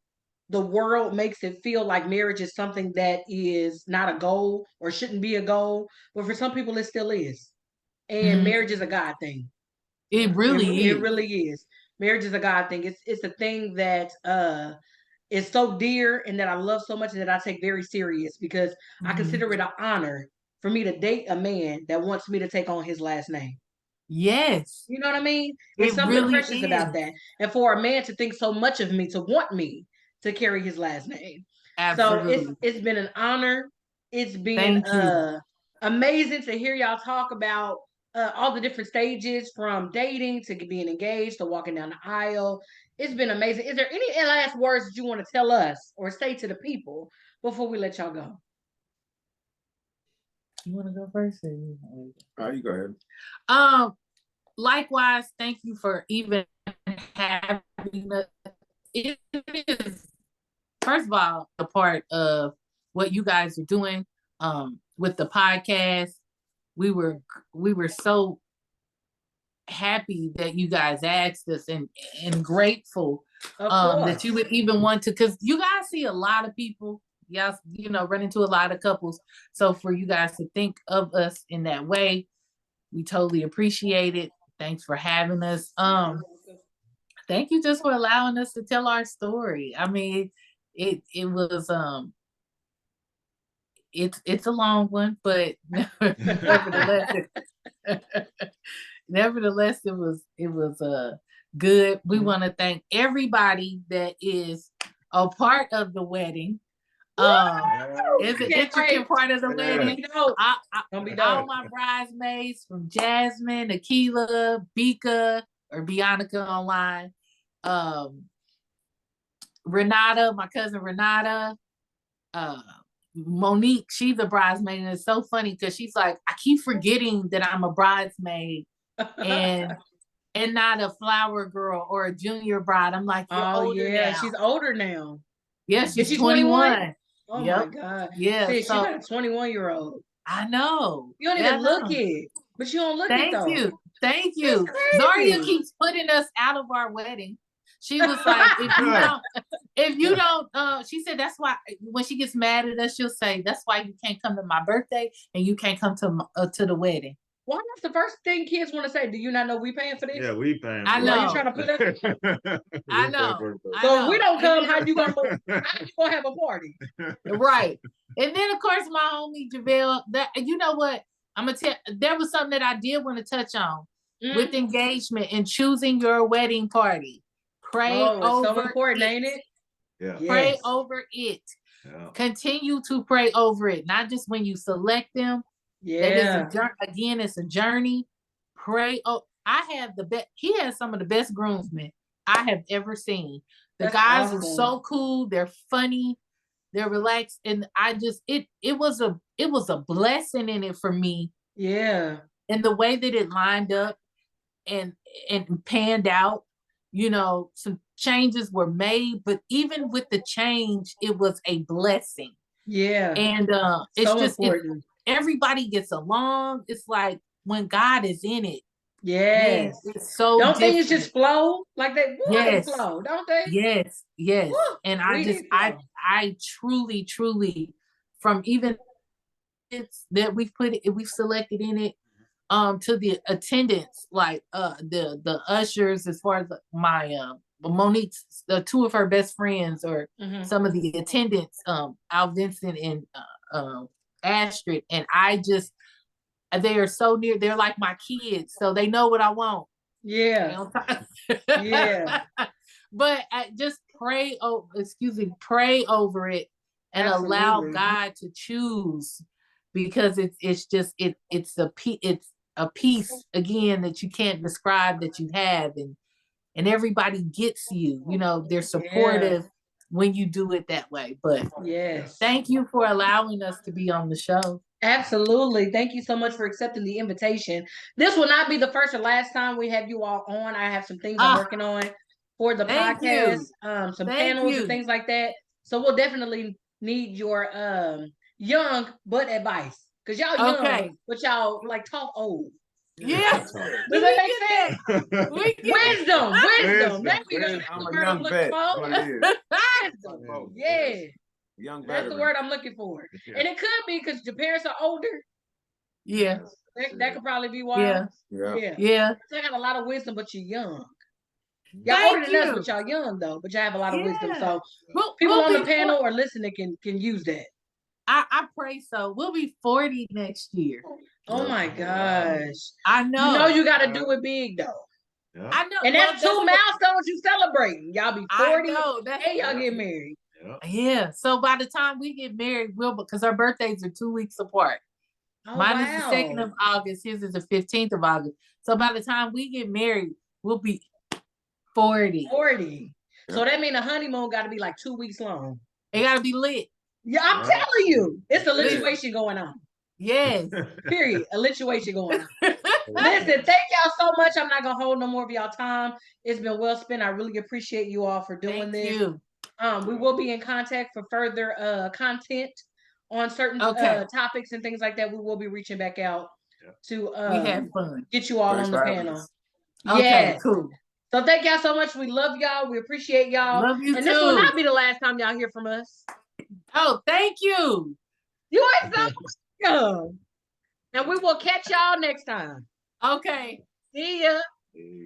the world makes it feel like marriage is something that is not a goal or shouldn't be a goal, but for some people it still is. And marriage is a God thing. It really is. It really is. Marriage is a God thing. It's a thing that is so dear and that I love so much and that I take very serious, because I consider it an honor for me to date a man that wants me to take on his last name. Yes. You know what I mean? There's something really precious about that. And for a man to think so much of me, to want me to carry his last name. Absolutely. So it's been an honor. It's been amazing to hear y'all talk about all the different stages, from dating to being engaged to walking down the aisle. It's been amazing. Is there any last words that you want to tell us or say to the people before we let y'all go? You want to go first? Or you go ahead. Likewise, thank you for even having us. It is, first of all, a part of what you guys are doing with the podcast. We were so happy that you guys asked us, and grateful that you would even want to, because you guys see a lot of people, run into a lot of couples. So for you guys to think of us in that way, We totally appreciate it. Thanks for having us. Thank you just for allowing us to tell our story. I mean, it was it's a long one, but nevertheless it was good. We want to thank everybody that is a part of the wedding. It's an intricate part of the wedding. All my bridesmaids, from Jasmine, Akila, Bika, or Bionica online, Renata, my cousin Renata, Monique, she's a bridesmaid, and it's so funny because she's like, I keep forgetting that I'm a bridesmaid and not a flower girl or a junior bride. I'm like, you're older now. She's older now. Yes, she's 21. Oh my God. Yeah. See, she got a 21-year-old. I know. You don't even look it. But you don't look it though. Thank you. Zaria keeps putting us out of our wedding. She was like, if you don't, she said, that's why when she gets mad at us, she'll say, that's why you can't come to my birthday and you can't come to the wedding. Why that's the first thing kids want to say? Do you not know we paying for this? Yeah, we paying. I know. Are you trying to put us? I know. So if we don't come, how you gonna have a party? Right. And then of course my homie JaVale, that you know what? I'm gonna tell, there was something that I did want to touch on with engagement and choosing your wedding party. Pray over so important, ain't it? Yeah. Pray over it. Yeah. Continue to pray over it, not just when you select them. Yeah. Again, it's a journey. Pray. Oh, I have the best. He has some of the best groomsmen I have ever seen. The guys are so cool. They're funny. They're relaxed, and I just it was a blessing in it for me. Yeah. And the way that it lined up and panned out, you know, some changes were made, but even with the change, it was a blessing. Yeah. And it's so just important. Everybody gets along. It's like when God is in it. Yes. Man, it's so don't different. things just flow like they flow, don't they? Yes. Woo, and I truly from even it's that we've selected in it to the attendants, like the ushers, as far as my Monique's, two of her best friends, or some of the attendants, Al Vincent and Astrid, and they are so near. They're like my kids, so they know what I want. Yeah. Yeah. But just pray over it and allow God to choose, because it's a peace again that you can't describe, that you have, and everybody gets you. You know, they're supportive when you do it that way. But thank you for allowing us to be on the show. Absolutely. Thank you so much for accepting the invitation. This will not be the first or last time we have you all on. I have some things I'm working on for the podcast, some panels and things like that. So we'll definitely need your young but advice, because y'all young, but y'all like talk old. Yeah. Does that make sense? Wisdom. That's the word I'm looking for. Yeah. Young That's the word I'm looking for. Yeah. And it could be because your parents are older. Yeah. That could probably be why. Yeah. So I got a lot of wisdom, but you're young. Y'all older than us, but y'all young though. But y'all have a lot of wisdom. So people on the panel or listening can use that. I pray so. We'll be 40 next year. Oh my gosh. I know. You know you gotta do it big though. Yeah. I know. And that's two milestones you celebrating. Y'all be 40 and y'all get married. Yeah. So by the time we get married, because our birthdays are 2 weeks apart. Mine is the 2nd of August. His is the 15th of August. So by the time we get married, we'll be 40. 40. So that means the honeymoon got to be like 2 weeks long. It got to be lit. Yeah, I'm telling you, it's a lituation going on. Yes. Period. A lituation going on. Listen, thank y'all so much. I'm not gonna hold no more of y'all time. It's been well spent. I really appreciate you all for doing this. You. We will be in contact for further content on certain topics and things like that. We will be reaching back out to we have fun. Get you all on the panel. Okay, cool. So thank y'all so much. We love y'all. We appreciate y'all. Love you and too. This will not be the last time y'all hear from us. Oh, thank you. You are so welcome. And we will catch y'all next time. Okay. See ya.